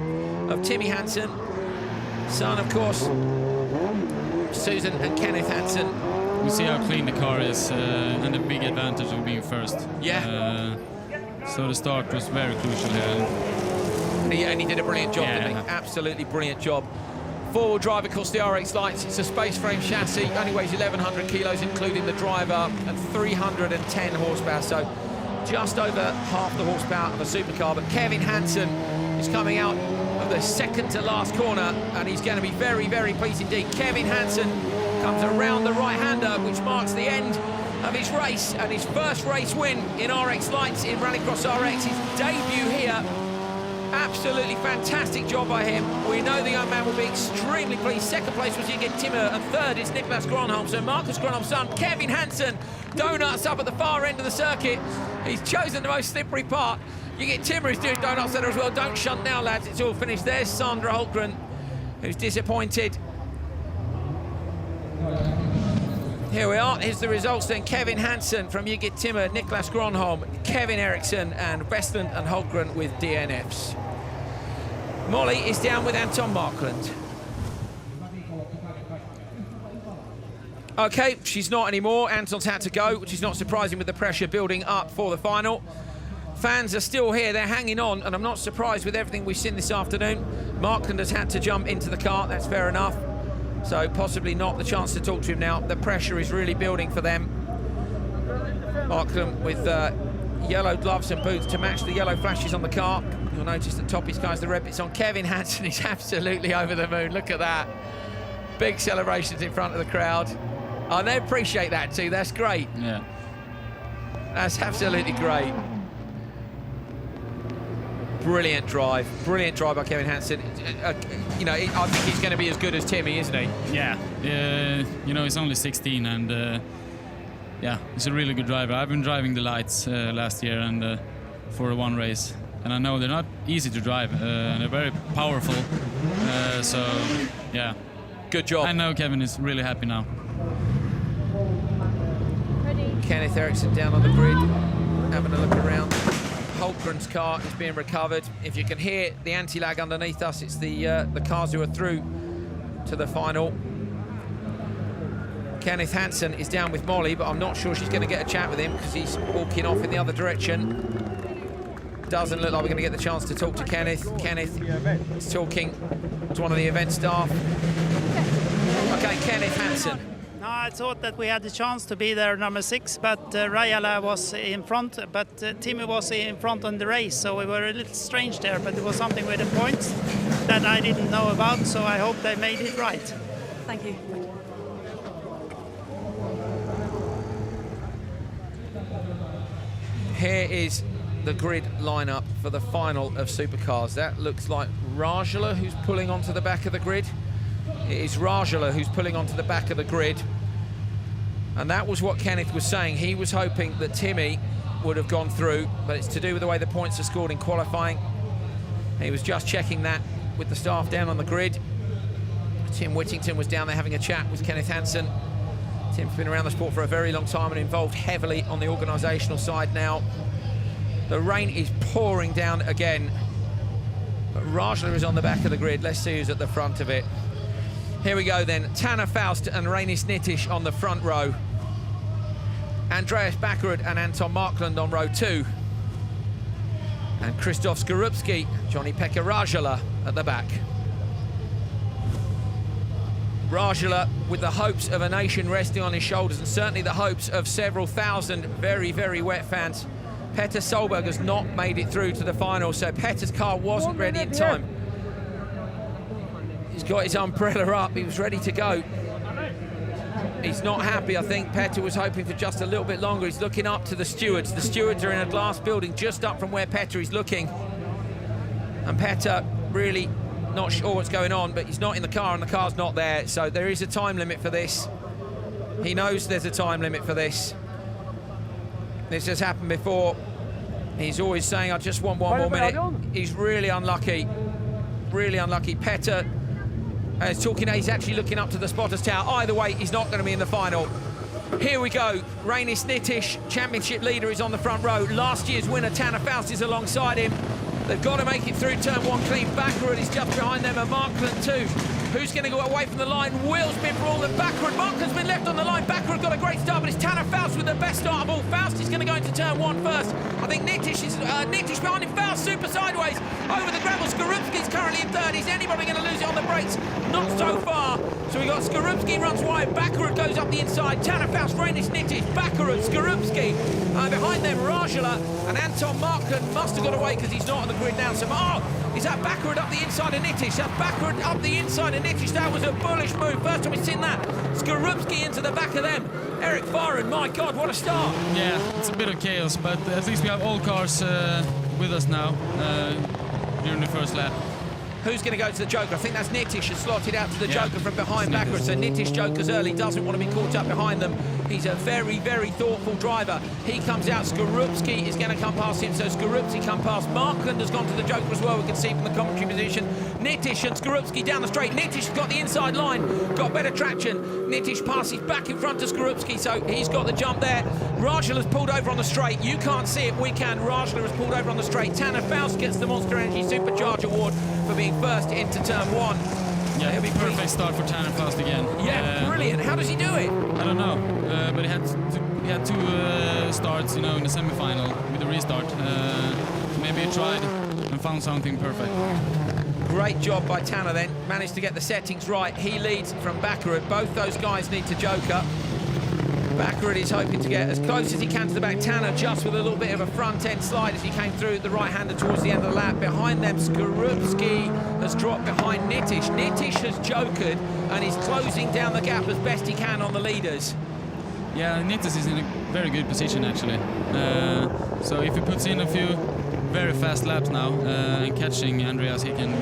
of Timmy Hansen. Son, of course, Susan and Kenneth Hansen. We see how clean the car is, and the big advantage of being first. Yeah. So the start was very crucial here. And he did a brilliant job, didn't he? Absolutely brilliant job. Four-wheel drive, of course, the RX Lights. It's a space frame chassis, only weighs 1,100 kilos, including the driver, and 310 horsepower. So just over half the horsepower of a supercar. But Kevin Hansen is coming out of the second to last corner, and he's going to be very, very pleased indeed. Kevin Hansen comes around the right-hander, which marks the end of his race, and his first race win in RX Lights in Rallycross RX, his debut here. Absolutely fantastic job by him. We know the young man will be extremely pleased. Second place was Jürgen Timmer, and third is Niklas Gronholm. So Marcus Gronholm's son, Kevin Hansen, donuts up at the far end of the circuit. He's chosen the most slippery part. Jürgen Timmer is doing donuts there as well. Don't shunt now, lads. It's all finished. There's Sandra Holmgren, who's disappointed. Here we are. Here's the results then. Kevin Hansen from Jürgen Timmer, Niklas Gronholm, Kevin Eriksson, and Westland and Holmgren with DNFs. Molly is down with Anton Markland. Okay, she's not anymore. Anton's had to go, which is not surprising with the pressure building up for the final. Fans are still here, they're hanging on, and I'm not surprised with everything we've seen this afternoon. Markland has had to jump into the car, that's fair enough. So possibly not the chance to talk to him now. The pressure is really building for them. Markland with yellow gloves and boots to match the yellow flashes on the car. You'll notice the top he's got the red bits on. Kevin Hansen is absolutely over the moon. Look at that. Big celebrations in front of the crowd. Oh, they appreciate that too. That's great. Yeah. That's absolutely great. Brilliant drive by Kevin Hansen. You know, I think he's going to be as good as Timmy, isn't he? Yeah. You know, he's only 16, and yeah, he's a really good driver. I've been driving the lights last year and for one race, and I know they're not easy to drive. And they're very powerful. So yeah, good job. I know Kevin is really happy now. Kenneth Eriksson down on the grid, having a look around. Holmgren's car is being recovered. If you can hear the anti-lag underneath us, it's the cars who are through to the final. Kenneth Hansen is down with Molly, but I'm not sure she's going to get a chat with him because he's walking off in the other direction. doesn't look like we're going to get the chance to talk to Kenneth. Kenneth is talking to one of the event staff. Okay, Kenneth Hansen. No, I thought that we had the chance to be there number 6, but Rajala was in front, but Timmy was in front on the race, so we were a little strange there, but there was something with the points that I didn't know about, so I hope they made it right. Thank you. Here is the grid lineup for the final of Supercars. That looks like Rajala, who's pulling onto the back of the grid. It is Rajala who's pulling onto the back of the grid. And that was what Kenneth was saying. He was hoping that Timmy would have gone through, but it's to do with the way the points are scored in qualifying. He was just checking that with the staff down on the grid. Tim Whittington was down there having a chat with Kenneth Hansen. Tim's been around the sport for a very long time and involved heavily on the organisational side now. The rain is pouring down again, but Rajala is on the back of the grid. Let's see who's at the front of it. Here we go then. Tanner Faust and Reinis Nitish on the front row. Andreas Backerud and Anton Markland on row 2. And Krzysztof Skorupski, Johnny-Pekka Rajala at the back. Rajala with the hopes of a nation resting on his shoulders, and certainly the hopes of several thousand very, very wet fans. Petter Solberg has not made it through to the final, so Petter's car wasn't ready in time. He's got his umbrella up, he was ready to go. He's not happy, I think. Petter was hoping for just a little bit longer. He's looking up to the stewards. The stewards are in a glass building just up from where Petter is looking. And Petter really not sure what's going on, but he's not in the car and the car's not there, so there is a time limit for this. He knows there's a time limit for this. This has happened before. He's always saying, I just want one more minute. He's really unlucky. Really unlucky. Petter is talking, he's actually looking up to the spotter's tower. Either way, he's not going to be in the final. Here we go. Reinis Nitish, championship leader, is on the front row. Last year's winner, Tanner Faust, is alongside him. They've got to make it through turn 1 clean. Backerud is just behind them, and Markland too. Who's going to go away from the line? Will spin for all the Backerud. Markland's been left on the line. Backerud got a great start, but it's Tanner Faust with the best start of all. Faust is going to go into turn 1 first. I think Nitish is Nitish behind him. Faust super sideways over the gravel. Skorupski's currently in third. Is anybody going to lose it on the brakes? Not so far. So we got Skorupski runs wide. Backerud goes up the inside. Tanner Faust, Reinis Nitish, Backerud, Skorupski. Behind them, Rajala and Anton Markland must have got away because he's not on the grid now. So, is that Backerud up the inside of Nitish? That's Backerud up the inside of Nitish. That was a bullish move. First time we've seen that. Skorupski into the back of them. Eric Fahren, my God, what a start. Yeah, it's a bit of chaos, but at least we have all cars with us now during the first lap. Who's going to go to the Joker? I think that's Nitish has slotted out to the Joker from behind Backerud. So Nitish Joker's early, doesn't want to be caught up behind them. He's a very, very thoughtful driver. He comes out. Skorupski is going to come past him, so Skorupski come past. Markland has gone to the Joker as well, we can see from the commentary position. Nitish and Skorupski down the straight. Nitish has got the inside line, got better traction. Nitish passes back in front of Skorupski, so he's got the jump there. Rajala has pulled over on the straight. You can't see it, we can. Rajala has pulled over on the straight. Tanner Faust gets the Monster Energy Supercharge Award for being first into turn 1. Yeah, it'll be perfect start for Tanner Faust again. Yeah, brilliant. How does he do it? I don't know, but he had two starts, you know, in the semi-final with the restart. Maybe he tried and found something perfect. Great job by Tanner then. Managed to get the settings right. He leads from Backerud. Both those guys need to Joker. Backerud is hoping to get as close as he can to the back. Tanner just with a little bit of a front-end slide as he came through the right-hander towards the end of the lap. Behind them, Skorupski has dropped behind Nitish. Nitish has jokered and he's closing down the gap as best he can on the leaders. Yeah, Nitish is in a very good position, actually. So if he puts in a few very fast laps now and catching Andreas, he can...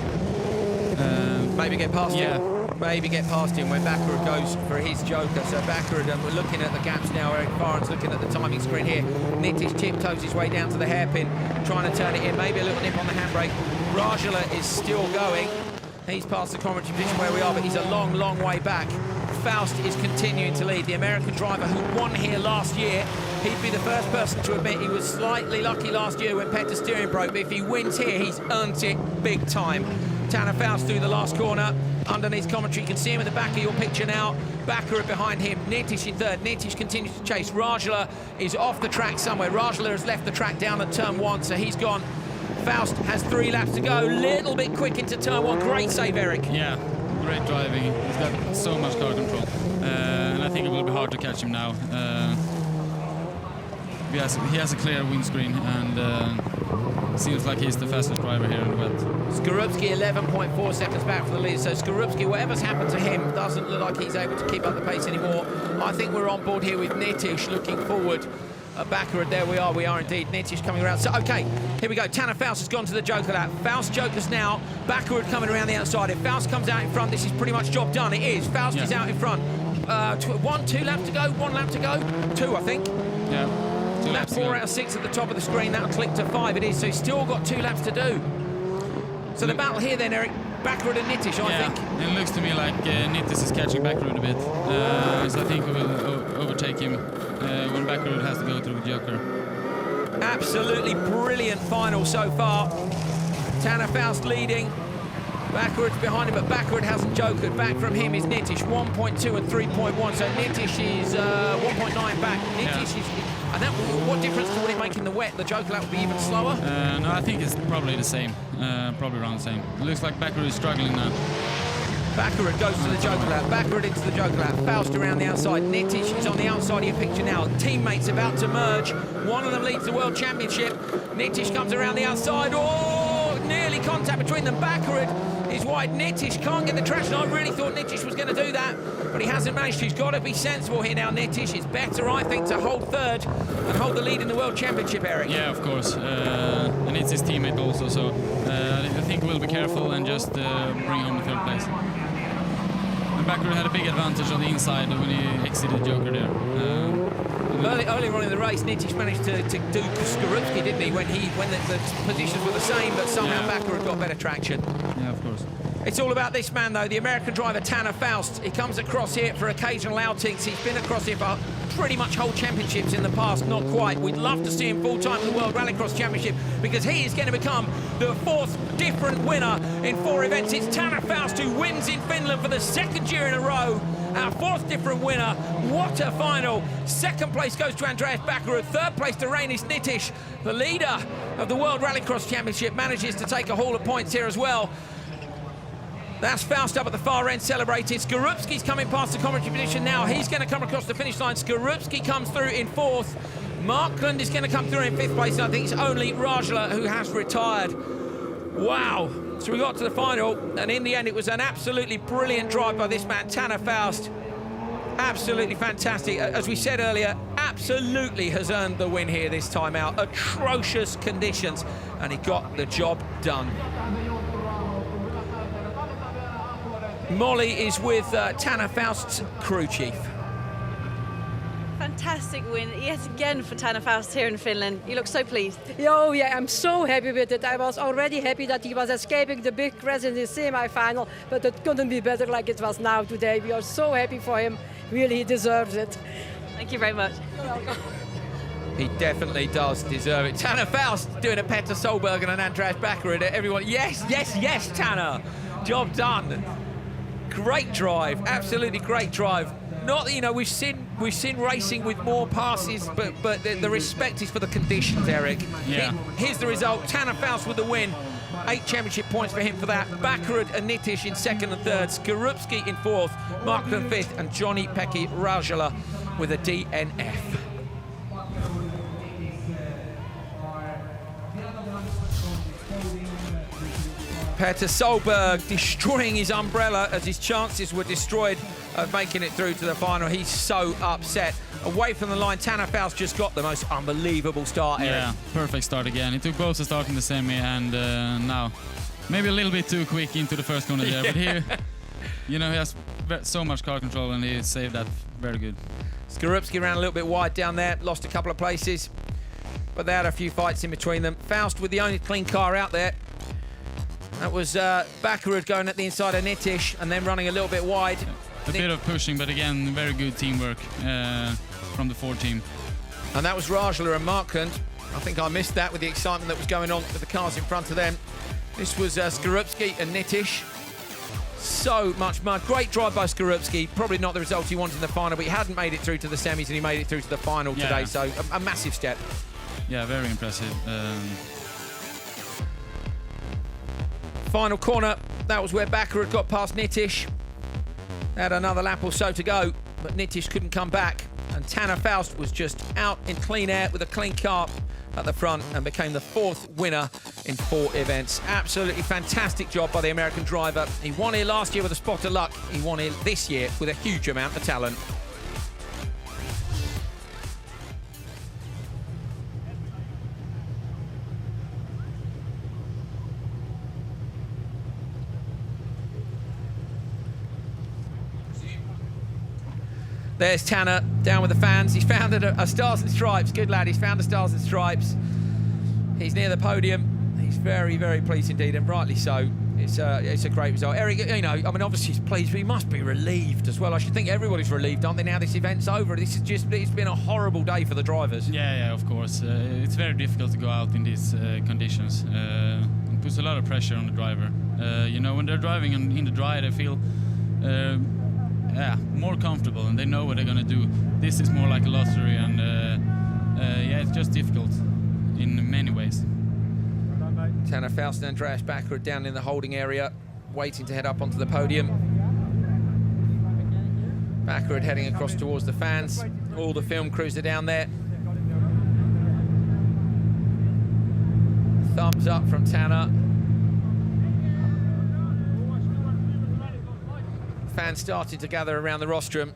maybe get past him. Maybe get past him when Backerud goes for his Joker. So Backerud, and we're looking at the gaps now. Eric Fahren's looking at the timing screen here. Nitish tiptoes his way down to the hairpin, trying to turn it in. Maybe a little nip on the handbrake. Rajala is still going. He's past the commentary position where we are, but he's a long, long way back. Faust is continuing to lead. The American driver who won here last year, he'd be the first person to admit he was slightly lucky last year when Petter's steering broke, but if he wins here, he's earned it big time. Tanner Faust through the last corner. Underneath commentary, you can see him at the back of your picture now. Backerud behind him, Nitish in third. Nitish continues to chase. Rajala is off the track somewhere. Rajala has left the track down at turn 1, so he's gone Faust has 3 laps to go. Little bit quick into turn 1. Great save, Eric. Yeah, great driving. He's got so much car control. And I think it will be hard to catch him now. He has a clear windscreen, and seems like he's the fastest driver here in the wet. Skorupski 11.4 seconds back from the lead. So Skorupski, whatever's happened to him, doesn't look like he's able to keep up the pace anymore. I think we're on board here with Nitish looking forward. Backward, there we are indeed. Nitish coming around. So, okay, here we go. Tanner Faust has gone to the Joker lap. Faust Jokers now. Backward coming around the outside. If Faust comes out in front, this is pretty much job done. It is. Faust is out in front. 2 laps to go. 1 lap to go. 2, I think. Yeah. 2 Lap 4 out of 6 at the top of the screen. That'll click to 5. It is. So he's still got 2 laps to do. So the battle here then, Eric. Backward and Nitish, I think. It looks to me like Nitish is catching Backward a bit. So I think we will overtake him when Backward has to go through the Joker. Absolutely brilliant final so far. Tanner Faust leading. Backwards behind him, but Backward hasn't jokered. Back from him is Nitish, 1.2 and 3.1. So Nitish is 1.9 back. Nitish is... And that, what difference would it make in the wet? The Joker lap would be even slower? No, I think it's probably the same. Probably around the same. It looks like Backward is struggling now. Backward goes to the Joker lap. Backward into the Joker lap. Faust around the outside. Nitish is on the outside of your picture now. Teammates about to merge. One of them leads the World Championship. Nitish comes around the outside. Oh, nearly contact between them. Backward is wide. Nitish can't get the traction. I really thought Nitish was going to do that, but he hasn't managed to. He's got to be sensible here now, Nitish. It's better, I think, to hold third and hold the lead in the World Championship, Eric. Yeah, of course. And it's his teammate also, so I think we'll be careful and just bring home the 3rd place. And Backward had a big advantage on the inside when he exited Joker there. Earlier on in the race, Nitish managed to do Skorupski, didn't he? When the positions were the same, but somehow Backward got better traction. Yeah, of course. It's all about this man, though, the American driver Tanner Faust. He comes across here for occasional outings. He's been across here for pretty much whole championships in the past, not quite. We'd love to see him full-time in the World Rallycross Championship because he is going to become the 4th different winner in 4 events. It's Tanner Faust who wins in Finland for the 2nd year in a row. Our 4th different winner. What a final. 2nd place goes to Andreas Backward. 3rd place to Reinis Nitish. The leader of the World Rallycross Championship manages to take a haul of points here as well. That's Faust up at the far end celebrated. Skorupski's coming past the commentary position now. He's going to come across the finish line. Skorupski comes through in 4th. Markland is going to come through in 5th place. And I think it's only Rajala who has retired. Wow. So we got to the final, and in the end, it was an absolutely brilliant drive by this man, Tanner Faust. Absolutely fantastic. As we said earlier, absolutely has earned the win here this time out. Atrocious conditions, and he got the job done. Molly is with Tanner Faust's crew chief. Fantastic win yet again for Tanner Faust here in Finland. You look so pleased. Oh yeah, I'm so happy with it. I was already happy that he was escaping the big crash in the semi-final, but it couldn't be better like it was now today. We are so happy for him. Really, he deserves it. Thank you very much. You're welcome. He definitely does deserve it. Tanner Faust doing a Petter Solberg and an Andreas Backward. Everyone, yes, yes, yes, Tanner. Job done. Great drive, absolutely great drive. Not that, you know, we've seen racing with more passes, but the respect is for the conditions, Eric. Yeah. Here's the result. Tanner Faust with the win. 8 championship points for him for that. Backward and Nitish in 2nd and 3rd. Skorupski in 4th. Markland 5th. And Johnny Pekki Rajala with a DNF. Petter Solberg destroying his umbrella as his chances were destroyed of making it through to the final. He's so upset. Away from the line, Tanner Faust just got the most unbelievable start, Eric. Yeah, perfect start again. He took both the start in the semi, and now maybe a little bit too quick into the first corner there, but here, you know, he has so much car control and he saved that very good. Skorupski ran a little bit wide down there, lost a couple of places, but they had a few fights in between them. Faust with the only clean car out there. That was Backward going at the inside of Nitish and then running a little bit wide. A bit of pushing, but again, very good teamwork from the Ford team. And that was Rajala and Markland. I think I missed that with the excitement that was going on with the cars in front of them. This was Skorupski and Nitish. So much mud. Great drive by Skorupski. Probably not the result he wanted in the final, but he hadn't made it through to the semis and he made it through to the final today. So a massive step. Yeah, very impressive. Final corner, that was where Bakker had got past Nittish. Had another lap or so to go, but Nittish couldn't come back. And Tanner Faust was just out in clean air with a clean car at the front and became the 4th winner in 4 events. Absolutely fantastic job by the American driver. He won here last year with a spot of luck. He won here this year with a huge amount of talent. There's Tanner down with the fans. He's found a Stars and Stripes. Good lad, he's found a Stars and Stripes. He's near the podium. He's very, very pleased indeed, and rightly so. It's a great result. Eric, you know, I mean, obviously he's pleased, but he must be relieved as well. I should think everybody's relieved, aren't they, now this event's over? This is just, it's been a horrible day for the drivers. Yeah, of course. It's very difficult to go out in these conditions. It puts a lot of pressure on the driver. You know, when they're driving in the dry, they feel more comfortable and they know what they're going to do. This is more like a lottery, and yeah, it's just difficult in many ways. Tanner Faust and Andreas Bakker down in the holding area, waiting to head up onto the podium. Bakker heading across towards the fans. All the film crews are down there. Thumbs up from Tanner. Fans starting to gather around the rostrum.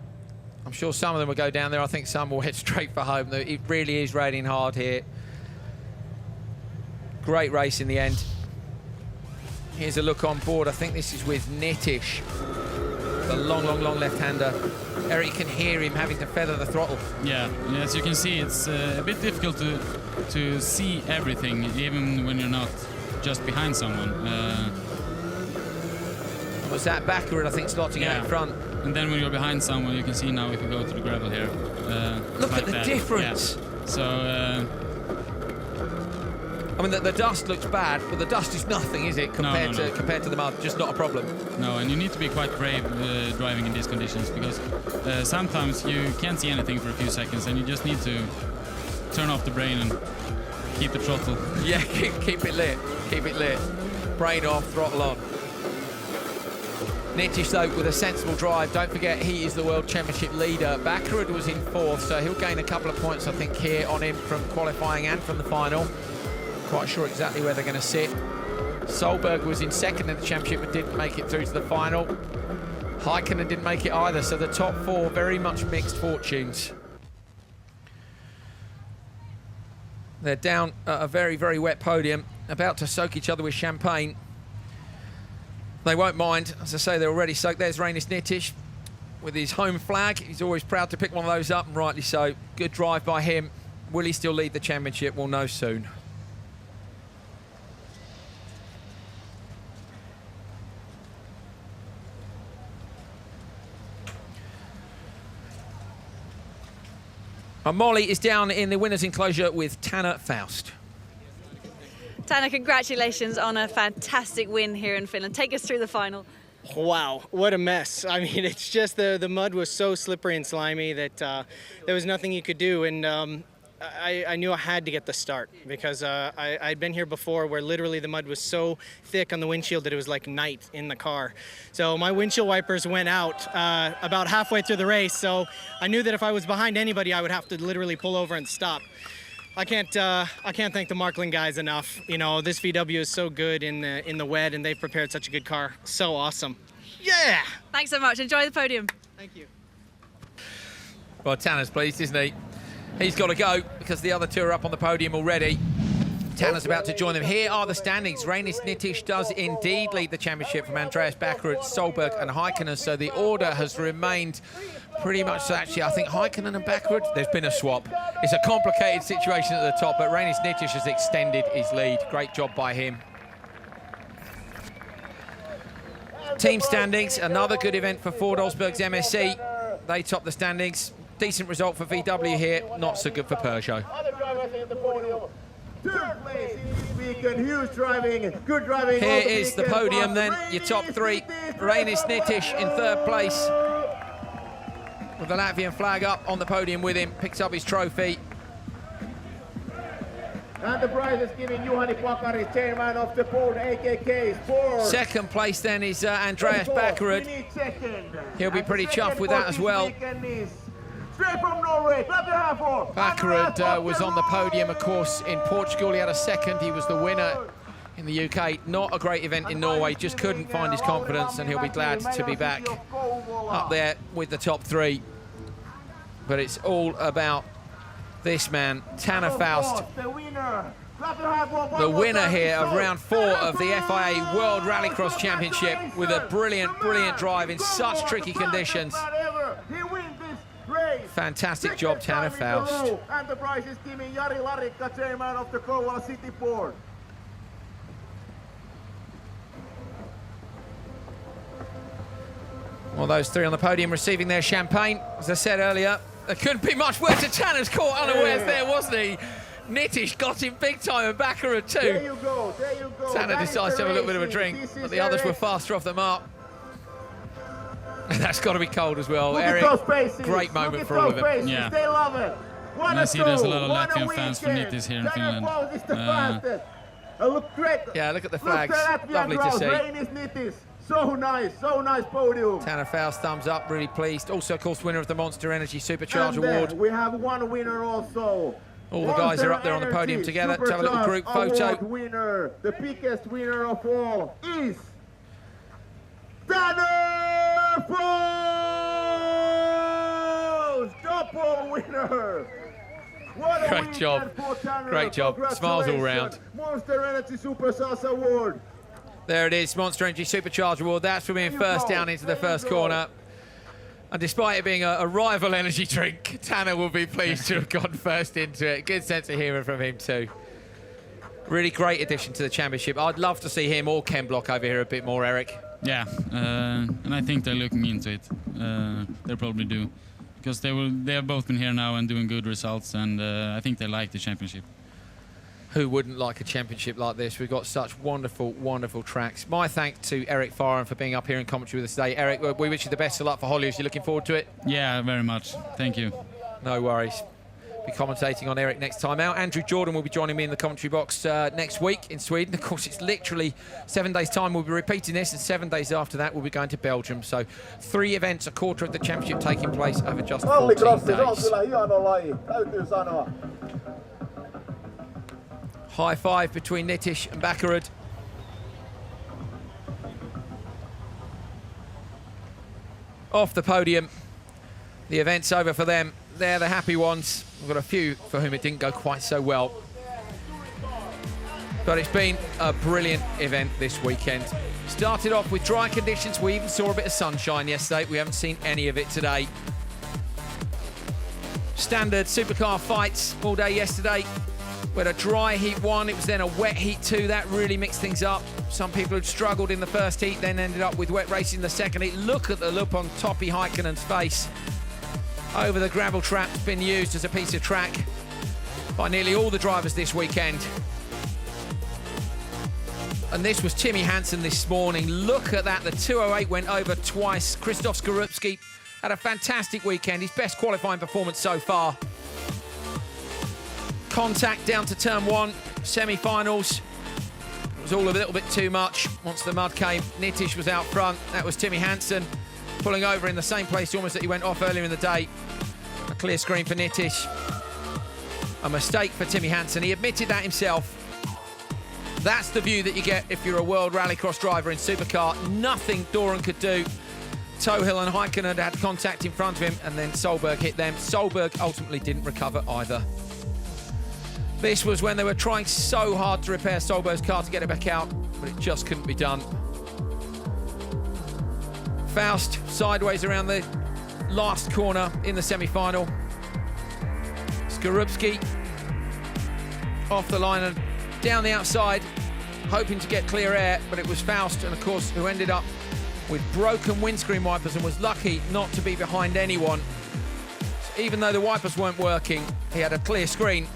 I'm sure some of them will go down there. I think some will head straight for home. It really is raining hard here. Great race in the end. Here's a look on board. I think this is with Nittish, the long left-hander. Eric can hear him having to feather the throttle. Yeah, as you can see, it's a bit difficult to see everything, even when you're not just behind someone. Was that Bakker, I think, slotting out in front? And then when you're behind someone, you can see now if you go to the gravel here. Look like at the that. difference. Yeah. So. I mean, the dust looks bad, but the dust is nothing, is it, compared to the mud? Just not a problem. No, and you need to be quite brave driving in these conditions, because sometimes you can't see anything for a few seconds, and you just need to turn off the brain and keep the throttle. Yeah, keep it lit. Keep it lit. Brain off, throttle on. Nittish, though, with a sensible drive. Don't forget, he is the World Championship leader. Bakker was in 4th, so he'll gain a couple of points, I think, here on him from qualifying and from the final. Quite sure exactly where they're going to sit. Solberg was in 2nd in the championship but didn't make it through to the final. Heikkinen didn't make it either, so the top 4 very much mixed fortunes. They're down at a very, very wet podium, about to soak each other with champagne. They won't mind. As I say, they're already soaked. There's Reinis Nittish with his home flag. He's always proud to pick one of those up, and rightly so. Good drive by him. Will he still lead the championship? We'll know soon. And Molly is down in the winner's enclosure with Tanner Faust. Tanner, congratulations on a fantastic win here in Finland. Take us through the final. Wow, what a mess. I mean, it's just the mud was so slippery and slimy that there was nothing you could do. And I knew I had to get the start because I'd been here before where literally the mud was so thick on the windshield that it was like night in the car. So my windshield wipers went out about halfway through the race. So I knew that if I was behind anybody, I would have to literally pull over and stop. I can't thank the Marklin guys enough. You know, this VW is so good in the wet, and they've prepared such a good car. So awesome. Yeah! Thanks so much. Enjoy the podium. Thank you. Well, Tanner's pleased, isn't he? He's got to go because the other two are up on the podium already. Tanner's about to join them. Here are the standings. Reinis Nittish does indeed lead the championship from Andreas Bakker, Solberg and Heikkinen. So the order has remained pretty much, so actually, I think Heikkinen and Bakker, there's been a swap. It's a complicated situation at the top, but Reinis Nittish has extended his lead. Great job by him. Team standings, another good event for Ford Olsberg's MSC. They top the standings. Decent result for VW here, not so good for Peugeot. Huge driving, good driving. Here is the podium then, your top 3. Reinis Nittish in 3rd place with the Latvian flag up on the podium with him, picks up his trophy. And the prize is giving Juhani Pakari, chairman of the board, AKK Sport. Second place then is Andreas Bakkerud. He'll be pretty chuffed with that as well. Straight from Norway, clap your hand for Bakkerud was on the podium, of course, in Portugal. He had a second. He was the winner in the UK. Not a great event in Norway. Just couldn't find his confidence, and he'll be glad to be back up there with the top three. But it's all about this man, Tanner Faust, the winner here of round 4 of the FIA World Rallycross Championship, with a brilliant, brilliant drive in such tricky conditions. Fantastic job, Tanner Faust. And the prize is giving Jari Larikka, chairman of the Kouvola City Board. Well, those three on the podium receiving their champagne. As I said earlier, there couldn't be much worse. Tanner's caught unawares there, wasn't he? Nitish got him big time, and Bakkerud too. There you go, there you go. Tanner decides to have a little bit of a drink, but the others were faster off the mark. That's got to be cold as well. Eric, great moment for all of them. Yeah. They love it. And I see there's a lot of Latvian fans for Nitish here in Finland. Look great. Yeah, look at the flags. Lovely to see. So nice podium. Tanner Faust, thumbs up, really pleased. Also, of course, winner of the Monster Energy Supercharge Award. We have one winner also. All the guys are up there on the podium together to have a little group photo. Winner, the biggest winner of all is Tanner Faust! Double winner! What a Great job. Great job. Smiles all round. Monster Energy Supercharge Award. There it is, Monster Energy Supercharge Award. That's for being first down into the first corner. And despite it being a rival energy drink, Tanner will be pleased to have gone first into it. Good sense of humour from him too. Really great addition to the championship. I'd love to see him or Ken Block over here a bit more, Eric. Yeah, and I think they're looking into it. They probably do, because they have both been here now and doing good results, and I think they like the championship. Who wouldn't like a championship like this? We've got such wonderful, wonderful tracks. My thanks to Eric Farren for being up here in commentary with us today. Eric, we wish you the best of luck for Hollywood. You're looking forward to it? Yeah, very much. Thank you. No worries. Be commentating on Eric next time out. Andrew Jordan will be joining me in the commentary box next week in Sweden. Of course, it's literally 7 days' time. We'll be repeating this, and 7 days after that, we'll be going to Belgium. So 3 events, a quarter of the championship taking place over just 14 days. High five between Nitish and Bakkerud. Off the podium. The event's over for them. They're the happy ones. We've got a few for whom it didn't go quite so well. But it's been a brilliant event this weekend. Started off with dry conditions. We even saw a bit of sunshine yesterday. We haven't seen any of it today. Standard supercar fights all day yesterday. We had a dry heat 1, it was then a wet heat 2. That really mixed things up. Some people had struggled in the first heat, then ended up with wet racing in the second heat. Look at the look on Topi Haikkonen's face. Over the gravel trap's been used as a piece of track by nearly all the drivers this weekend. And this was Timmy Hansen this morning. Look at that, the 208 went over twice. Krzysztof Skorupski had a fantastic weekend, his best qualifying performance so far. Contact down to turn 1, semi-finals. It was all a little bit too much once the mud came. Nitish was out front. That was Timmy Hansen pulling over in the same place almost that he went off earlier in the day. A clear screen for Nitish. A mistake for Timmy Hansen. He admitted that himself. That's the view that you get if you're a World Rallycross driver in Supercar. Nothing Doran could do. Tohill and Haikkonen had contact in front of him, and then Solberg hit them. Solberg ultimately didn't recover either. This was when they were trying so hard to repair Solberg's car to get it back out, but it just couldn't be done. Faust sideways around the last corner in the semi-final. Skorupski off the line and down the outside, hoping to get clear air, but it was Faust, and of course, who ended up with broken windscreen wipers and was lucky not to be behind anyone. So even though the wipers weren't working, he had a clear screen.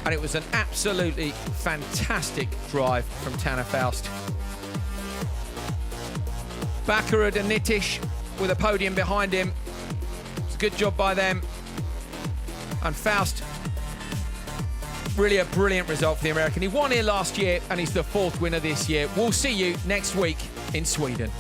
And it was an absolutely fantastic drive from Tanner Faust. Bakkerud and Nitish with a podium behind him. It's a good job by them. And Faust Really a brilliant result for the American. He won here last year and he's the 4th winner this year. We'll see you next week in Sweden.